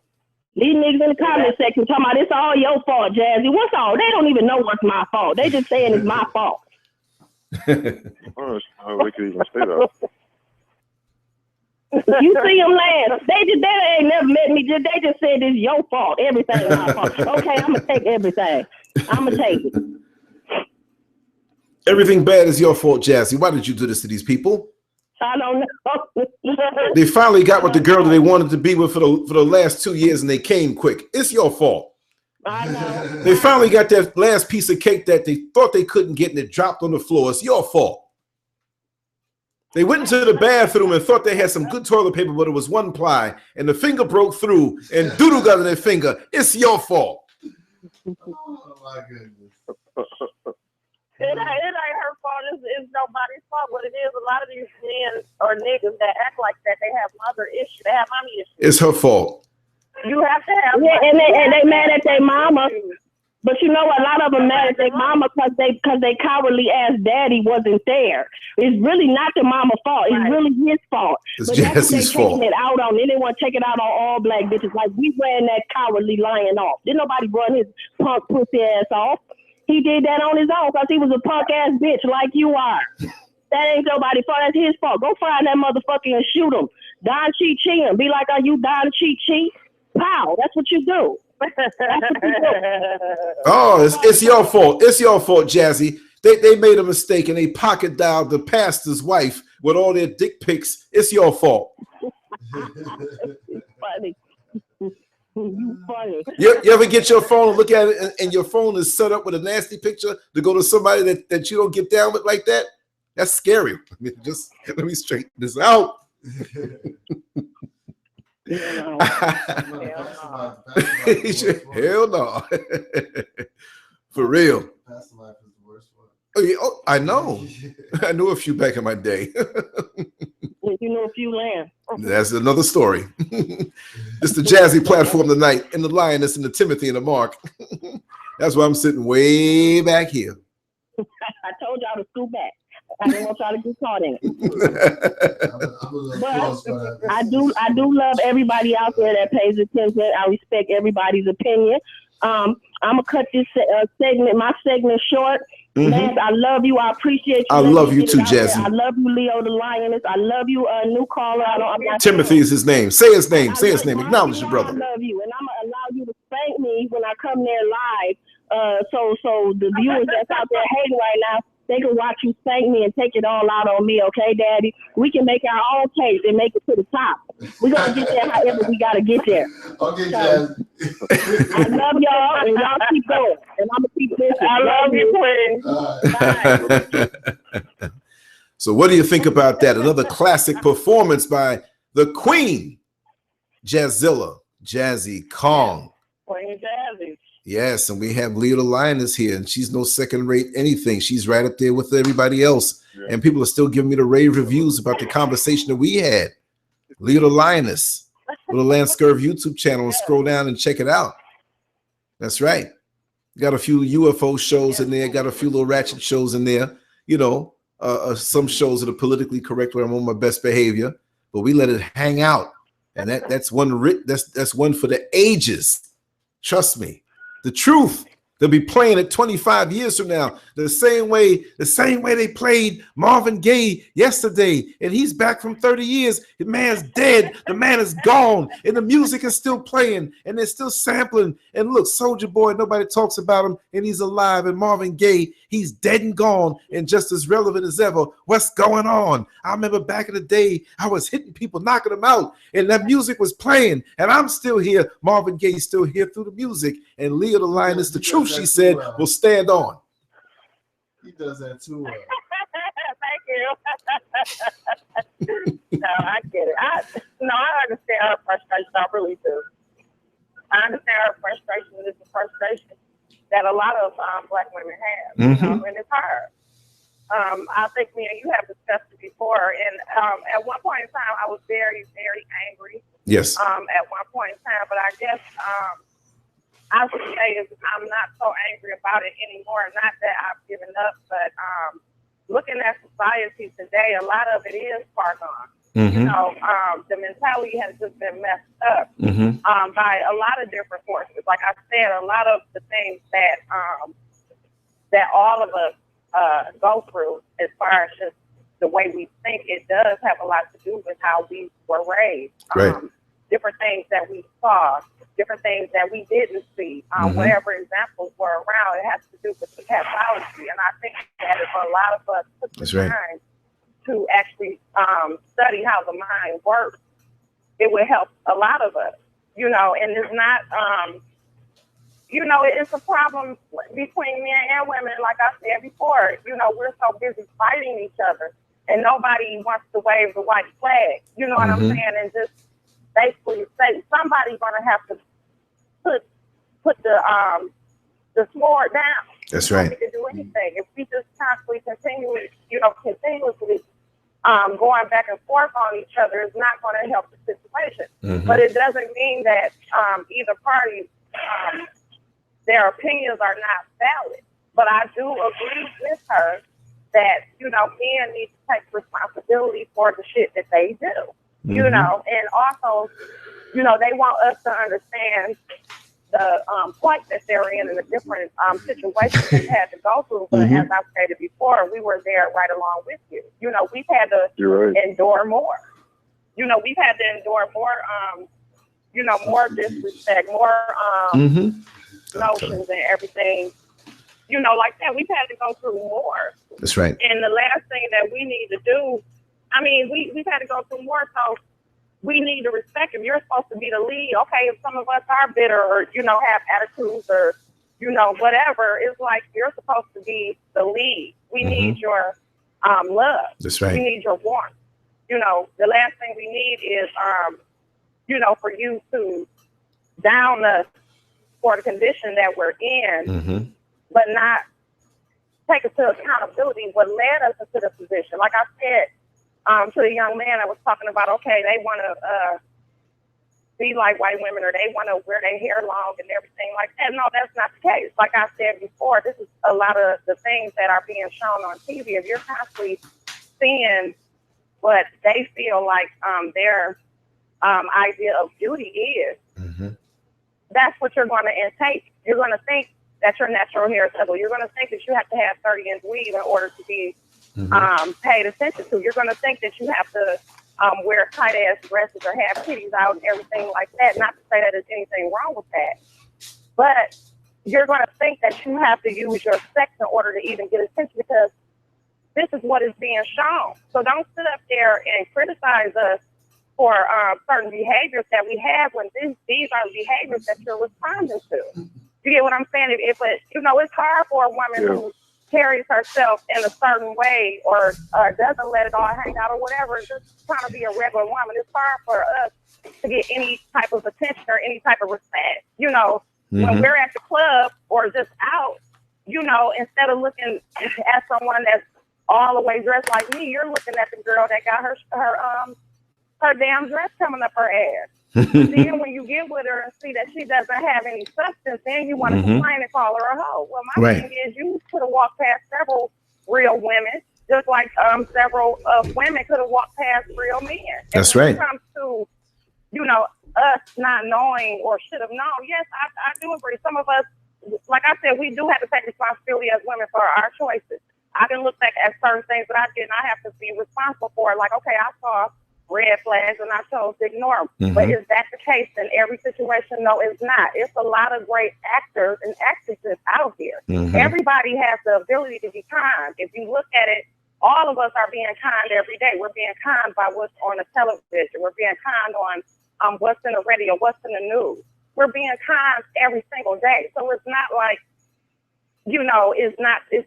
These niggas in the comment section talking about it's all your fault, Jazzy. What's all? They don't even know what's my fault. They just saying it's my fault. Oh, how they could even say that. You see them laugh. They ain't never met me. They just said it's your fault. Everything is my fault. Okay, I'm gonna take everything. I'm gonna take it. Everything bad is your fault, Jazzy. Why did you do this to these people? I don't know. They finally got with the girl that they wanted to be with for the last 2 years, and they came quick. It's your fault. I know. They finally got that last piece of cake that they thought they couldn't get, and it dropped on the floor. It's your fault. They went into the bathroom and thought they had some good toilet paper, but it was one ply, and the finger broke through, and doodle got in their finger. It's your fault. Oh, my goodness. It ain't her fault. It's nobody's fault. What it is, a lot of these men or niggas that act like that, they have mother issues. They have mommy issues. It's her fault. You have to have. Yeah, and they mad at their mama. But you know, a lot of them mad at their mama because they cowardly ass daddy wasn't there. It's really not the mama's fault. It's really his fault. It's but that's Jesse's fault. Taking it out on. They didn't want to take it out on all black bitches. Like we ran that cowardly lion off. Didn't nobody run his punk pussy ass off. He did that on his own because he was a punk ass bitch like you are. That ain't nobody's fault. That's his fault. Go find that motherfucker and shoot him. Don Chi Chi him. Be like, are you Don Chi Chi? Pow. That's what you do. Oh, it's your fault. It's your fault, Jazzy. They made a mistake and they pocket dialed the pastor's wife with all their dick pics. It's your fault. Funny. You funny. You ever get your phone and look at it and your phone is set up with a nasty picture to go to somebody that you don't get down with like that? That's scary. Just let me straighten this out. Hell no. For real. Pastor life is the worst one. Oh, yeah, I know. I knew a few back in my day. You know a few lambs. That's another story. It's the Jazzy platform tonight, and the Lioness, and the Timothy, and the Mark. That's why I'm sitting way back here. I told y'all to scoot back. I didn't want y'all to get caught in it. But I do love everybody out there that pays attention. I respect everybody's opinion. I'm gonna cut this my segment short. Lance, I love you. I appreciate you. I love you too, Jazzy. I love you, Leo the Lioness. I love you, new caller. Timothy is his name. Say his name. Say his name. Acknowledge your brother. I love you, and I'm gonna allow you to spank me when I come there live. So the viewers that's out there hating right now, they can watch you spank me and take it all out on me, okay, Daddy? We can make our own case and make it to the top. We're going to get there however we got to get there. Okay, Jazz. I love y'all, and y'all keep going. And I'm going to keep listening. I love you, Queen. So what do you think about that? Another classic performance by the Queen, Jazzilla, Jazzy Kong. Queen Jazzy. Yes, and we have Leo the Lioness here, and she's no second-rate anything. She's right up there with everybody else, and people are still giving me the rave reviews about the conversation that we had. Leo the Lioness, with the LanceScurv YouTube channel, and scroll down and check it out. That's right. Got a few UFO shows in there, got a few little ratchet shows in there. You know, some shows that are politically correct where I'm on my best behavior, but we let it hang out, and that's one. That's one for the ages. Trust me. The truth. They'll be playing it 25 years from now. The same way they played Marvin Gaye yesterday, and he's back from 30 years. The man's dead. The man is gone, and the music is still playing, and they're still sampling. And look, Soulja Boy, nobody talks about him, and he's alive. And Marvin Gaye, he's dead and gone, and just as relevant as ever. What's going on? I remember back in the day, I was hitting people, knocking them out, and that music was playing, and I'm still here. Marvin Gaye's still here through the music, and Leo the Lioness, the truth, she said, will stand on. He does that too well. Thank you. No, I get it. I understand her frustration. I really do. I understand her frustration. It's a frustration that a lot of Black women have, you know, and it's hard. I think me and you have discussed it before, and at one point in time, I was very, very angry. Yes. At one point in time, but I guess I would say is I'm not so angry about it anymore. Not that I've given up, but looking at society today, a lot of it is far gone. You know, the mentality has just been messed up by a lot of different forces. Like I said, a lot of the things that that all of us go through, as far as just the way we think, it does have a lot to do with how we were raised. Right. Different things that we saw, different things that we didn't see, whatever examples were around, it has to do with the pathology. And I think that if a lot of us took the time to actually study how the mind works, it would help a lot of us, you know, and it's not, you know, it's a problem between men and women. Like I said before, you know, we're so busy fighting each other and nobody wants to wave the white flag, you know what I'm saying? And just basically say somebody's going to have to put the sword down. That's right. We can do anything. If we just constantly continuously going back and forth on each other, is not going to help the situation. But it doesn't mean that either party, their opinions are not valid. But I do agree with her that, you know, men need to take responsibility for the shit that they do. You know, and also, you know, they want us to understand the point that they're in and the different situations they've had to go through. But as I've stated before, we were there right along with you. You know, we've had to endure more. You know, we've had to endure more, you know, more disrespect, more notions and everything, you know, like that. We've had to go through more. That's right. And the last thing that we need to do, I mean, we've had to go through more, so we need to respect him. You're supposed to be the lead. Okay, if some of us are bitter or, you know, have attitudes or, you know, whatever, it's like you're supposed to be the lead. We need your love. That's right. We need your warmth. You know, the last thing we need is, you know, for you to down us for the condition that we're in, but not take us to accountability what led us into the position. Like I said, to the young man that was talking about, okay, they want to be like white women, or they want to wear their hair long and everything like that. No, that's not the case. Like I said before, this is a lot of the things that are being shown on TV. If you're constantly seeing what they feel like their idea of beauty is, that's what you're going to intake. You're going to think that your natural hair is ugly. You're going to think that you have to have 30-inch weave in order to be paid attention to. You're going to think that you have to wear tight-ass dresses or have titties out and everything like that. Not to say that there's anything wrong with that, but you're going to think that you have to use your sex in order to even get attention, because this is what is being shown. So don't sit up there and criticize us for certain behaviors that we have when these are behaviors that you're responding to. You get what I'm saying? If you know, it's hard for a woman who carries herself in a certain way, or doesn't let it all hang out or whatever, just trying to be a regular woman. It's hard for us to get any type of attention or any type of respect. You know, when we're at the club or just out, you know, instead of looking at someone that's all the way dressed like me, you're looking at the girl that got her damn dress coming up her ass. Then when you get with her and see that she doesn't have any substance, then you want to complain and call her a hoe. Well, my thing is, you could have walked past several real women, just like several women could have walked past real men. That's when right. it comes to, you know, us not knowing or should have known, yes, I do agree. Some of us, like I said, we do have to take responsibility as women for our choices. I can look back at certain things that I did, and I have to be responsible for it. Like, okay, I saw red flags and I chose to ignore them. But is that the case in every situation? No, it's not. It's a lot of great actors and actresses out here. Everybody has the ability to be kind. If you look at it, all of us are being kind every day. We're being kind by what's on the television. We're being kind on what's in the radio, what's in the news. We're being kind every single day. So it's not like, you know, it's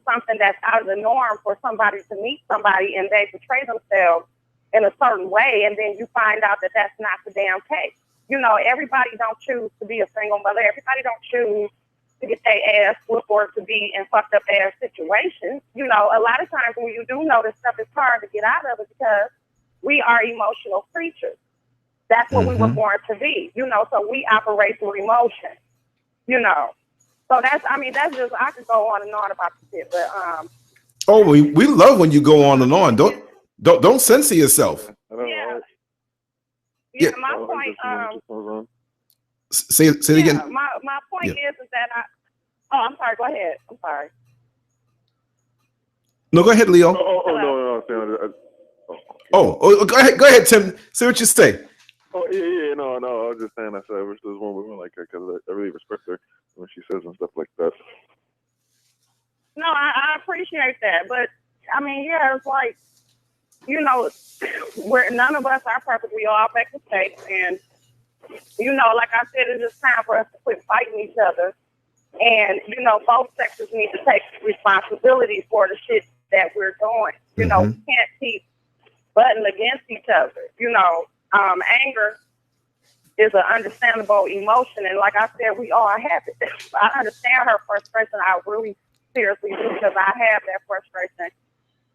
something that's out of the norm for somebody to meet somebody and they portray themselves in a certain way, and then you find out that that's not the damn case. You know, everybody don't choose to be a single mother. Everybody don't choose to get their ass whooped or to be in fucked up ass situations. You know, a lot of times when you do know this stuff, it's hard to get out of it because we are emotional creatures. That's what we were born to be. You know, so we operate through emotion. You know, so that's just, I could go on and on about this shit, but oh, we love when you go on and on. Don't censor yourself. Yeah. My point. Say it again. My point is that I'm sorry. Go ahead. I'm sorry. No, go ahead, Leo. No. Go ahead, Tim. Say what you say. Oh yeah. No. I was just saying I said this one woman like her because I really respect her when she says and stuff like that. No, I appreciate that, but I mean, yeah, it's like, you know, where none of us are perfect. We all make mistakes, and you know, like I said, it's just time for us to quit fighting each other. And you know, both sexes need to take responsibility for the shit that we're doing. You know, we can't keep butting against each other. You know, anger is an understandable emotion, and like I said, we all have it. I understand her frustration. I really seriously do, because I have that frustration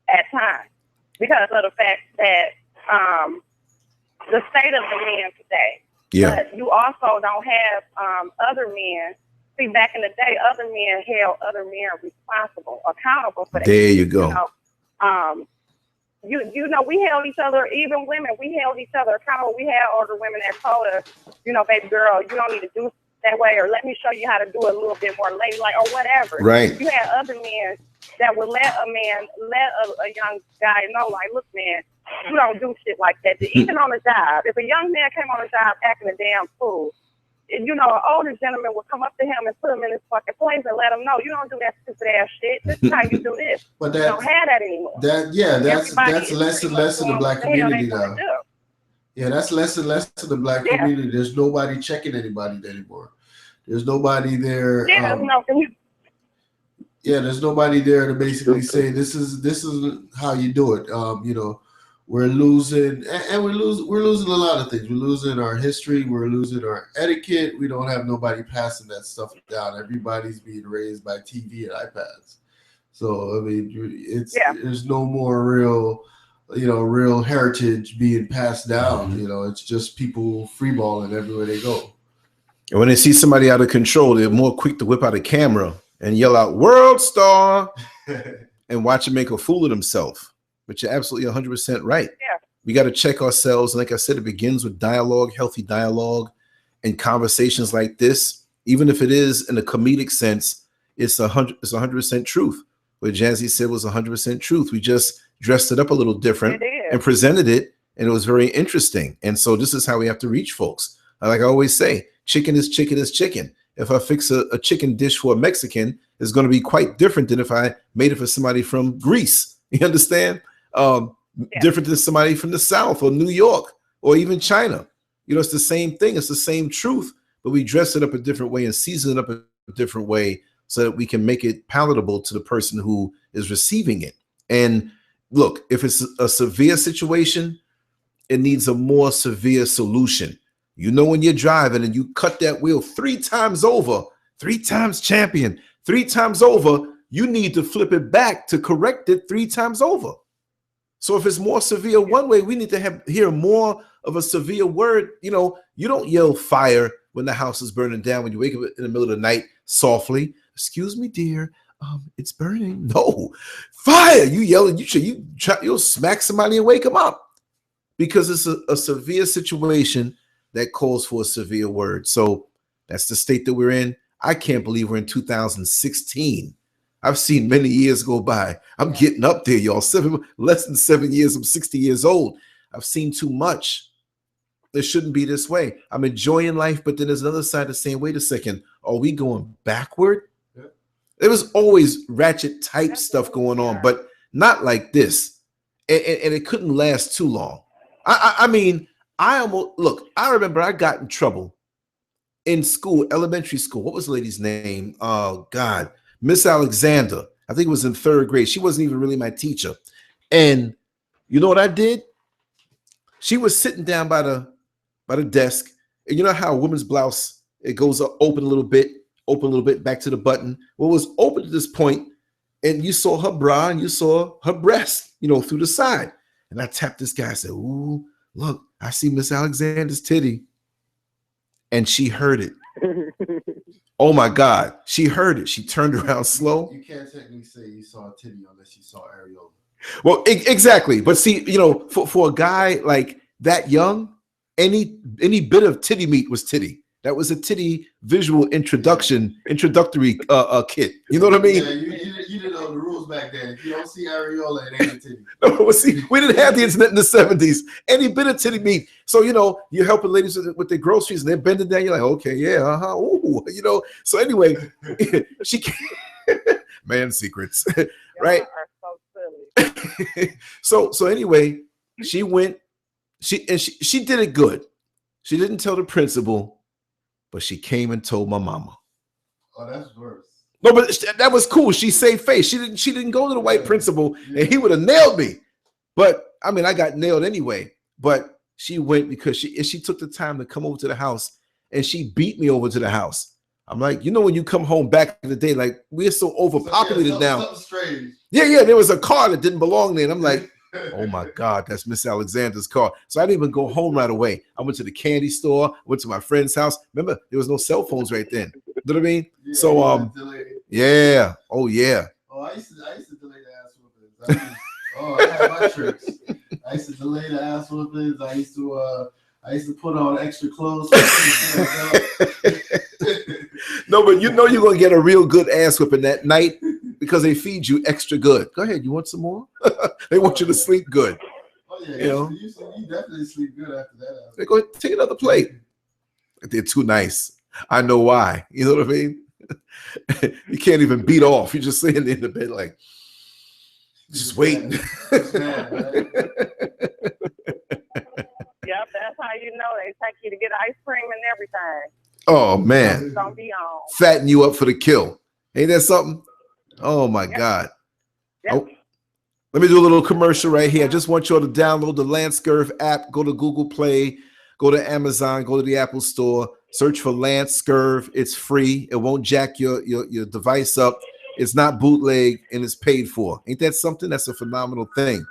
at times because of the fact that the state of the men today. Yeah. But you also don't have other men. See, back in the day, other men held other men responsible, accountable for that. There you go. You know, we held each other, even women, we held each other accountable. We had older women that told us, you know, baby girl, you don't need to do that way, or let me show you how to do it a little bit more ladylike, or whatever. Right. You had other men that would let a young guy know, like, look, man, you don't do shit like that. Even on the job, if a young man came on the job acting a damn fool, you know, an older gentleman would come up to him and put him in his fucking place and let him know, you don't do that stupid ass shit. This is how you do this. But you don't have that anymore. That's less and less in the black community now. Yeah, that's less and less to the black community. There's nobody checking anybody anymore. There's nobody there. There's nobody there to basically say this is how you do it. You know, we're losing, and we're losing a lot of things. We're losing our history. We're losing our etiquette. We don't have nobody passing that stuff down. Everybody's being raised by TV and iPads. So I mean, there's no more real real heritage being passed down. It's just people freeballing everywhere they go. And when they see somebody out of control, they're more quick to whip out a camera and yell out "World Star" and watch him make a fool of himself. But you're absolutely 100% right. Yeah. We got to check ourselves. And like I said, it begins with dialogue, healthy dialogue, and conversations like this. Even if it is in a comedic sense, it's 100% truth. What Jazzy said was 100% truth. We just dressed it up a little different and presented it, and it was very interesting. And so this is how we have to reach folks. Like I always say, chicken is chicken is chicken. If I fix a chicken dish for a Mexican, it's going to be quite different than if I made it for somebody from Greece. You understand? Different than somebody from the South or New York or even China. It's the same thing. It's the same truth, but we dress it up a different way and season it up a different way so that we can make it palatable to the person who is receiving it. And look, if it's a severe situation, it needs a more severe solution. When you're driving and you cut that wheel 3 times over, 3 times champion, 3 times over, you need to flip it back to correct it 3 times over. So if it's more severe one way, we need to hear more of a severe word. You don't yell fire when the house is burning down, when you wake up in the middle of the night softly. Excuse me, dear, it's burning. No, fire. You yell and you'll smack somebody and wake them up because it's a severe situation that calls for a severe word. So that's the state that we're in. I can't believe we're in 2016. I've seen many years go by. I'm getting up there, y'all. Less than 7 years. I'm 60 years old. I've seen too much. It shouldn't be this way. I'm enjoying life, but then there's another side that's saying, wait a second, are we going backward? Yeah. There was always ratchet type stuff going on, but not like this. And it couldn't last too long. I remember I got in trouble in school, elementary school. What was the lady's name? Oh, God. Miss Alexander. I think it was in 3rd grade. She wasn't even really my teacher. And you know what I did? She was sitting down by the desk. And you know how a woman's blouse, it goes up, open a little bit, back to the button. Well, it was open to this point, and you saw her bra and you saw her breast, through the side. And I tapped this guy. I said, ooh, look, I see Miss Alexander's titty. And she heard it. Oh my God, she heard it. She turned around slow. You can't technically say you saw a titty unless you saw areola. Well, exactly. But see, for a guy like that young, any bit of titty meat was titty. That was a titty visual introductory kit. You know what I mean? Yeah, you didn't know the rules back then. If you don't see areola, it ain't a titty. No, see, we didn't have the internet in the 70s. Any bit of titty meat. So, you're helping ladies with their groceries and they're bending down. You're like, okay, yeah, ooh, So anyway, she man secrets, right? So anyway, she went, she did it good. She didn't tell the principal, but she came and told my mama. Oh, that's worse. No, but that was cool. She saved face. She didn't go to the white principal, and he would have nailed me. But I mean, I got nailed anyway. But she went because she took the time to come over to the house, and she beat me over to the house. I'm like, when you come home back in the day, like we're so overpopulated now. Strange. Yeah. There was a car that didn't belong there, and I'm like, oh my God, that's Miss Alexander's car. So I didn't even go home right away. I went to the candy store, went to my friend's house. Remember, there was no cell phones right then. You know what I mean? Yeah, so yeah. Oh yeah. Oh, I used to delay the ass whoopings. I had my tricks. I used to delay the ass whoopings. I used to put on extra clothes. No, but you're gonna get a real good ass whipping that night because they feed you extra good. Go ahead, you want some more? They want you to sleep good. Oh yeah, you definitely sleep good after that. They go take another plate. They're too nice. I know why. You know what I mean? You can't even beat off. You're just sitting in the bed like, just waiting. Yep, that's how you know they take you to get ice cream and everything. Oh man, it's gonna be on. Fatten you up for the kill. Ain't that something? Oh my God. Yep. Oh, let me do a little commercial right here. I just want you all to download the LanceScurv app. Go to Google Play, go to Amazon, go to the Apple Store, search for LanceScurv. It's free. It won't jack your device up. It's not bootleg and it's paid for. Ain't that something? That's a phenomenal thing.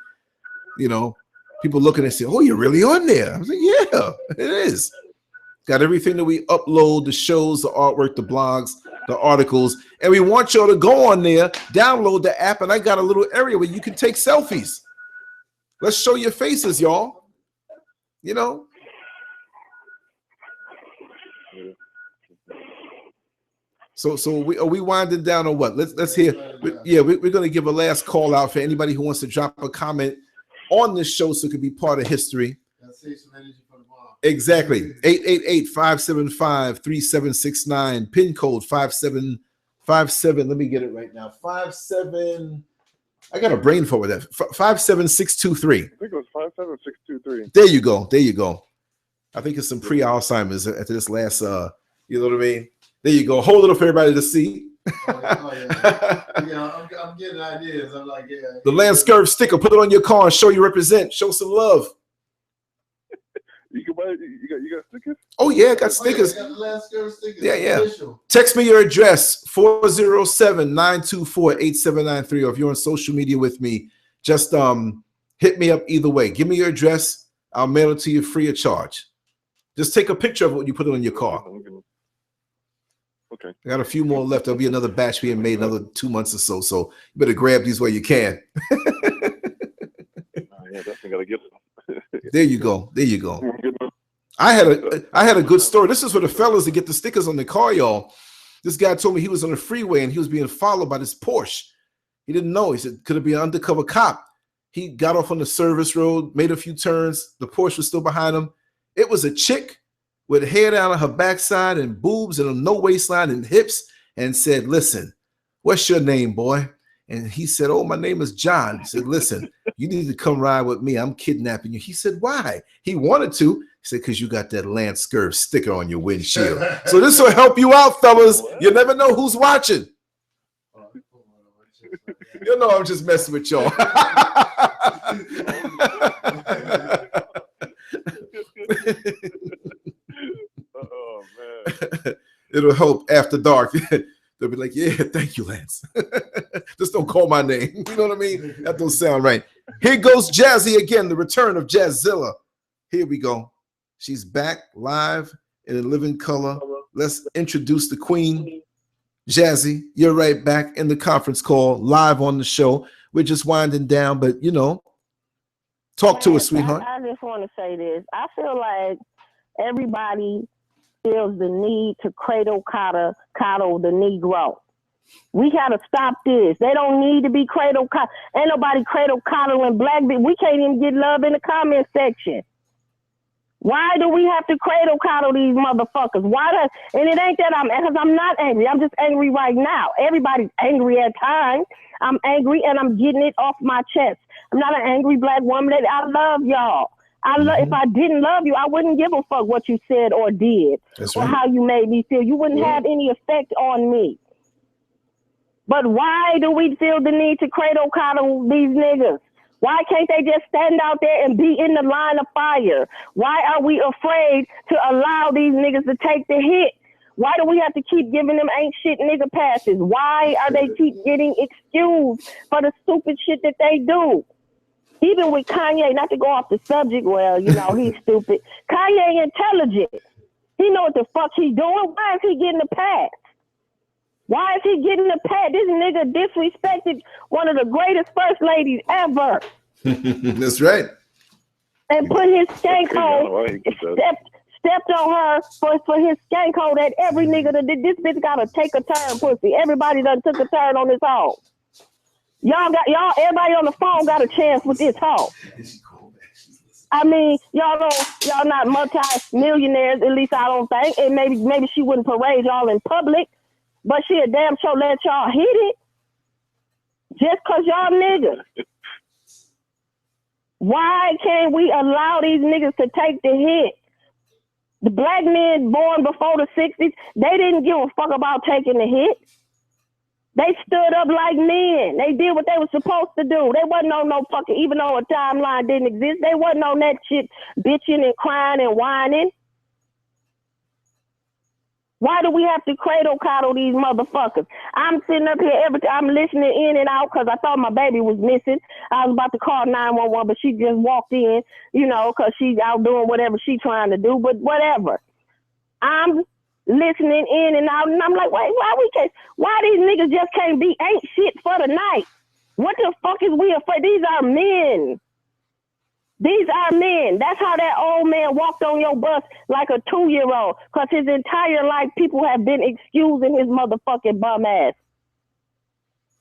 you know, people looking and say, "Oh, you're really on there." I was like, "Yeah, it is." Got everything that we upload, the shows, the artwork, the blogs, the articles, and we want y'all to go on there, download the app, and I got a little area where you can take selfies. Let's show your faces, y'all. You know. So are we winding down or what? Let's hear. Yeah, we're gonna give a last call out for anybody who wants to drop a comment on this show so it could be part of history. Exactly. 888-575-3769. Pin code 5757. Let me get it right now. 57. I got a brain fart with that. 57623. I think it was 57623. There you go. There you go. I think it's some pre-Alzheimer's after this last you know what I mean? There you go. Hold it up for everybody to see. Yeah, I'm getting ideas. I'm like, yeah. The Lance Scurv sticker. Put it on your car and show you represent. Show some love. You can buy it. You got stickers? Oh yeah, I got stickers. Got the LanceScurv stickers. Yeah. Official. Text me your address 407-924-8793. Or if you're on social media with me, just hit me up either way. Give me your address. I'll mail it to you free of charge. Just take a picture of it when you put it on your car. Okay. I got a few more left. There'll be another batch being made another 2 months or so. So you better grab these while you can. Yeah, definitely gotta get them. There you go. There you go. I had a good story. This is for the fellas to get the stickers on the car, y'all. This guy told me he was on the freeway and he was being followed by this Porsche. He didn't know. He said, could it be an undercover cop? He got off on the service road, made a few turns. The Porsche was still behind him. It was a chick with hair down on her backside and boobs and a no waistline and hips, and said, "Listen, what's your name, boy?" And he said, "Oh, my name is John." He said, "Listen, you need to come ride with me. I'm kidnapping you." He said, "Why?" He wanted to. He said, "Because you got that Lance Scurv sticker on your windshield." So this will help you out, fellas. You never know who's watching. You know, I'm just messing with y'all. Oh man. It'll help after dark. They'll be like, "Yeah, thank you, Lance." Just don't call my name. You know what I mean? That don't sound right. Here goes Jazzy again, the return of Jazzilla. Here we go. She's back live in living color. Let's introduce the queen. Jazzy, you're right back in the conference call, live on the show. We're just winding down, but you know, talk to us, sweetheart. I just want to say this. I feel like everybody feels the need to coddle the Negro. We got to stop this. They don't need to be coddle. Ain't nobody coddling black people. We can't even get love in the comment section. Why do we have to coddle these motherfuckers? And it ain't that because I'm not angry. I'm just angry right now. Everybody's angry at times. I'm angry and I'm getting it off my chest. I'm not an angry black woman. I love y'all. If I didn't love you, I wouldn't give a fuck what you said or did. That's or right. how you made me feel. You wouldn't have any effect on me. But why do we feel the need to coddle these niggas? Why can't they just stand out there and be in the line of fire? Why are we afraid to allow these niggas to take the hit? Why do we have to keep giving them ain't shit nigga passes? Why are they keep getting excused for the stupid shit that they do? Even with Kanye, not to go off the subject, well, you know, he's stupid. Kanye intelligent. He know what the fuck he doing. Why is he getting a pass? Why is he getting a pass? This nigga disrespected one of the greatest first ladies ever. That's right. And put his skank hole, stepped on her for his skank hole that every nigga that did this bitch gotta take a turn, pussy. Everybody done took a turn on this hole. Everybody on the phone got a chance with this hole. I mean, y'all not multi-millionaires, at least I don't think. And maybe she wouldn't parade y'all in public, but she a damn sure let y'all hit it. Just cause y'all niggas. Why can't we allow these niggas to take the hit? The black men born before the 60s, they didn't give a fuck about taking the hit. They stood up like men. They did what they were supposed to do. They wasn't on no fucking, even though a timeline didn't exist, they wasn't on that shit bitching and crying and whining. Why do we have to cradle coddle these motherfuckers? I'm sitting up here I'm listening in and out because I thought my baby was missing. I was about to call 911, but she just walked in, you know, because she's out doing whatever she's trying to do, but whatever. I'm listening in and out, and I'm like, wait, why these niggas just can't be ain't shit for the night? What the fuck is we afraid? These are men. These are men. That's how that old man walked on your bus like a 2-year-old. Because his entire life, people have been excusing his motherfucking bum ass.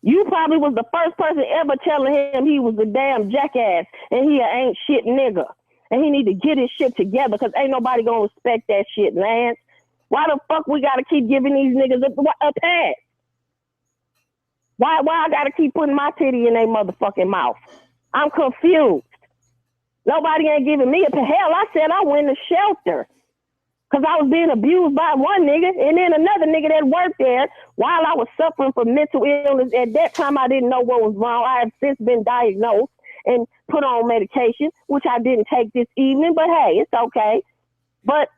You probably was the first person ever telling him he was a damn jackass and he ain't shit nigga. And he need to get his shit together because ain't nobody going to respect that shit, Lance. Why the fuck we got to keep giving these niggas a pass? Why I got to keep putting my titty in their motherfucking mouth? I'm confused. Nobody ain't giving me a hell. I said I went to shelter because I was being abused by one nigga and then another nigga that worked there while I was suffering from mental illness. At that time, I didn't know what was wrong. I have since been diagnosed and put on medication, which I didn't take this evening, but hey, it's okay. But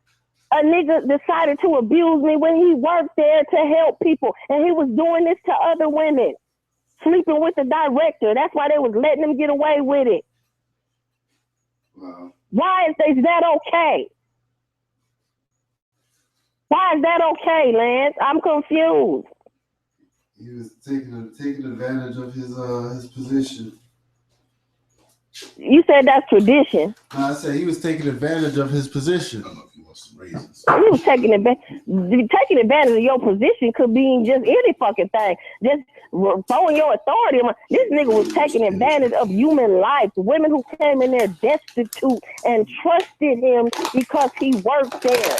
a nigga decided to abuse me when he worked there to help people, and he was doing this to other women, sleeping with the director. That's why they was letting him get away with it. Wow. Why is that okay? Why is that okay, Lance? I'm confused. He was taking advantage of his position. You said that's tradition. No, I said he was taking advantage of his position. I don't know if he wants some raisins. He was taking advantage of your position could be just any fucking thing. Just throwing your authority. This nigga was taking advantage of human life. Women who came in there destitute and trusted him because he worked there.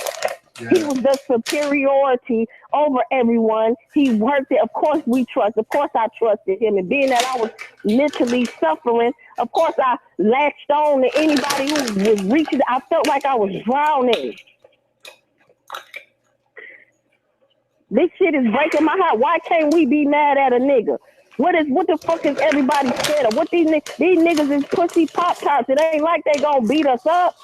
Yeah. He was the superiority over everyone. He worked there. Of course we trust. Of course I trusted him. And being that I was mentally suffering, of course I latched on to anybody who was reaching. I felt like I was drowning. This shit is breaking my heart. Why can't we be mad at a nigga? What the fuck is everybody scared of? What these niggas is pussy Pop-Tarts. It ain't like they gonna beat us up.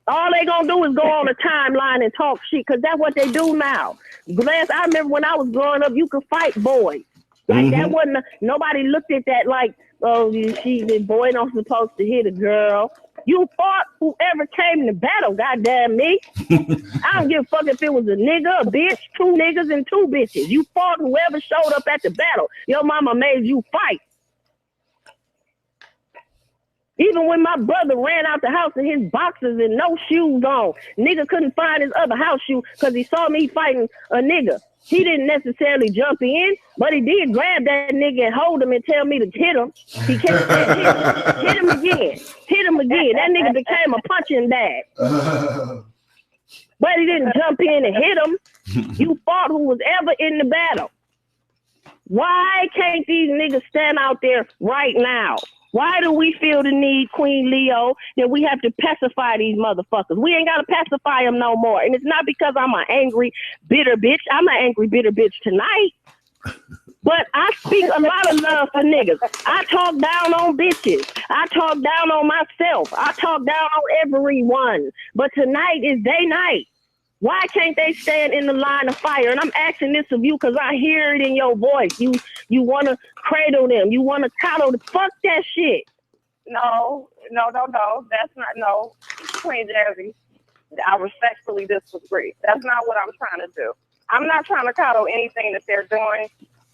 All they gonna do is go on the timeline and talk shit, because that's what they do now. Lance, I remember when I was growing up, you could fight boys. Like that wasn't nobody looked at that like, oh, the boy not supposed to hit a girl. You fought whoever came to battle, goddamn me. I don't give a fuck if it was a nigga, a bitch, 2 niggas and 2 bitches. You fought whoever showed up at the battle. Your mama made you fight. Even when my brother ran out the house in his boxers and no shoes on, nigga couldn't find his other house shoe because he saw me fighting a nigga. He didn't necessarily jump in, but he did grab that nigga and hold him and tell me to hit him. He kept saying, hit him again, hit him again. That nigga became a punching bag. But he didn't jump in and hit him. You fought who was ever in the battle. Why can't these niggas stand out there right now? Why do we feel the need, Queen Leo, that we have to pacify these motherfuckers? We ain't got to pacify them no more. And it's not because I'm an angry, bitter bitch. I'm an angry, bitter bitch tonight. But I speak a lot of love for niggas. I talk down on bitches. I talk down on myself. I talk down on everyone. But tonight is day night. Why can't they stand in the line of fire? And I'm asking this of you because I hear it in your voice. You want to cradle them. You want to coddle them. Fuck that shit. No. That's not, no. Queen Jazzy, I respectfully disagree. That's not what I'm trying to do. I'm not trying to coddle anything that they're doing.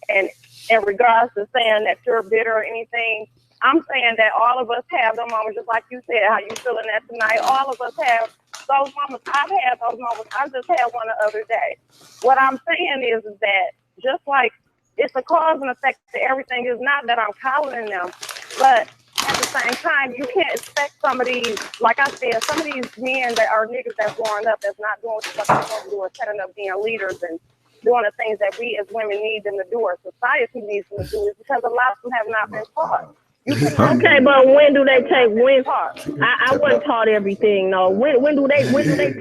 And in regards to saying that you're bitter or anything, I'm saying that all of us have those moments, just like you said, how you feeling that tonight. All of us have those moments. I've had those moments. I just had one the other day. What I'm saying is that just like it's a cause and effect to everything, is not that I'm coddling them, but at the same time, you can't expect some of these, like I said, some of these men that are niggas that's growing up that's not doing what they're supposed to do or setting up being leaders and doing the things that we as women need them to do or society needs them to do, is because a lot of them have not been taught. Okay, but when do they take I wasn't taught everything, no. When do they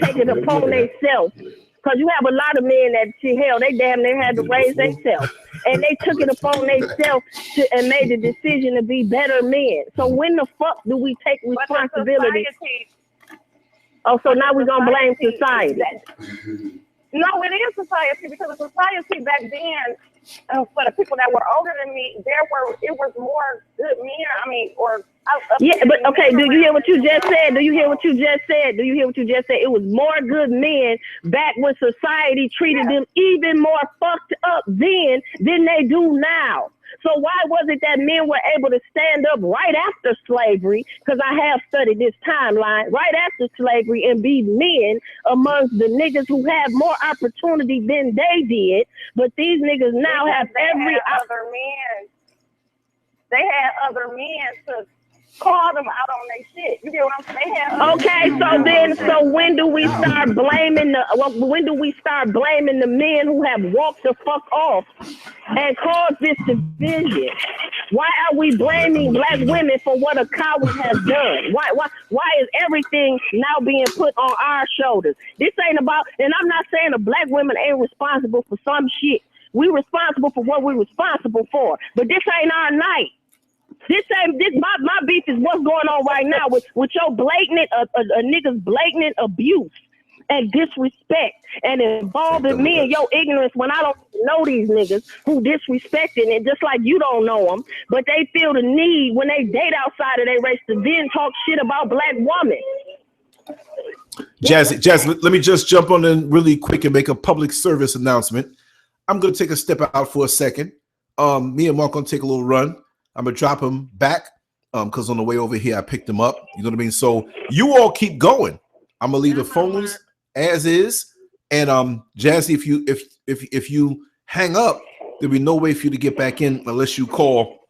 take it upon themselves? Because you have a lot of men that hell, they damn near had to raise themselves. and they took it upon themselves and made the decision to be better men. So when the fuck do we take responsibility? Oh, so now we're gonna blame society. No, it is society, because the society back then, for the people that were older than me, it was more good men. I mean, yeah, but okay. Do you hear what you just said? Do you hear what you just said? It was more good men back when society treated them even more fucked up then than they do now. So why was it that men were able to stand up right after slavery? Because I have studied this timeline, right after slavery, and be men amongst the niggas who have more opportunity than they did. But these niggas now have every other men. They had other men to call them out on their shit. You get what I'm saying? Okay, so when do we start blaming the men who have walked the fuck off and caused this division? Why are we blaming black women for what a coward has done? Why is everything now being put on our shoulders? This ain't about, and I'm not saying the black women ain't responsible for some shit. We responsible for what we're responsible for, but this ain't our night. My beef is what's going on right now with your blatant, a nigga's blatant abuse and disrespect and involving me in your ignorance when I don't know these niggas who disrespecting it, just like you don't know them, but they feel the need when they date outside of their race to then talk shit about black women. Jazz, let me just jump on in really quick and make a public service announcement. I'm going to take a step out for a second. Me and Mark going to take a little run. I'm going to drop him back because on the way over here, I picked him up. You know what I mean? So you all keep going. I'm going to leave the phones as is. And Jazzy, if you hang up, there'll be no way for you to get back in unless you call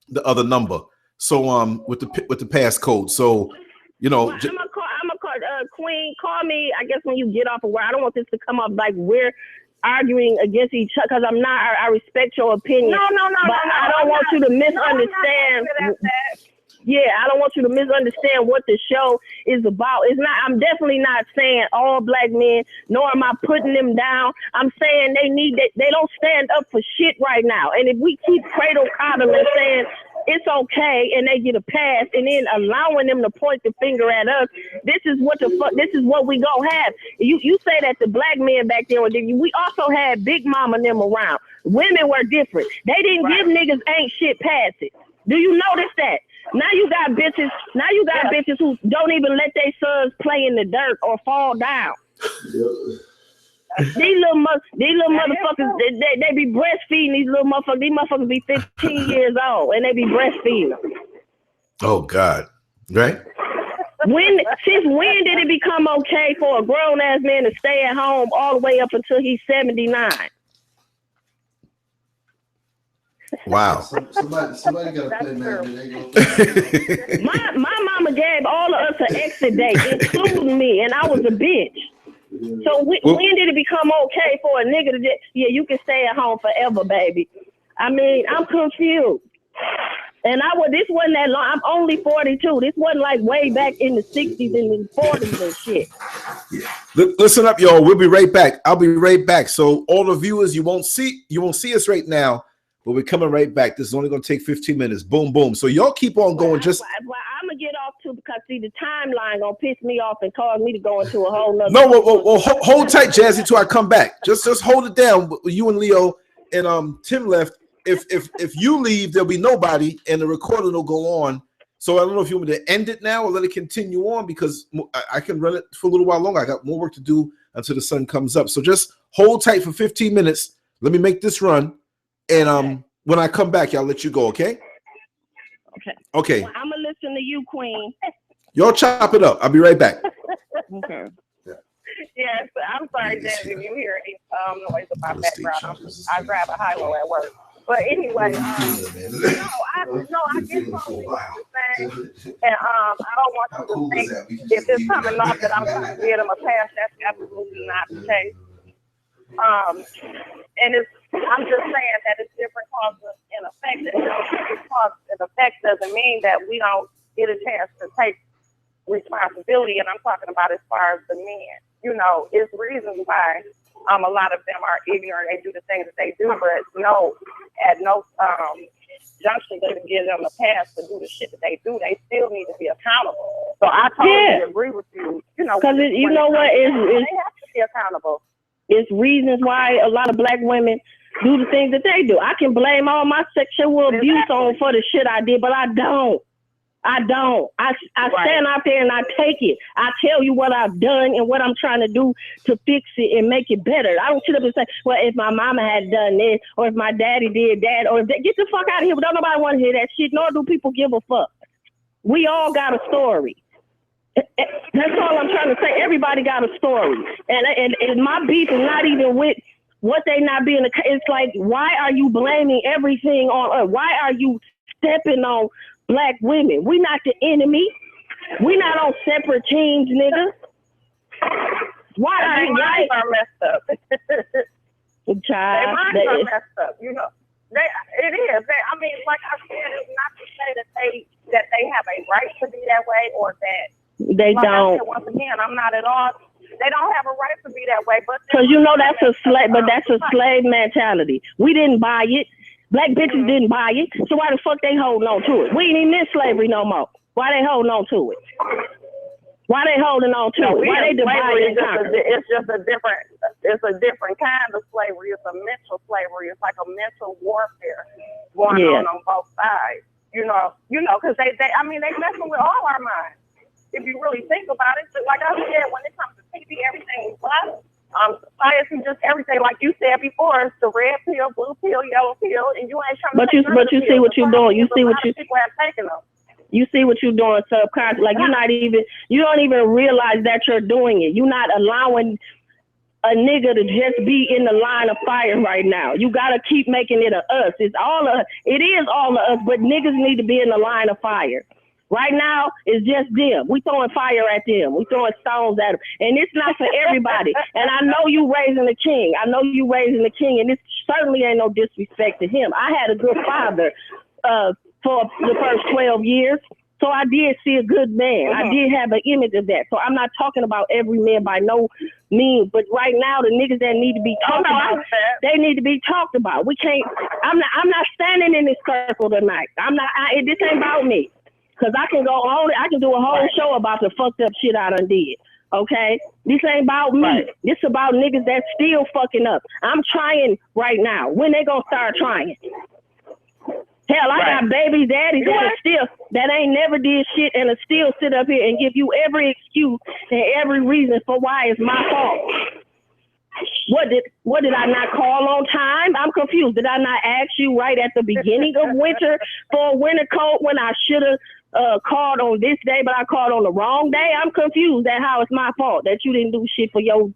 the other number. So with the passcode. So, you know. Well, I'm gonna call Queen, call me, I guess, when you get off of work. I don't want this to come up like we're arguing against each other, because I'm not. I respect your opinion. No. I don't want you to misunderstand. Yeah, I don't want you to misunderstand what the show is about. It's not. I'm definitely not saying all black men, nor am I putting them down. I'm saying they don't stand up for shit right now. And if we keep cradle coddling saying it's okay and they get a pass, and then allowing them to point the finger at us, this is what we gonna have. You say that the black men back then were different. We also had Big Mama and them around. Women were different. They didn't give niggas ain't shit passes. Do you notice that? Now you got bitches who don't even let their sons play in the dirt or fall down. These little motherfuckers, they be breastfeeding these little motherfuckers. These motherfuckers be 15 years old and they be breastfeeding them. Oh God, right? Since when did it become okay for a grown ass man to stay at home all the way up until he's 79? Wow. Somebody got to play that. My mama gave all of us an exit date, including me, and I was a bitch. So when did it become okay for a nigga to just, you can stay at home forever, baby? I mean, I'm confused. And this wasn't that long. I'm only 42. This wasn't like way back in the 60s and the 40s and shit. Listen up, y'all. We'll be right back. I'll be right back. So all the viewers, you won't see us right now, but we're coming right back. This is only going to take 15 minutes. Boom, boom. So y'all keep on going. I'm going to get off too, because see, the timeline going to piss me off and cause me to go into a whole nother. No, well, hold tight, Jazzy, till I come back. Just hold it down. You and Leo and Tim left. If you leave, there'll be nobody, and the recording will go on. So I don't know if you want me to end it now or let it continue on, because I can run it for a little while longer. I got more work to do until the sun comes up. So just hold tight for 15 minutes. Let me make this run. And when I come back, I'll let you go, okay? Okay. Well, I'm going to listen to you, Queen. Y'all chop it up. I'll be right back. Okay. Yes, I'm sorry, Dad, if you hear any noise in my background. I drive a high-low at work. But anyway, I get totally what you're saying. And I don't want you to think if it's coming off that I'm trying to get them a pass. That's absolutely not the case. And I'm just saying that it's different cause and effect. Cause and effect doesn't mean that we don't get a chance to take responsibility. And I'm talking about as far as the men. You know, it's reasons why a lot of them are ignorant. They do the things that they do, but no, at no junction doesn't give them a pass to do the shit that they do. They still need to be accountable. So I totally agree with you. You know, because you know what they have to be accountable. It's reasons why a lot of black women do the things that they do. I can blame all my sexual abuse on for the shit I did, but I don't. I stand out there and I take it. I tell you what I've done and what I'm trying to do to fix it and make it better. I don't sit up and say, well, if my mama had done this, or if my daddy did that, or if they, get the fuck out of here. But don't nobody want to hear that shit, nor do people give a fuck. We all got a story. That's all I'm trying to say. Everybody got a story. And my beef is not even with what they not being. It's like, why are you blaming everything on us? Why are you stepping on black women? We not the enemy. We not on separate teams, nigga. Why are you minds are messed up? Child, their minds are messed up. You know, it is. I mean, like I said, it's not to say that they have a right to be that way or that they don't. Said, once again, I'm not at all. They don't have a right to be that way, but because you know that's a slave. But that's a slave mentality. We didn't buy it. Black bitches didn't buy it, so why the fuck they holding on to it? We ain't even in slavery no more. Why they holding on to it? Why they holding on to it? Why they dividing? It's just a different kind of slavery. It's a mental slavery. It's like a mental warfare going on both sides. You know, because they messing with all our minds. If you really think about it, but like I said, when it comes to TV, everything is black. Society, just everything, like you said before, it's the red pill, blue pill, yellow pill, and you ain't trying to. But you see what you're doing. You see what people have taken them. You see what you're doing subconsciously. Like you don't even realize that you're doing it. You're not allowing a nigga to just be in the line of fire right now. You gotta keep making it a us. It is all of us, but niggas need to be in the line of fire. Right now, it's just them. We throwing fire at them. We throwing stones at them. And it's not for everybody. And I know you raising the king. And this certainly ain't no disrespect to him. I had a good father for the first 12 years. So I did see a good man. I did have an image of that. So I'm not talking about every man by no means. But right now, the niggas that need to be talked about, they need to be talked about. We can't. I'm not standing in this circle tonight. This ain't about me. Because I can go on, I can do a whole show about the fucked up shit I done did. Okay? This ain't about me. Right. This about niggas that still fucking up. I'm trying right now. When they gonna start trying? Hell, I got baby daddies that ain't never did shit and still sit up here and give you every excuse and every reason for why it's my fault. What did I not call on time? I'm confused. Did I not ask you right at the beginning of winter for a winter coat when I should have called on this day, but I called on the wrong day? I'm confused at how it's my fault that you didn't do shit for your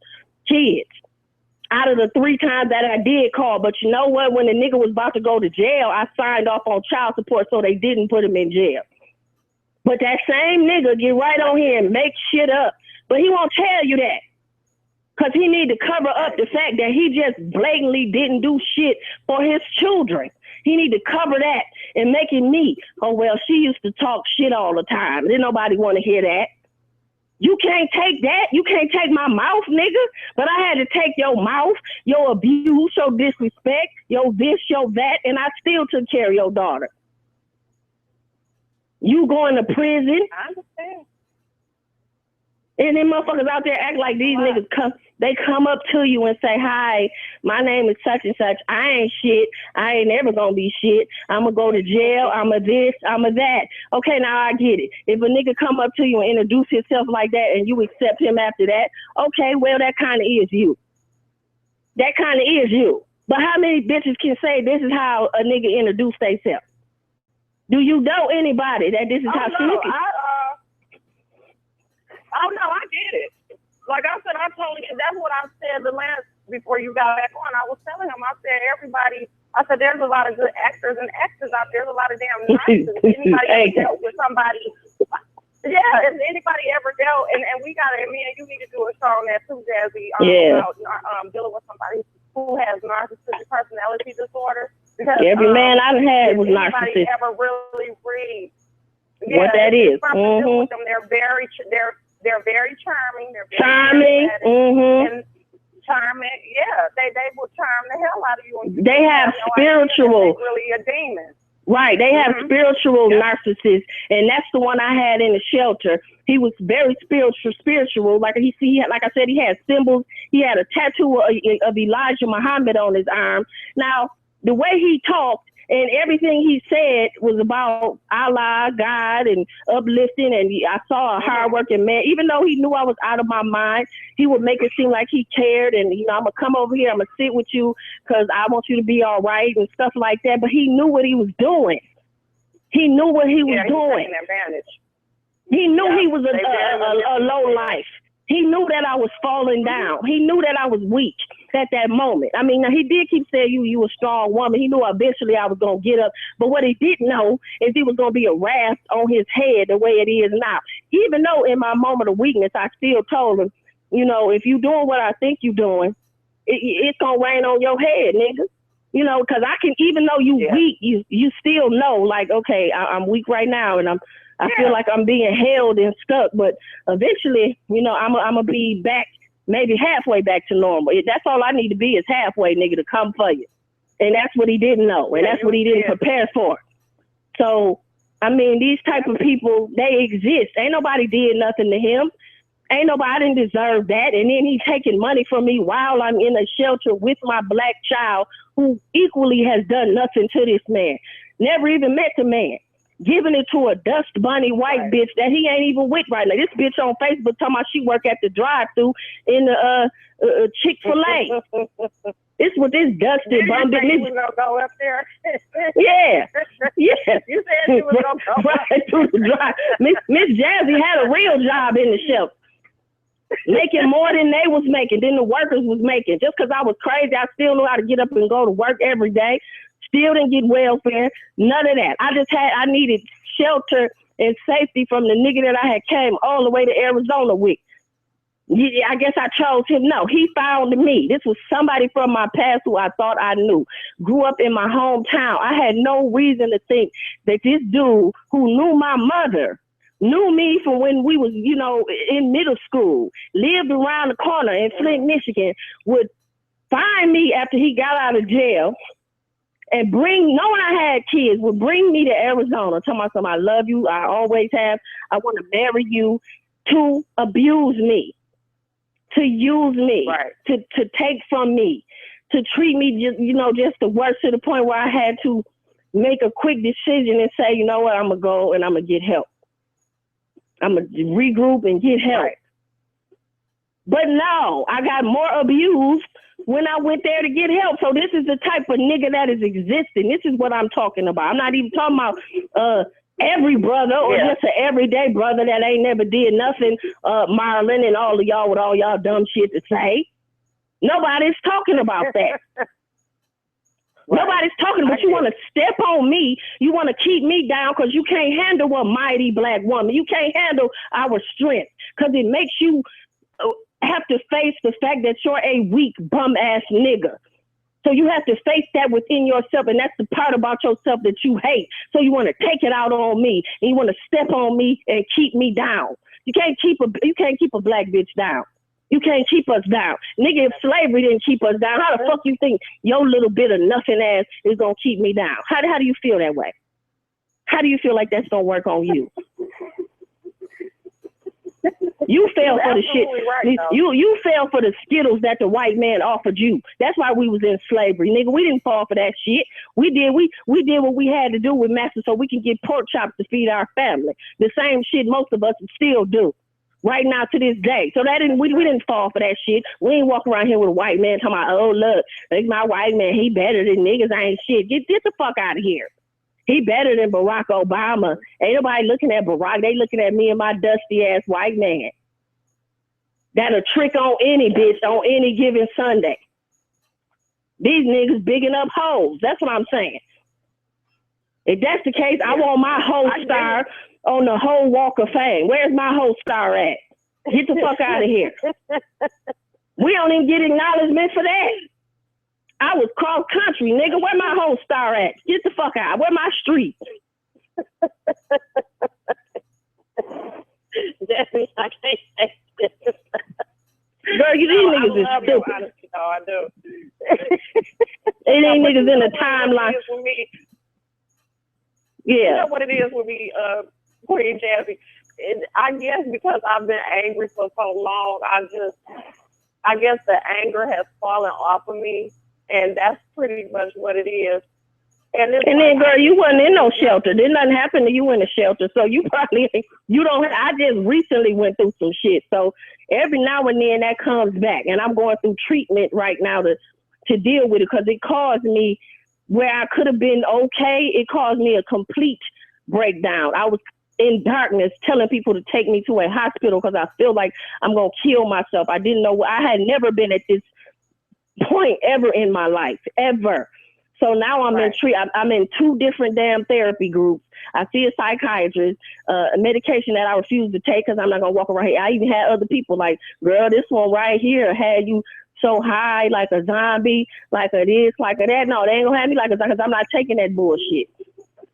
kids. Out of the 3 times that I did call, but you know what? When the nigga was about to go to jail, I signed off on child support so they didn't put him in jail. But that same nigga get right on here and make shit up, but he won't tell you that. Because he need to cover up the fact that he just blatantly didn't do shit for his children. He need to cover that and make it me. Oh, well, she used to talk shit all the time. Didn't nobody want to hear that. You can't take that. You can't take my mouth, nigga. But I had to take your mouth, your abuse, your disrespect, your this, your that, and I still took care of your daughter. You going to prison. I understand. And then motherfuckers out there act like these niggas come up to you and say, hi, my name is such and such. I ain't shit. I ain't ever gonna be shit. I'm gonna go to jail. I'm a this, I'm a that. Okay, now I get it. If a nigga come up to you and introduce himself like that and you accept him after that, okay, well, that kind of is you. That kind of is you. But how many bitches can say this is how a nigga introduce themselves? Do you know anybody that this is how she looks? Oh, no, I get it. Like I said, that's what I said to Lance before you got back on. I was telling him, I said, there's a lot of good actors and actors out there. There's a lot of damn nice. Anybody ever dealt with somebody? Yeah, if anybody ever dealt, and we got it, me and you need to do a show on that too, Jazzy, about dealing with somebody who has narcissistic personality disorder. Because every man I've had was narcissistic. Anybody ever really read what that is? Deal with them, they're very charming. They're very charming. And charming. Yeah, they will charm the hell out of you. And they have spiritual. Really a demon. Right, they have spiritual narcissists, and that's the one I had in the shelter. He was very spiritual. Like I said, he had symbols. He had a tattoo of Elijah Muhammad on his arm. Now, the way he talked and everything he said was about Allah, God, and uplifting. And I saw a hardworking man. Even though he knew I was out of my mind, he would make it seem like he cared. And, I'm going to come over here. I'm going to sit with you because I want you to be all right and stuff like that. But he knew what he was doing. He knew what he was doing. He knew he was a low life. He knew that I was falling down. He knew that I was weak at that moment. I mean, he did keep saying you a strong woman. He knew eventually I was going to get up. But what he didn't know is it was going to be a raft on his head the way it is now. Even though in my moment of weakness, I still told him, if you doing what I think you're doing, it's going to rain on your head, nigga. Because I can, even though you weak, you still know, like, okay, I'm weak right now, and I feel like I'm being held and stuck, but eventually, I'm going to be back, maybe halfway back to normal. That's all I need to be is halfway, nigga, to come for you. And that's what he didn't know, and that's what he didn't prepare for. So, I mean, these type of people, they exist. Ain't nobody did nothing to him. Ain't nobody didn't deserve that. And then he's taking money from me while I'm in a shelter with my black child who equally has done nothing to this man. Never even met the man. Giving it to a dust bunny white bitch that he ain't even with right now. This bitch on Facebook talking about she work at the drive-thru in the Chick-fil-A. It's with this dusty bum bitch. You was gonna go up there. Yeah. You said you was gonna go right through the drive. Miss Jazzy had a real job in the shelter. Making more than they was making, than the workers was making. Just because I was crazy, I still knew how to get up and go to work every day. Still didn't get welfare, none of that. I needed shelter and safety from the nigga that I had came all the way to Arizona with. I guess I chose him. No, he found me. This was somebody from my past who I thought I knew. Grew up in my hometown. I had no reason to think that this dude who knew my mother, knew me from when we was, in middle school, lived around the corner in Flint, Michigan, would find me after he got out of jail and knowing I had kids, would bring me to Arizona, tell myself, I love you, I always have, I want to marry you, to abuse me, to use me, to take from me, to treat me just the worst, to the point where I had to make a quick decision and say, you know what, I'm going to go and I'm going to get help. I'm going to regroup and get help. But no, I got more abused when I went there to get help. So this is the type of nigga that is existing. This is what I'm talking about. I'm not even talking about every brother or just an everyday brother that ain't never did nothing, Marlon and all of y'all with all y'all dumb shit to say. Nobody's talking about that. Nobody's talking, but you want to step on me. You want to keep me down because you can't handle a mighty black woman. You can't handle our strength because it makes you have to face the fact that you're a weak bum ass nigga. So you have to face that within yourself, and that's the part about yourself that you hate. So you want to take it out on me, and you want to step on me and keep me down. You can't keep a black bitch down. You can't keep us down. Nigga, if slavery didn't keep us down, how the fuck you think your little bit of nothing ass is gonna keep me down? How do you feel that way? How do you feel like that's gonna work on you? You fell for the shit. Right, you fell for the Skittles that the white man offered you. That's why we was in slavery, nigga. We didn't fall for that shit. We did what we had to do with master so we can get pork chops to feed our family. The same shit most of us still do right now to this day. So we didn't fall for that shit. We ain't walk around here with a white man talking about, oh look, like my white man, he better than niggas. I ain't shit. Get the fuck out of here. He better than Barack Obama. Ain't nobody looking at Barack. They looking at me and my dusty ass white man. That'll trick on any bitch on any given Sunday. These niggas bigging up hoes. That's what I'm saying. If that's the case, I want my whole star on the whole Walk of Fame. Where's my whole star at? Get the fuck out of here. We don't even get acknowledgement for that. I was cross country, nigga. Where my whole star at? Get the fuck out. Where my street? Definitely, I can't say this. Girl, these niggas is stupid. I do. It ain't niggas in the timeline. Yeah. You know what it is with me, Queen Jazzy? I guess because I've been angry for so long, I guess the anger has fallen off of me, and that's pretty much what it is. And then, girl, you wasn't in no shelter. Didn't nothing happen to you in the shelter, so you probably don't. I just recently went through some shit, so every now and then that comes back, and I'm going through treatment right now to deal with it because it caused me where I could have been okay. It caused me a complete breakdown. I was in darkness telling people to take me to a hospital because I feel like I'm going to kill myself. I didn't know. I had never been at this point ever in my life, ever. So now I'm I'm in 2 different damn therapy groups. I see a psychiatrist, a medication that I refuse to take because I'm not going to walk around here. I even had other people like, girl, this one right here had you so high like a zombie, like a this, like a that. No, they ain't going to have me like a zombie because I'm not taking that bullshit.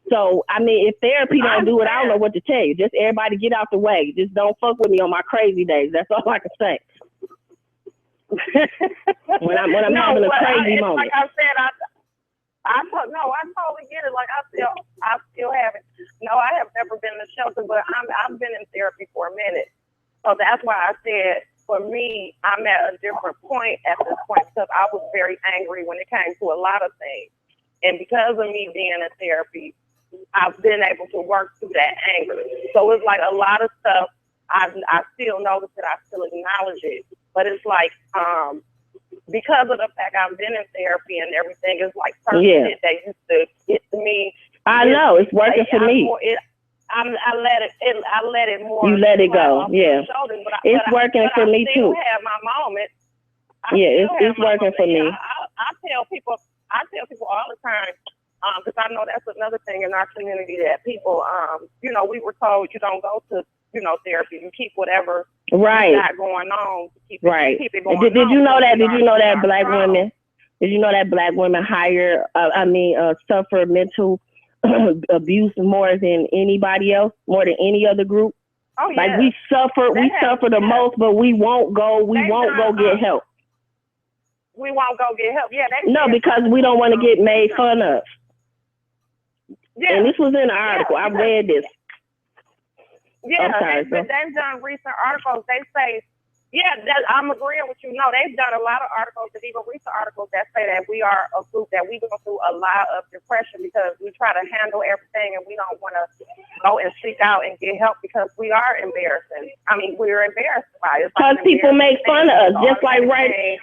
So, I mean, if therapy don't do it, I don't know what to tell you. Just everybody get out the way. Just don't fuck with me on my crazy days. That's all I can say. when I'm having a crazy moment. Like I said, I totally get it. Like I still haven't. No, I have never been in a shelter, but I've been in therapy for a minute. So that's why I said, for me, I'm at a different point at this point because I was very angry when it came to a lot of things. And because of me being in therapy, I've been able to work through that anger. So it's like a lot of stuff, I still notice it, I still acknowledge it. But it's like, because of the fact I've been in therapy and everything, it's like certain shit that used to get to me. I know, it's working for me. I let it more. You let it go, yeah. It's working for me too. I still have my moments. It's working for me. I tell people all the time, because I know that's another thing in our community that people, we were told you don't go to, therapy. You keep whatever you got going on. Keep it going on. Did you know that? Did you know that black women? Did you know that black women suffer mental abuse more than anybody else, more than any other group? Oh, yeah. Like we suffer the most, but we won't go get help. We won't go get help. Yeah, because we don't want to get made fun of. Yeah. And this was in an article. I read this. Yeah, they've done recent articles. They say, I'm agreeing with you. No, they've done a lot of articles, and even recent articles that say that we are a group that we go through a lot of depression because we try to handle everything and we don't want to go and seek out and get help because we are embarrassing. I mean, we're embarrassed by it. Because people make fun of us, just like they're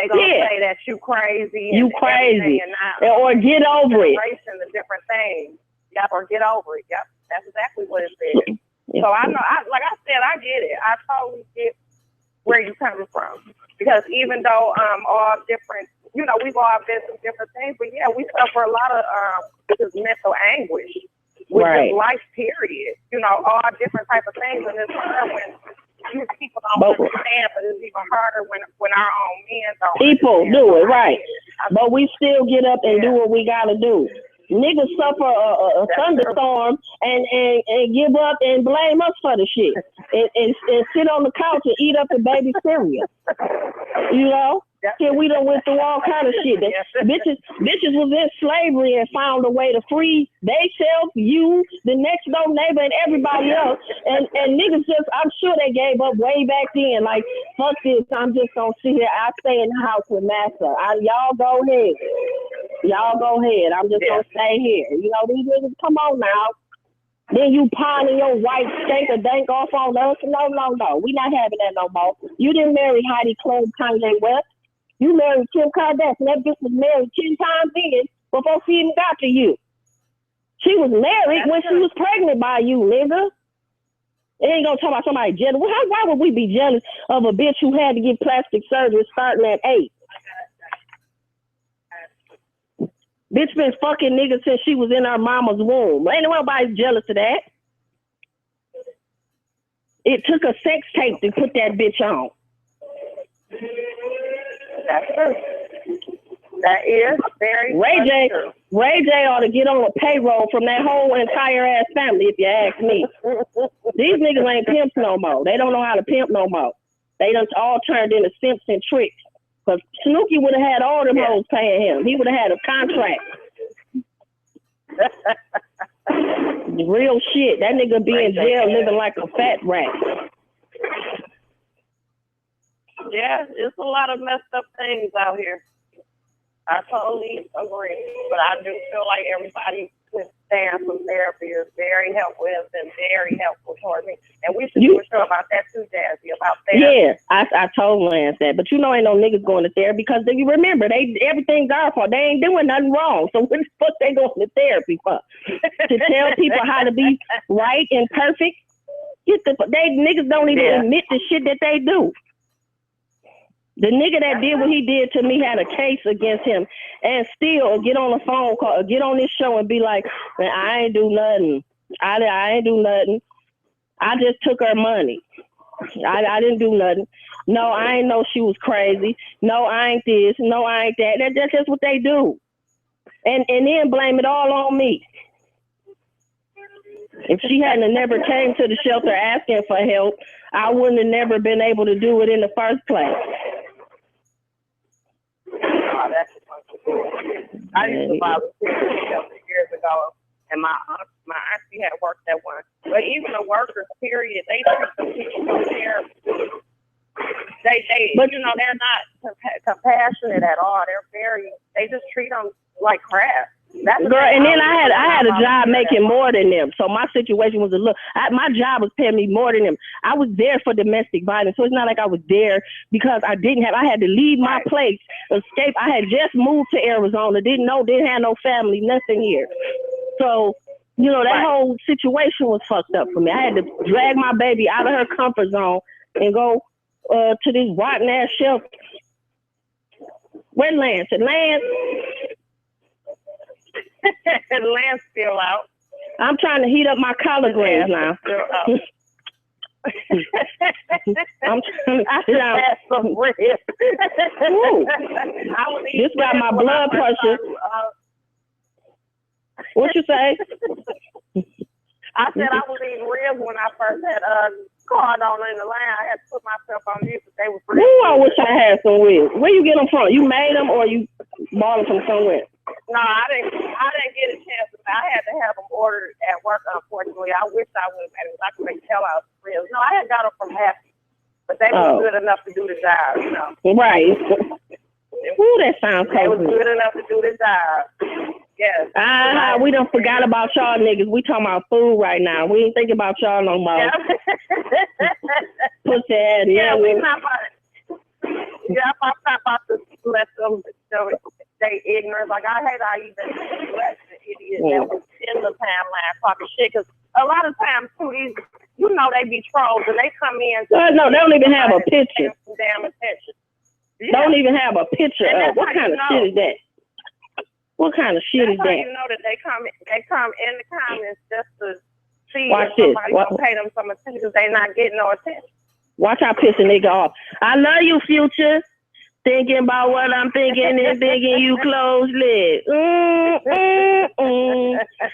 going to say that you crazy. You crazy. Or get over it. The different things. Yep, or get over it. Yep, that's exactly what it says. So I know, like I said, I get it. I totally get where you're coming from. Because even though all different, we've all been through different things, but we suffer a lot of just mental anguish with just life, period. All different type of things. And it's hard when people don't understand, but it's even harder when our own men don't. People do it, right. But we still get up and do what we got to do. Niggas suffer a thunderstorm and give up and blame us for the shit and sit on the couch and eat up the baby cereal. We done went through all kind of shit. Bitches was in slavery and found a way to free themselves, you, the next door neighbor, and everybody else. And niggas I'm sure they gave up way back then. Like, fuck this, I'm just gonna sit here. I stay in the house with Massa. Y'all go ahead. I'm just gonna stay here. These niggas, come on now. Then you pawning your white stinker dank off on us. No. We not having that no more. You didn't marry Heidi Klum, Kanye West. You married Kim Kardashian. That bitch was married 10 times in before she even got to you. She was married when she was pregnant by you, nigga. It ain't gonna talk about somebody jealous. Why would we be jealous of a bitch who had to get plastic surgery starting at 8? Bitch been fucking niggas since she was in her mama's womb. Ain't nobody jealous of that. It took a sex tape to put that bitch on. That's true. That is very true. Ray J ought to get on a payroll from that whole entire ass family, if you ask me. These niggas ain't pimps no more. They don't know how to pimp no more. They done all turned into simps and tricks. Because Snooki would have had all them hoes paying him. He would have had a contract. Real shit. That nigga be in jail living like a fat rat. Yeah, it's a lot of messed up things out here. I totally agree. But I do feel like everybody who stands from therapy is very helpful. Has been very helpful towards me. And we should do a show about that too, Jazzy, about therapy. Yeah, I told Lance that. But you know, ain't no niggas going to therapy because you remember, everything's our fault. They ain't doing nothing wrong. So what the fuck they going to therapy for? To tell people how to be right and perfect? Niggas don't even admit the shit that they do. The nigga that did what he did to me had a case against him and still get on a phone call, get on this show and be like, man, I ain't do nothing. I ain't do nothing. I just took her money. I didn't do nothing. No, I ain't know she was crazy. No, I ain't this. No, I ain't that. That's just what they do. And then blame it all on me. If she hadn't never came to the shelter asking for help, I wouldn't have never been able to do it in the first place. Oh, that's I used to volunteer at the shelter years ago, and my auntie had worked at one. But even the workers, period, they treat the people from there. But you know, they're not compassionate at all. They just treat them like crap. Girl, and then I had a job making more than them, so my situation was my job was paying me more than them. I was there for domestic violence, so it's not like I was there because I had to leave my place, escape. I had just moved to Arizona, didn't have no family, nothing here. So, you know, that whole situation was fucked up for me. I had to drag my baby out of her comfort zone and go to this rotten ass shelter. Where Lance? And Lance still out. I'm trying to heat up my collard greens now. I'm trying to sit down. Some ribs. This got my blood pressure. What you say? I said I was eating ribs when I first had called on in the line. I had to put myself on mute, but they were pretty. Ooh, I wish I had some ribs. Where you get them from? You made them or you bought them from somewhere? No, I didn't get a chance. I had to have them ordered at work, unfortunately. I wish I would have made them. I could make hell-out ribs. No, I had got them from Happy, but they were good enough to do the job, you know. Right. Ooh, that sounds cool. They was good enough to do the job. Yes. We done forgot about y'all niggas. We talking about food right now. We ain't thinking about y'all no more. Yeah. Pussy ass. Yeah, we not about it. Yeah, I'm not about to let them stay ignorant. Like, I hate how you let the idiots that was in the timeline talking shit. Because a lot of times, too, you know, they be trolls and they come in. No, they don't even have a picture. Damn attention. Yeah. Don't even have a picture of. What kind of shit is that? What kind of shit is that? You know that they come in the comments just to see Watch if somebody gonna pay them some attention because they not getting no attention. Watch how piss a nigga off. I love you, Future. Thinking about what I'm thinking and thinking you closely.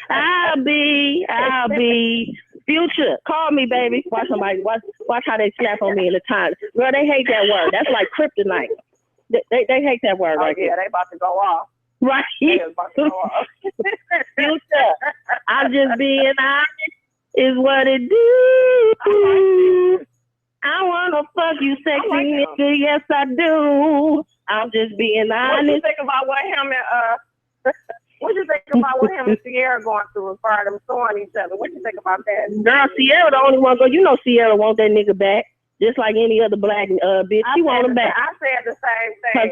I'll be. Future, call me, baby. Watch how they slap on me in the time. Girl, they hate that word. That's like kryptonite. They hate that word right there. They about to go off. Right. Future, I'm just being honest is what it do. I wanna fuck you, sexy nigga. Yes, I do. I'm just being honest. What you think about what him and Sierra going through as far as them suing each other? What you think about that? Girl, Sierra the only one go. You know Sierra want that nigga back. Just like any other black bitch. She want him back. I said the same thing. Cause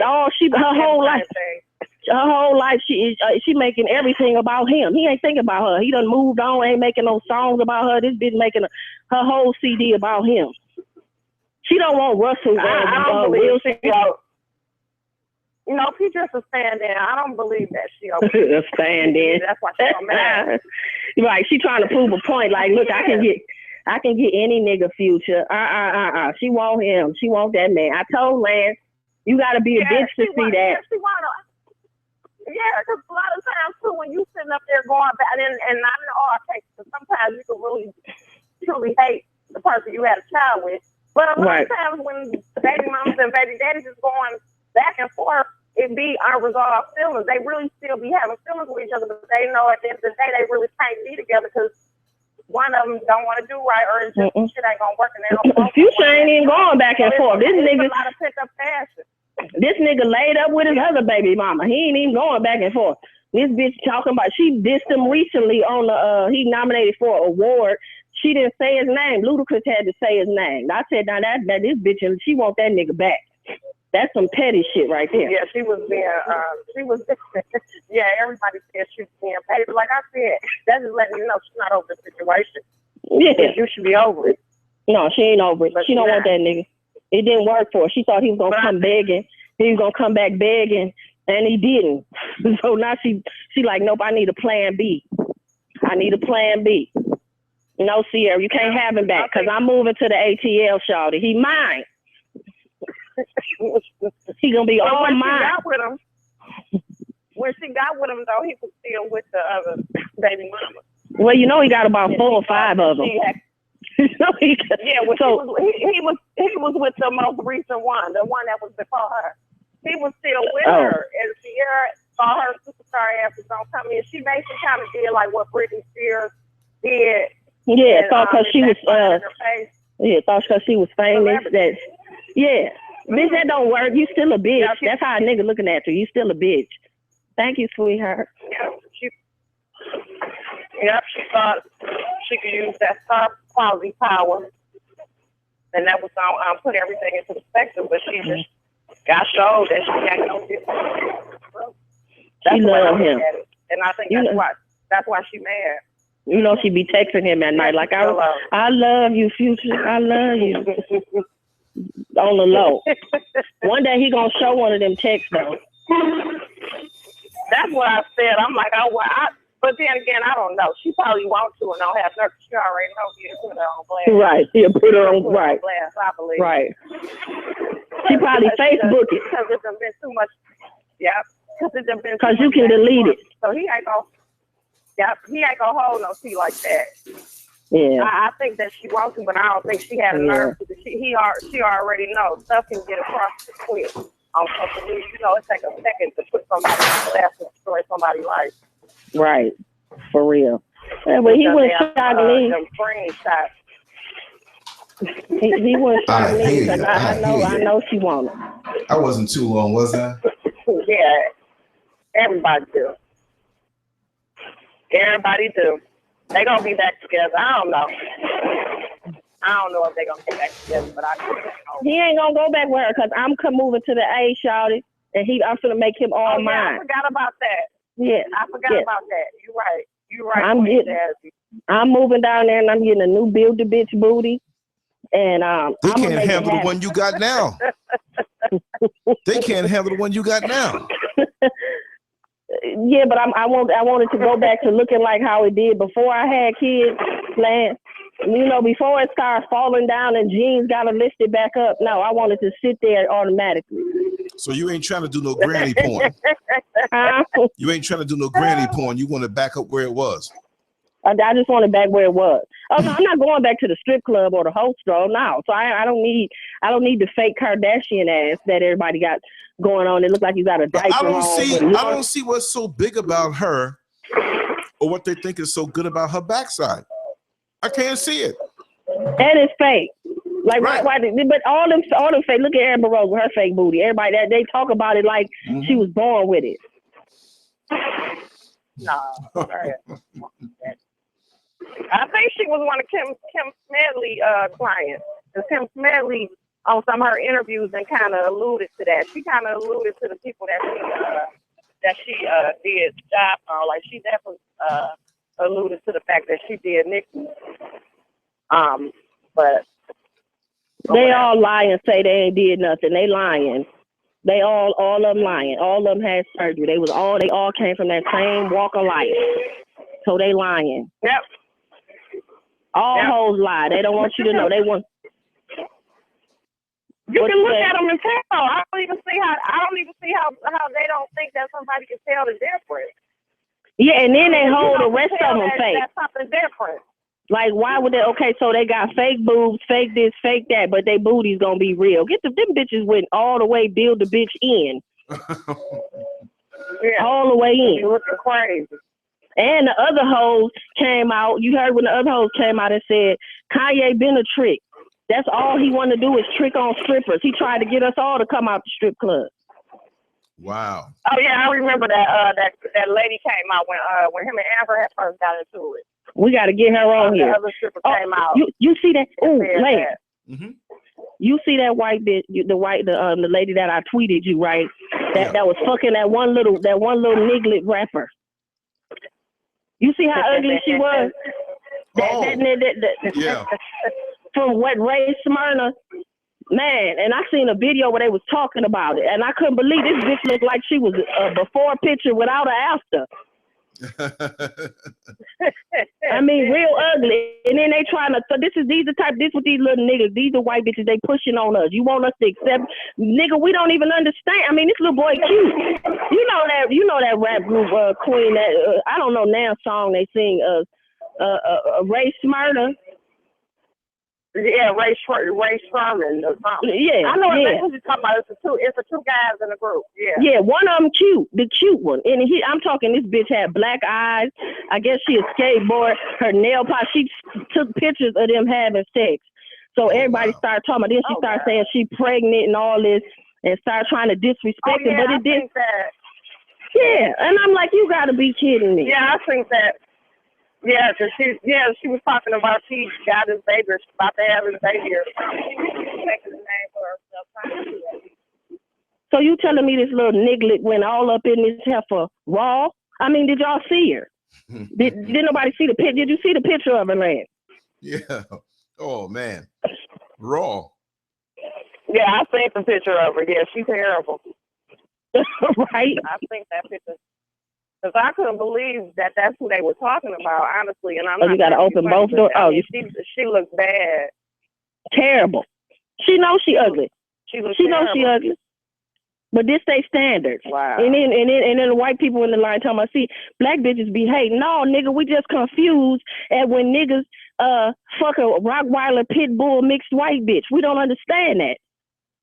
her whole life she making everything about him. He ain't thinking about her. He done moved on, ain't making no songs about her. This bitch making her whole CD about him. She don't want Russell. I don't believe she. You know, if he just a stand-in, I don't believe that she a stand-in. That's why she's so mad. Right, she trying to prove a point. Like, look, I can get any nigga, Future. She want him. She want that man. I told Lance, you gotta be a bitch to see that. Yeah, because a lot of times too, when you sitting up there going back, and not in all cases, sometimes you can really truly hate the person you had a child with. But a lot of times when baby mamas and baby daddies is going back and forth, it be unresolved feelings. They really still be having feelings with each other, but they know at the end of the day they really can't be together because one of them don't want to do right, or it's just shit ain't gonna work, and they don't. Future ain't even going back and forth. This nigga, a lot of pickup passion. This nigga laid up with his other baby mama. He ain't even going back and forth. This bitch talking about she dissed him recently on the he nominated for an award. She didn't say his name. Ludacris had to say his name. I said, now that this bitch, she want that nigga back. That's some petty shit right there. Yeah, she was being, yeah, everybody said she was being petty. But like I said, that's just letting you know she's not over the situation. Yeah. You should be over it. No, she ain't over it. But she don't want that nigga. It didn't work for her. She thought he was going to come begging. He was going to come back begging, and he didn't. So now she like, nope, I need a plan B. I need a plan B. No, Sierra, you can't have him back because I'm moving to the ATL, shawty. He mine. He gonna be all mine. When she got with him, though, he was still with the other baby mama. Well, you know he got about 4 or 5 of them. Yeah, well, so he was with the most recent one, the one that was before her. He was still with her, and Sierra saw her superstar ass was gonna come in. She basically kind of did like what Britney Spears did. Yeah, thought because she was thought because she was famous. That bitch, that don't work. You still a bitch. That's how a nigga looking at you. You still a bitch. Thank you, sweetheart. She thought she could use that top quality power, and that was gonna put everything into perspective. But she just got showed that she got no difference. She loved him, and I think that's why she mad. You know, she be texting him at night like, I love you, Future. I love you. On the low. One day he gonna show one of them texts though. That's what I said. I'm like, but then again, I don't know. She probably wants to and don't have nerve. She already knows he'll put her on blast. Right. He'll put her on blast, I believe. Right. She probably Facebook it. Because it's been too much. Yeah. Because you can delete it. So he ain't gonna. Yeah, he ain't gonna hold no tea like that. Yeah, I think that she wants to, but I don't think she had a nerve. She already knows stuff can get across the quick on social media. You know, it takes a second to put somebody on blast and destroy somebody's life. Right, for real. Yeah, but he wouldn't shock me. He wouldn't shock me because I know she wanted. I wasn't too long, was I? Yeah, everybody do. Everybody do. They gonna be back together. I don't know if they gonna get back together, but I know. He ain't gonna go back with her because I'm moving to the A, shawty, and I'm gonna make him all mine. I forgot about that. Yeah, I forgot about that. You're right. I'm moving down there and I'm getting a new Build-A-Bitch booty, and they can't handle the one you got now. They can't handle the one you got now. Yeah, but I wanted to go back to looking like how it did before I had kids, Lance. You know, before it started falling down and jeans got to lift it back up. No, I wanted to sit there automatically. So you ain't trying to do no granny porn. You ain't trying to do no granny porn. You want to back up where it was. I just want it back where it was. Oh, no, I'm not going back to the strip club or the hostro. No, so I don't need the fake Kardashian ass that everybody got going on. It look like you got a diaper I don't see what's so big about her, or what they think is so good about her backside. I can't see it. And it's fake. Like right. Why? But all them fake. Look at Amber Rose with her fake booty. Everybody that they talk about it like she was born with it. No. I think she was one of Kim Smedley clients. And Kim Smedley on some of her interviews and kind of alluded to that. She kind of alluded to the people that she did job on. Like she definitely alluded to the fact that she did Nikki. But they all lie and say they ain't did nothing. They lying. They all of them lying. All of them had surgery. They all came from that same walk of life. So they lying. Yep. All hoes lie. They don't want you to know. They want. You can look at them and tell. I don't even see how they don't think that somebody can tell the difference. Yeah, and then they hold the rest of them fake. That's something different. Like, why would they? Okay, so they got fake boobs, fake this, fake that, but they booty's gonna be real. Them bitches went all the way, build the bitch in. Yeah. All the way in. You looking crazy. And the other hoes came out. You heard when the other hoes came out and said, Kanye been a trick. That's all he wanted to do is trick on strippers. He tried to get us all to come out the strip club. Wow. Oh yeah, I remember that that lady came out when him and Amber had first got into it. We got to get her on here. The other stripper came out. You see that? Oh, Lance. Mm-hmm. You see that white bitch, the lady that I tweeted you, right? That was fucking that one little niglet rapper. You see how ugly she was? Yeah. From what Ray Smyrna, man. And I seen a video where they was talking about it, and I couldn't believe this bitch looked like she was a before picture without an after. I mean, real ugly. And then they trying to. So this with these little niggas. These are white bitches. They pushing on us. You want us to accept, nigga? We don't even understand. I mean, this little boy cute. You know that rap group Queen. That I don't know now song they sing. Ray Smyrna. Yeah, Ray Sherman or something. Yeah, I know exactly what you're talking about. It's the two guys in the group. Yeah. Yeah, one of them cute, the cute one. And I'm talking, this bitch had black eyes. I guess she a skateboard. Her nail polish. She took pictures of them having sex. So everybody started talking about this. She started saying she pregnant and all this, and started trying to disrespect her. But it didn't. Yeah, and I'm like, you gotta be kidding me. Yeah, I think that. Yeah, cause she was talking about she got his baby, about to have his baby. Taking the name for herself. So you telling me this little niglet went all up in this heifer raw? I mean, did y'all see her? Did nobody see the picture? Did you see the picture of her, Lance? Yeah. Oh man, raw. Yeah, I seen the picture of her. Yeah, she's terrible. Right. I think that picture. Because I couldn't believe that that's who they were talking about, honestly. And I'm you got to open both doors. Oh, she looks bad. Terrible. She knows she ugly. She knows she ugly. But this they standards. Wow. And then the white people in the line talking about, see, black bitches be hating. No, nigga, we just confused at when niggas fuck a Rottweiler pit bull mixed white bitch. We don't understand that.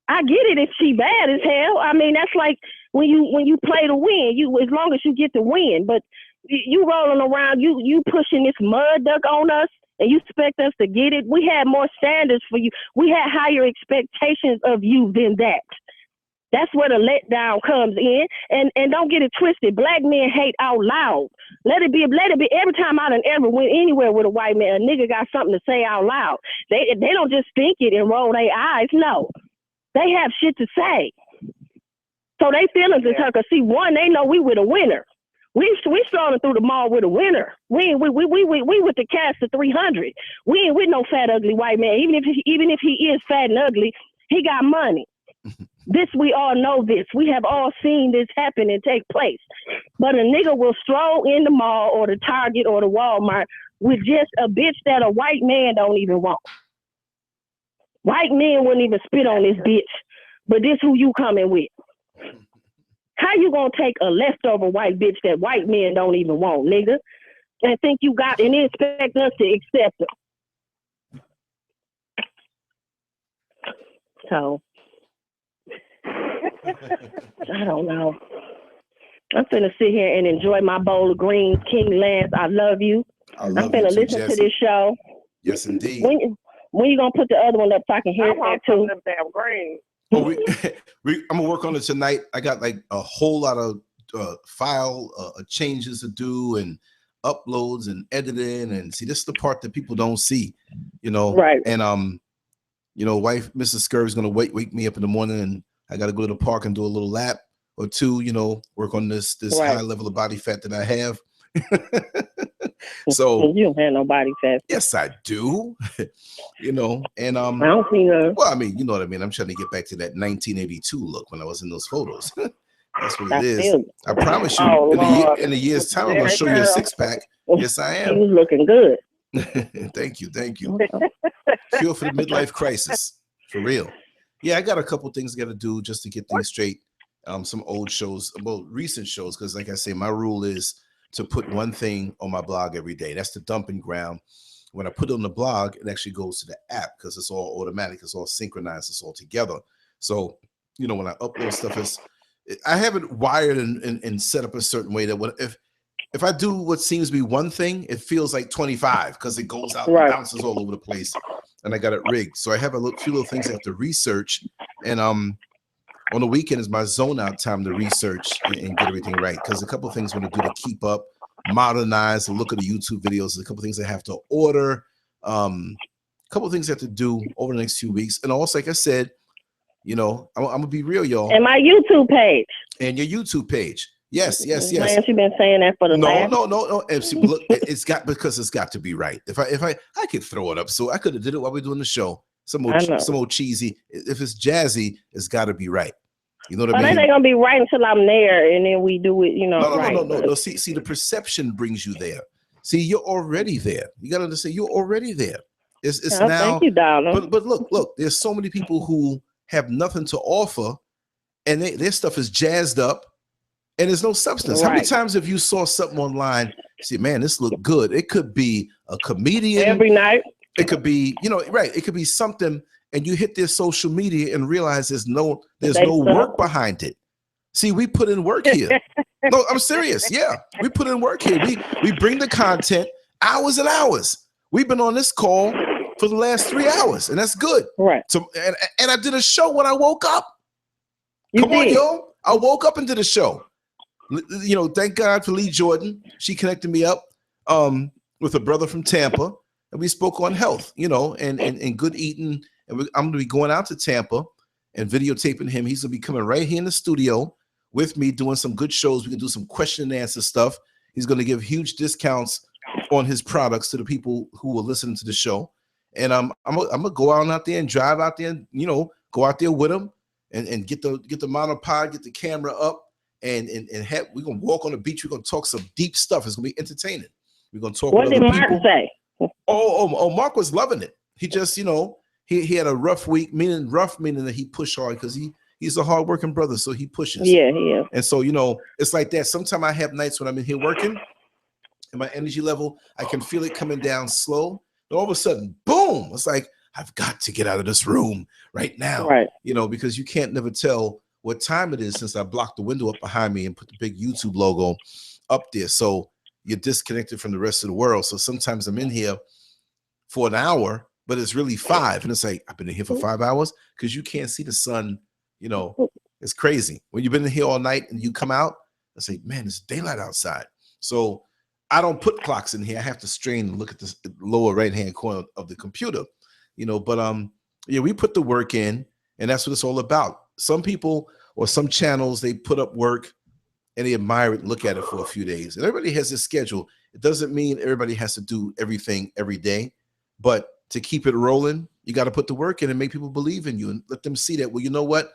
I get it if she bad as hell. I mean, that's like when you play to win, as long as you get to win. But you rolling around, you pushing this mud duck on us, and you expect us to get it. We had more standards for you. We had higher expectations of you than that. That's where the letdown comes in. And don't get it twisted. Black men hate out loud. Let it be. Every time I done ever went anywhere with a white man, a nigga got something to say out loud. They don't just think it and roll their eyes. No. They have shit to say. So they feelings is hurt. Cause see, one, they know we with a winner. We strolling through the mall with a winner. We with the cast of 300. We ain't with no fat ugly white man. Even if he is fat and ugly, he got money. This, we all know this. We have all seen this happen and take place. But a nigga will stroll in the mall or the Target or the Walmart with just a bitch that a white man don't even want. White men wouldn't even spit on this bitch, but this who you coming with. How you gonna take a leftover white bitch that white men don't even want, nigga, and think you got and expect us to accept her? So, I don't know. I'm finna sit here and enjoy my bowl of greens. King Lance, I love you. I'm finna listen to this show. Yes, indeed. When you gonna put the other one up so I can hear that too? Damn green. Oh, I'm gonna work on it tonight. I got like a whole lot of file changes to do and uploads and editing, and see, this is the part that people don't see, you know. Right. And wife Mrs. Scurv is gonna wake me up in the morning, and I gotta go to the park and do a little lap or two, work on this high level of body fat that I have. So you don't have no body fat. Yes, I do. And I don't see her. Well, I mean, you know what I mean. I'm trying to get back to that 1982 look when I was in those photos. That's what it is. I promise you, in a year's time, I'm gonna show you a six pack. Yes, I am. He was looking good. Thank you. Feel for the midlife crisis, for real. Yeah, I got a couple things I got to do just to get things straight. Some old shows, recent shows, because like I say, my rule is to put one thing on my blog every day. That's the dumping ground. When I put it on the blog, it actually goes to the app because it's all automatic, it's all synchronized, it's all together. So, you know, when I upload stuff, I have it wired and set up a certain way that if I do what seems to be one thing, it feels like 25 because it goes out and bounces all over the place, and I got it rigged. So I have few little things I have to research, and on the weekend is my zone out time to research and get everything right, because a couple of things I'm going to do to keep up, modernize, and look at the YouTube videos. There's a couple of things I have to order, a couple of things I have to do over the next few weeks, and also, like I said, you know, I'm gonna be real, y'all. And my YouTube page. And your YouTube page. Yes. Lance, you've been saying that for the last. No. Look, it's got to be right. If I could throw it up, so I could have did it while we're doing the show. Some old cheesy. If it's jazzy, it's got to be right. You know what I mean? But it ain't gonna be right until I'm there, and then we do it. You know, no. See, the perception brings you there. See, you're already there. You gotta understand, you're already there. It's now. Thank you, darling. But look. There's so many people who have nothing to offer, and their stuff is jazzed up, and there's no substance. How many times have you saw something online, say, man, this looked good? It could be a comedian every night. It could be, you know, it could be something, and you hit their social media and realize there's no work behind it. See, we put in work here. No, I'm serious. Yeah, we put in work here. We bring the content hours and hours. We've been on this call for the last 3 hours, and that's good. Right. So, and I did a show when I woke up. Come on, yo. I woke up and did a show. You know, thank God for Lee Jordan. She connected me up with a brother from Tampa, and we spoke on health, you know, and good eating. And I'm going to be going out to Tampa and videotaping him. He's going to be coming right here in the studio with me, doing some good shows. We can do some question and answer stuff. He's going to give huge discounts on his products to the people who will listen to the show. And I'm gonna go out there and drive out there, and, you know, go out there with him and get the monopod, get the camera up, and we're gonna walk on the beach. We're gonna talk some deep stuff. It's gonna be entertaining. We're gonna talk. What with did other Mark people. say? Oh, Mark was loving it. He just, you know, he had a rough week, meaning that he pushed hard because he's a hardworking brother, so he pushes. Yeah, he is. And so, you know, it's like that. Sometimes I have nights when I'm in here working, and my energy level, I can feel it coming down slow. And all of a sudden, boom! It's like, I've got to get out of this room right now. Right. You know, because you can't never tell what time it is since I blocked the window up behind me and put the big YouTube logo up there. So you're disconnected from the rest of the world. So sometimes I'm in here for an hour, but it's really 5. And it's like, I've been in here for 5 hours because you can't see the sun. You know, it's crazy. When you've been in here all night and you come out, I say, man, it's daylight outside. So I don't put clocks in here. I have to strain and look at the lower right-hand corner of the computer, you know, but yeah, we put the work in, and that's what it's all about. Some people or some channels, they put up work and they admire it and look at it for a few days. And everybody has a schedule. It doesn't mean everybody has to do everything every day, but to keep it rolling, you got to put the work in and make people believe in you and let them see that, well, you know what?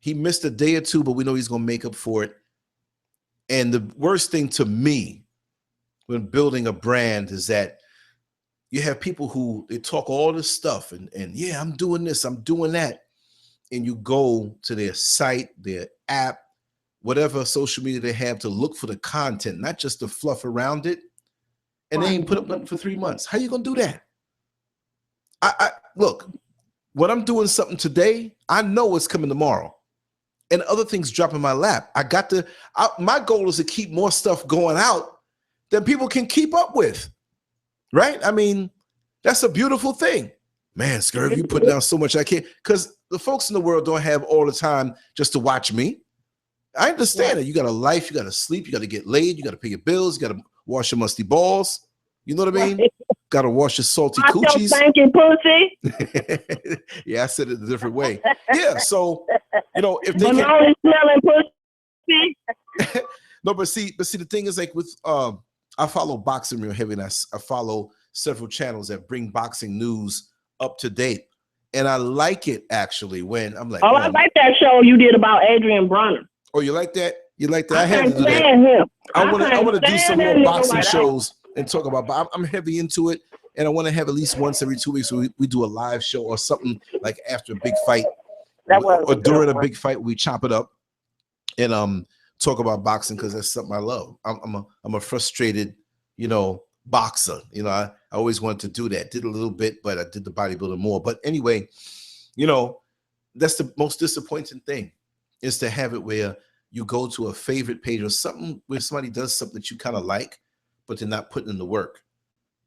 He missed a day or two, but we know he's going to make up for it. And the worst thing to me when building a brand is that you have people who they talk all this stuff and yeah, I'm doing this, I'm doing that. And you go to their site, their app, whatever social media they have to look for the content, not just the fluff around it. And they ain't put up nothing for 3 months. How you going to do that? I look, when I'm doing something today, I know what's coming tomorrow. And other things drop in my lap. My goal is to keep more stuff going out than people can keep up with, right? I mean, that's a beautiful thing. Man, Scurv, you put down so much I can't, because the folks in the world don't have all the time just to watch me. I understand it. You got a life, you got to sleep, you got to get laid, you got to pay your bills, you got to wash your musty balls. You know what I mean? Got to wash your salty coochies. Thanking pussy. Yeah, I said it a different way. Yeah, so, you know, if they can... smelling pussy. No, but see, the thing is, like, with I follow boxing real heavy, and I follow several channels that bring boxing news up to date, and I like it actually when I'm like, I like that show you did about Adrian Bronner. Oh, you like that? You like that? I had to do that. Him. I want to do some more boxing shows and talk about. But I'm heavy into it, and I want to have at least once every 2 weeks we do a live show or something like after a big fight, or during a big fight we chop it up and talk about boxing because that's something I love. I'm a frustrated, you know, boxer. You know, I always wanted to do that. Did a little bit, but I did the bodybuilding more. But anyway, you know, that's the most disappointing thing, is to have it where you go to a favorite page or something where somebody does something that you kind of like, but they're not putting in the work.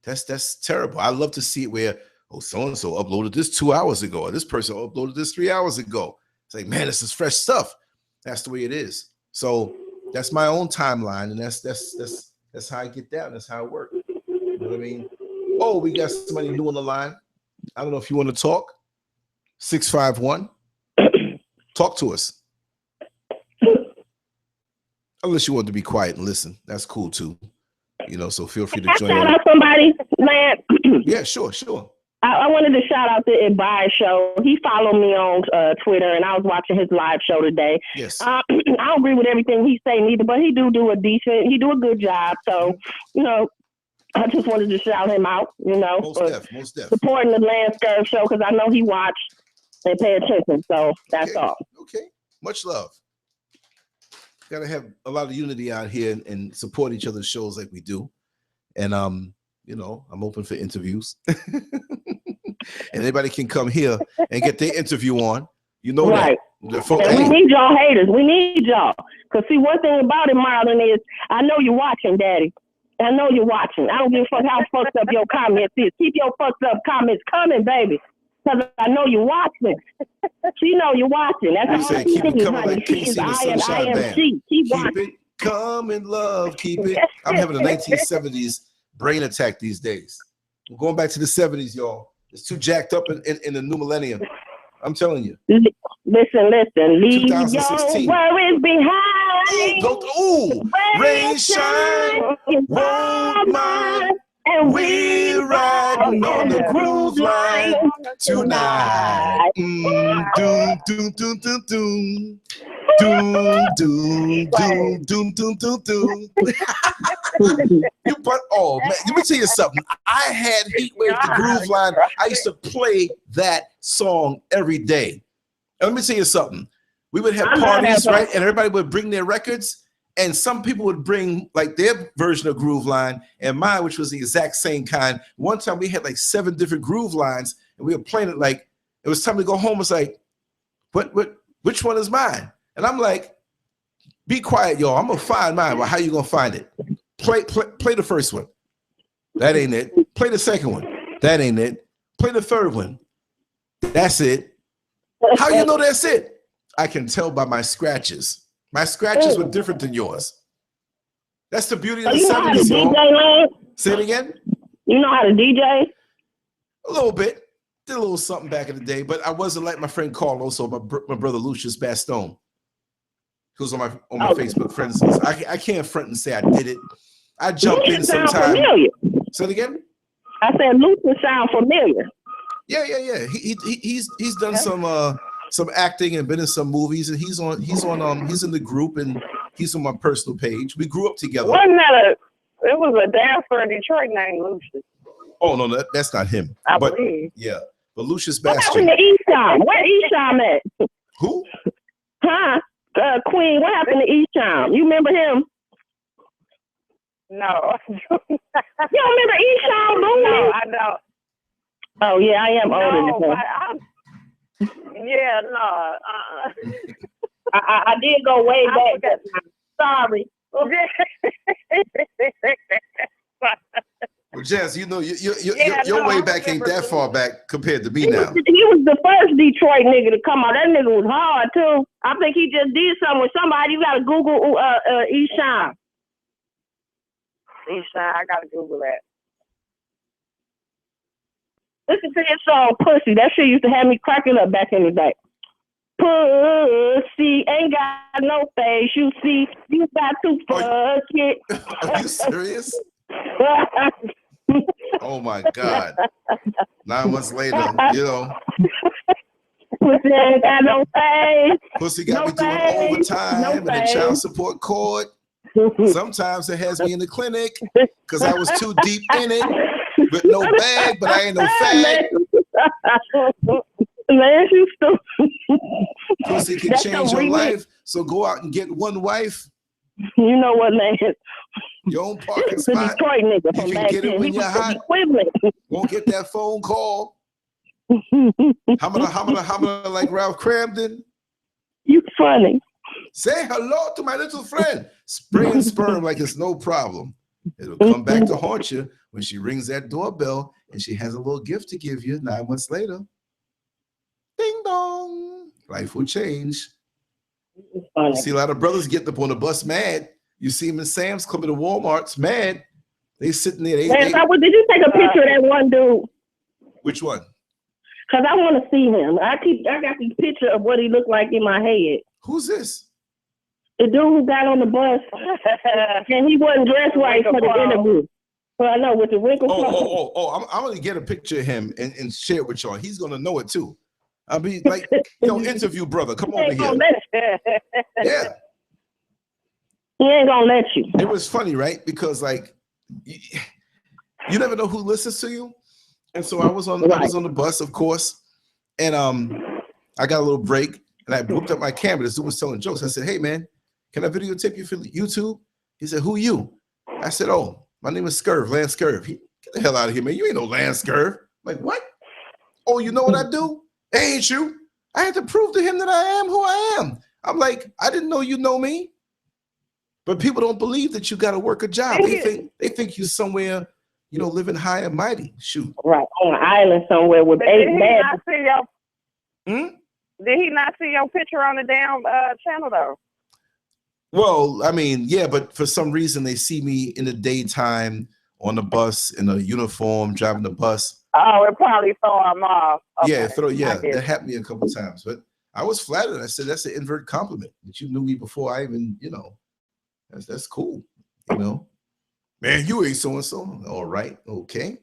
That's terrible. I love to see it where, oh, so-and-so uploaded this 2 hours ago, or this person uploaded this 3 hours ago. It's like, man, this is fresh stuff. That's the way it is. So that's my own timeline, and that's how I get down. That's how it works. You know what I mean? Oh, we got somebody new on the line. I don't know if you want to talk. 651. Talk to us. Unless you want to be quiet and listen. That's cool too. You know, so feel free to join in. Shout out somebody, Lance. Yeah, sure. I wanted to shout out the Advice Show. He followed me on Twitter, and I was watching his live show today. Yes. I don't agree with everything he say neither, but he do a good job. So, you know, I just wanted to shout him out, you know, most def. supporting the LanceScurv show, because I know he watched and pay attention. So that's all. Okay. Much love. Got to have a lot of unity out here and support each other's shows like we do. And, you know, I'm open for interviews. And anybody can come here and get their interview on. You know right. that. We need y'all haters. We need y'all. Because, see, one thing about it, Marlon, is I know you're watching, Daddy. I know you're watching. I don't give a fuck how fucked up your comments is. Keep your fucked up comments coming, baby. Because I know you're watching. She know you're watching. That's all. Keep it coming like KC the Sunshine Band. Keep watching. It coming, love. Keep it. I'm having a 1970s brain attack these days. I'm going back to the 70s, y'all. It's too jacked up in the new millennium. I'm telling you. Listen. Leave your 2016. worries behind. Rain, shine, won't mind. And we're riding on the groove line tonight. Doom, doom, doom, doom, doom. Doom, doom, doom, doom, doom, doom, doom. Oh man, let me tell you something. I had Heat Wave the Groove Line. I used to play that song every day. And let me tell you something. We would have parties, right? And everybody would bring their records. And some people would bring like their version of Groove Line and mine, which was the exact same kind. One time we had like 7 different Groove Lines, and we were playing it like it was time to go home. It's like, which one is mine? And I'm like, be quiet, y'all. I'm gonna find mine. Well, how you gonna find it? Play the first one. That ain't it. Play the second one. That ain't it. Play the third one. That's it. How you know that's it? I can tell by my scratches. My scratches were different than yours. That's the beauty of the 70s, y'all. Say it again. You know how to DJ? A little bit. Did a little something back in the day, but I wasn't like my friend Carlos or my brother Lucius Bastone. He was on my Facebook friends list. I can't front and say I did it. I jumped in sometime. Say it again. I said Lucius sound familiar. Yeah. He's done some acting and been in some movies, and he's in the group, and he's on my personal page. We grew up together. It was a dancer in Detroit named Lucius. Oh no, that's not him. I believe. Yeah, but Lucius What Bastion. happened to Esham? Where Esham at? Who? Huh? Queen. What happened to Esham? You remember him? No. You don't remember Esham? No, I don't. Oh yeah, I am older than him. Yeah, no. I did go way back. Sorry. Well, Jazz, you know your way back ain't that far back compared to me now. He was the first Detroit nigga to come out. That nigga was hard too. I think he just did something with somebody. You gotta Google Esham. I gotta Google that. Listen to his song Pussy. That shit used to have me cracking up back in the day. Pussy ain't got no face. You see, you got to fuck it. Are you serious? Oh my God. 9 months later, you know. Pussy ain't got no face. Pussy got me doing overtime and the child support court. Sometimes it has me in the clinic because I was too deep in it with no bag, but I ain't no fag. Lance, you stupid. Pussy can change your life, so go out and get one wife. You know what, Lance? Your own parking This is a spot. Detroit nigga You from can back get it then. when He you're was the hot. equivalent. Won't get that phone call. Hamana like Ralph Cramden. You funny. Say hello to my little friend. Spraying sperm like it's no problem. It'll come back to haunt you when she rings that doorbell and she has a little gift to give you 9 months later. Ding dong. Life will change. You see a lot of brothers getting up on the bus mad. You see them in Sam's Club and the Walmart's mad. They sitting there. Did you take a picture of that one dude? Which one? Because I want to see him. I got this picture of what he looked like in my head. Who's this? The dude who got on the bus and he wasn't dressed right for the interview. Well, I know with the wrinkles. I'm gonna get a picture of him and share it with y'all. He's gonna know it too. I'll be like, interview brother, come over here. Yeah. He ain't gonna let you. It was funny, right? Because like you never know who listens to you. And so I was on the bus, of course, and I got a little break and I booked up my camera. This dude was telling jokes. I said, "Hey man, can I videotape you for YouTube?" He said, "Who you?" I said, "Oh, my name is Scurv, Lance Scurv." Get the hell out of here, man. You ain't no Lance Scurv. I'm like, what? Oh, you know what I do? Hey, ain't you? I had to prove to him that I am who I am. I'm like, I didn't know you know me. But people don't believe that you got to work a job. They think you somewhere, living high and mighty. Shoot. Right, on an island somewhere with 8 bad. Did he not see your picture on the damn channel though? Well, I mean, yeah, but for some reason they see me in the daytime on the bus in a uniform driving the bus. Oh, it probably throw him off. Okay. That happened to me a couple of times. But I was flattered. I said, that's an invert compliment that you knew me before I even, that's cool. Man, you ain't so-and-so. All right. Okay.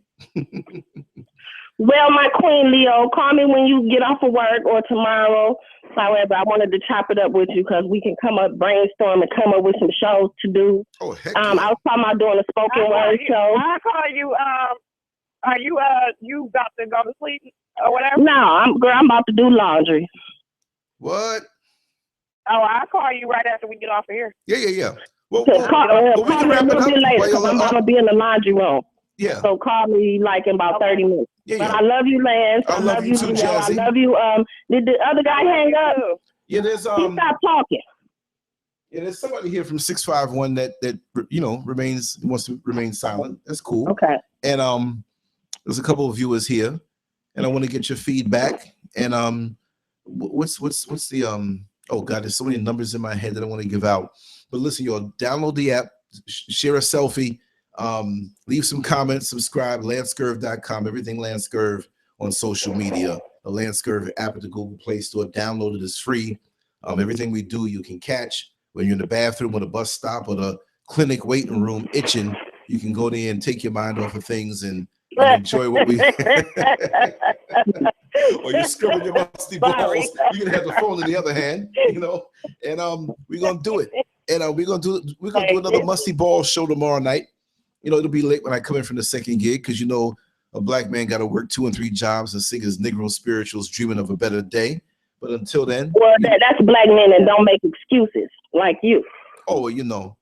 Well, my queen Leo, call me when you get off of work or tomorrow. However, I wanted to chop it up with you because we can come up, brainstorm, and come up with some shows to do. Oh, heck I was talking about doing a spoken word show. I call you. Are you you about to go to sleep or whatever? No, I'm about to do laundry. What? Oh, I'll call you right after we get off of here. Yeah. Well, we can wrap it up later. I'm gonna be in the laundry room. Yeah. So call me like in about 30 minutes. Yeah. But I love you, Lance. I love you too, Jazzy. I love you. Did the other guy hang up? Yeah, there's He stopped talking. Yeah, there's somebody here from 651 that wants to remain silent. That's cool. Okay. And there's a couple of viewers here, and I want to get your feedback. And what's the oh God, there's so many numbers in my head that I want to give out. But listen, y'all, download the app, share a selfie, leave some comments, subscribe, LanceScurv.com, everything Lance Scurv on social media. The Lance Scurv app at the Google Play Store. Download it, it's free. Everything we do, you can catch. When you're in the bathroom or the bus stop or the clinic waiting room itching, you can go there and take your mind off of things and enjoy what we. Or you're scrubbing your musty balls. You can have the phone in the other hand, And we're gonna do it. And we're gonna do another musty ball show tomorrow night. It'll be late when I come in from the second gig because a black man got to work 2 and 3 jobs and sing his Negro spirituals, dreaming of a better day. But until then, well, that's black men and don't make excuses like you. Oh,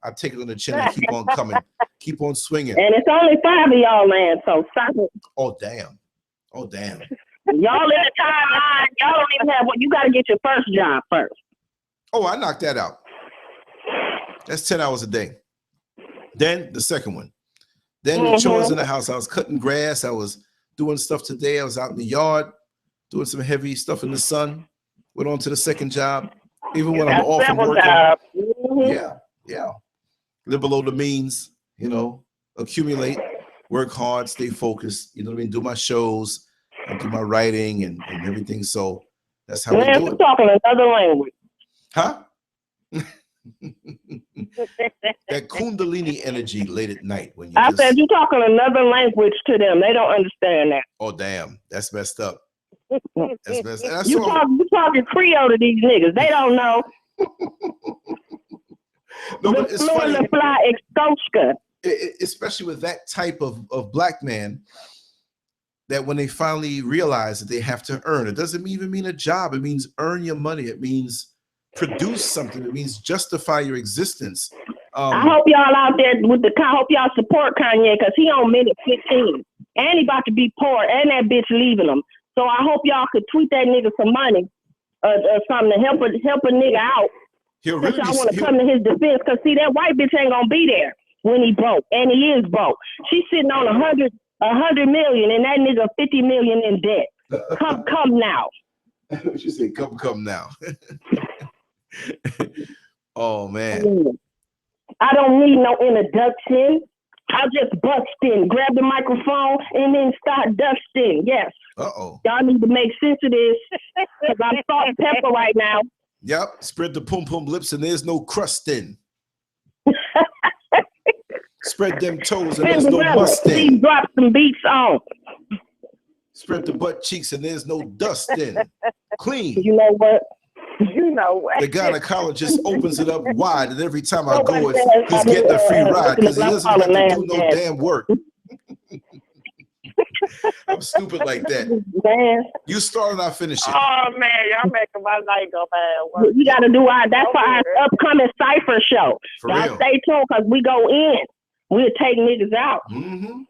I take it on the chin and keep on coming, keep on swinging. And it's only 5 of y'all, man. So stop it. Oh damn. Y'all in the timeline. Y'all don't even have what. You got to get your first job first. Oh, I knocked that out. That's 10 hours a day. Then the second one. Then the chores in the house. I was cutting grass. I was doing stuff today. I was out in the yard doing some heavy stuff in the sun. Went on to the second job. Even when I'm off from working. Yeah. Live below the means, accumulate, work hard, stay focused. You know what I mean? Do my shows, I do my writing and everything. So that's how we do it. You're talking another language. Huh? That Kundalini energy late at night when you said you're talking another language to them. They don't understand that. Oh damn, that's messed up. That's messed up. You talking Creole to these niggas. They don't know. No, but it's funny. Especially with that type of black man, that when they finally realize that they have to earn, it doesn't even mean a job. It means earn your money. It means produce something. It means justify your existence. I hope y'all out there with the. I hope y'all support Kanye because he on minute 15, and he about to be poor, and that bitch leaving him. So I hope y'all could tweet that nigga some money or something to help a nigga out. Y'all want to come to his defense because see that white bitch ain't gonna be there when he broke, and he is broke. She's sitting on 100 million, and that nigga 50 million in debt. Come now. She said, "Come now." Oh man. I don't need no introduction. I'll just bust in, grab the microphone, and then start dusting. Yes. Y'all need to make sense of this because I'm salt and pepper right now. Yep. Spread the pum pum lips, and there's no crusting. Spread them toes, and there's no musting. Drop some beats on. Spread the butt cheeks, and there's no dusting. Clean. You know what? The gynecologist opens it up wide, and every time I go, he's getting a free ride because he doesn't have to do no damn work. I'm stupid like that. Man. You start and I finish it. Oh man, y'all making my night go bad. We got to do that's for our upcoming Cypher show. For y'all real. Stay tuned because we go in. We'll take niggas out. Mm-hmm.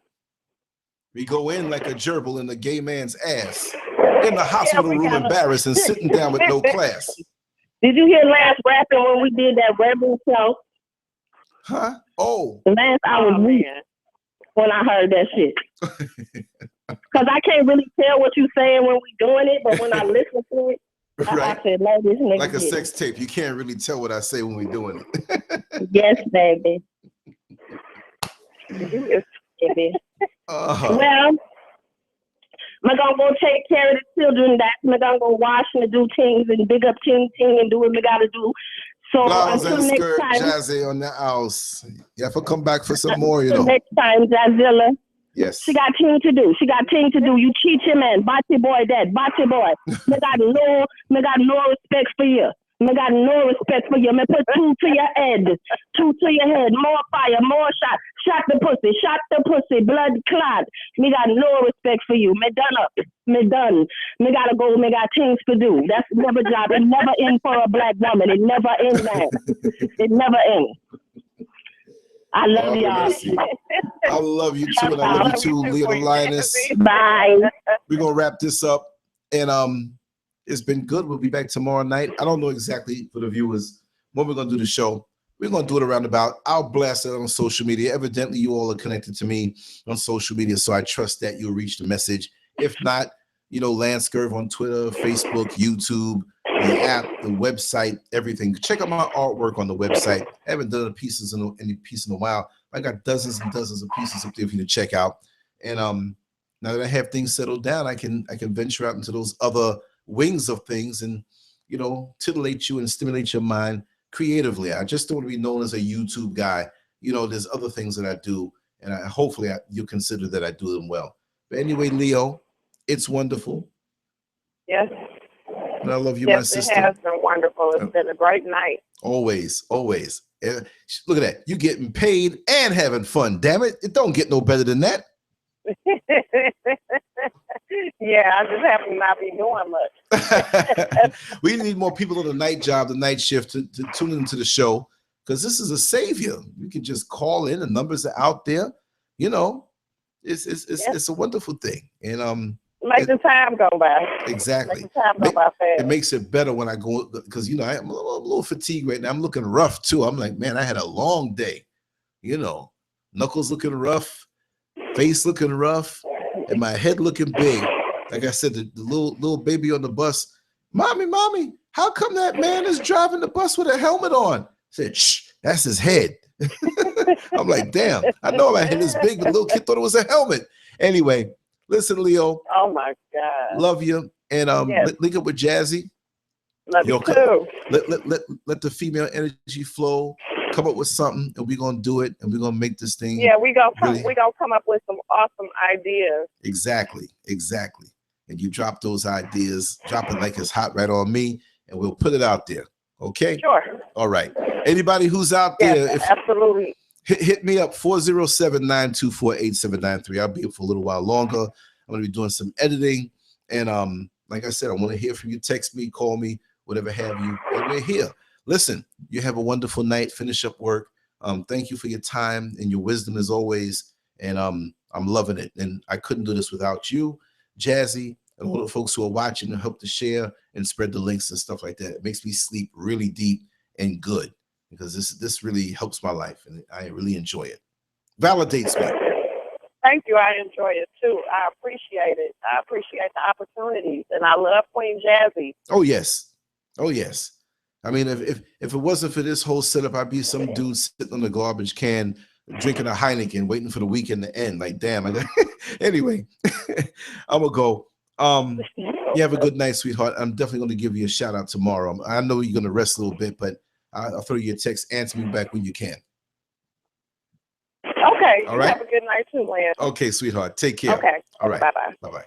We go in like a gerbil in a gay man's ass. In the hospital room, embarrassed and sitting down with no class. Did you hear Lance rapping when we did that Rebel show? Huh? Oh. Lance, I was weak when I heard that shit. Because I can't really tell what you're saying when we doing it, but when I listen to it, right. I said, no, this nigga like a sex tape. You can't really tell what I say when we doing it. Yes, baby. Well, I'm gonna go take care of the children. I'm gonna go wash and do things and big up ting and do what we gotta do. So until next time, Jazzy on the house. You have to come back for some more, you know. Next time, Jazzilla. Yes. She got thing to do. You cheat him, man. Batty boy dead. Batty boy. Me got no respect for you. Me got no respect for you. Me put 2 to your head. 2 to your head. More fire, more shot. Shot the pussy. Blood clot. Me got no respect for you. Me done up. Me done. Me gotta go. Me got things to do. That's never job. It never end for a black woman. It never ends, man. It never ends. I love y'all. I love you too, and I love you too, Leah the Lioness. Bye. We're gonna wrap this up, and it's been good. We'll be back tomorrow night. I don't know exactly for the viewers when we're gonna do the show. We're gonna do it around about. I'll blast it on social media. Evidently, you all are connected to me on social media, so I trust that you'll reach the message. If not, Lance Scurv on Twitter, Facebook, YouTube, the app, the website, everything. Check out my artwork on the website. I haven't done any piece in a while. I got dozens and dozens of pieces up there for you to check out. And now that I have things settled down, I can venture out into those other wings of things and titillate you and stimulate your mind creatively. I just don't want to be known as a YouTube guy. There's other things that I do, and hopefully you'll consider that I do them well. But anyway, Leo, it's wonderful. Yes. And I love you, my sister. It has been wonderful. It's been a great night. Always, always. Look at that. You getting paid and having fun. Damn it. It don't get no better than that. Yeah, I just happen to not be doing much. We need more people on the night job, the night shift to tune into the show because this is a savior. You can just call in. The numbers are out there. It's a wonderful thing. And make the time go by. Exactly. Make the time go by fast. It makes it better when I go because I'm a little fatigued right now. I'm looking rough too. I'm like, man, I had a long day. Knuckles looking rough, face looking rough, and my head looking big. Like I said, the little baby on the bus, mommy, how come that man is driving the bus with a helmet on? I said, shh, that's his head. I'm like, damn, I know my head is big, but the little kid thought it was a helmet. Anyway, listen, Leo. Oh my God. Love you. And yes. Link up with Jazzy. Love you too. Let the female energy flow. Come up with something, and we're gonna do it, and we're gonna make this thing. Yeah, we're gonna come up with some awesome ideas. Exactly. And you drop those ideas, drop it like it's hot right on me, and we'll put it out there. Okay. Sure. All right. Anybody who's out there, yes, absolutely. Hit me up 407-924-8793. I'll be here for a little while longer. I'm gonna be doing some editing, and like I said, I want to hear from you. Text me, call me, whatever have you, and we're here. Listen, you have a wonderful night. Finish up work. Thank you for your time and your wisdom as always. And I'm loving it. And I couldn't do this without you, Jazzy, and all the folks who are watching and help to share and spread the links and stuff like that. It makes me sleep really deep and good because this really helps my life and I really enjoy it. Validates me. Thank you. I enjoy it too. I appreciate it. I appreciate the opportunities, and I love Queen Jazzy. Oh yes, oh yes. I mean, if it wasn't for this whole setup, I'd be some dude sitting on the garbage can drinking a Heineken, waiting for the weekend to end. Like, damn. Anyway, I'm gonna go. You have a good night, sweetheart. I'm definitely gonna give you a shout out tomorrow. I know you're gonna rest a little bit, but I'll throw you a text. Answer me back when you can. Okay. All right. Have a good night too, Lance. Okay, sweetheart. Take care. Okay. All right. Bye-bye. Bye-bye.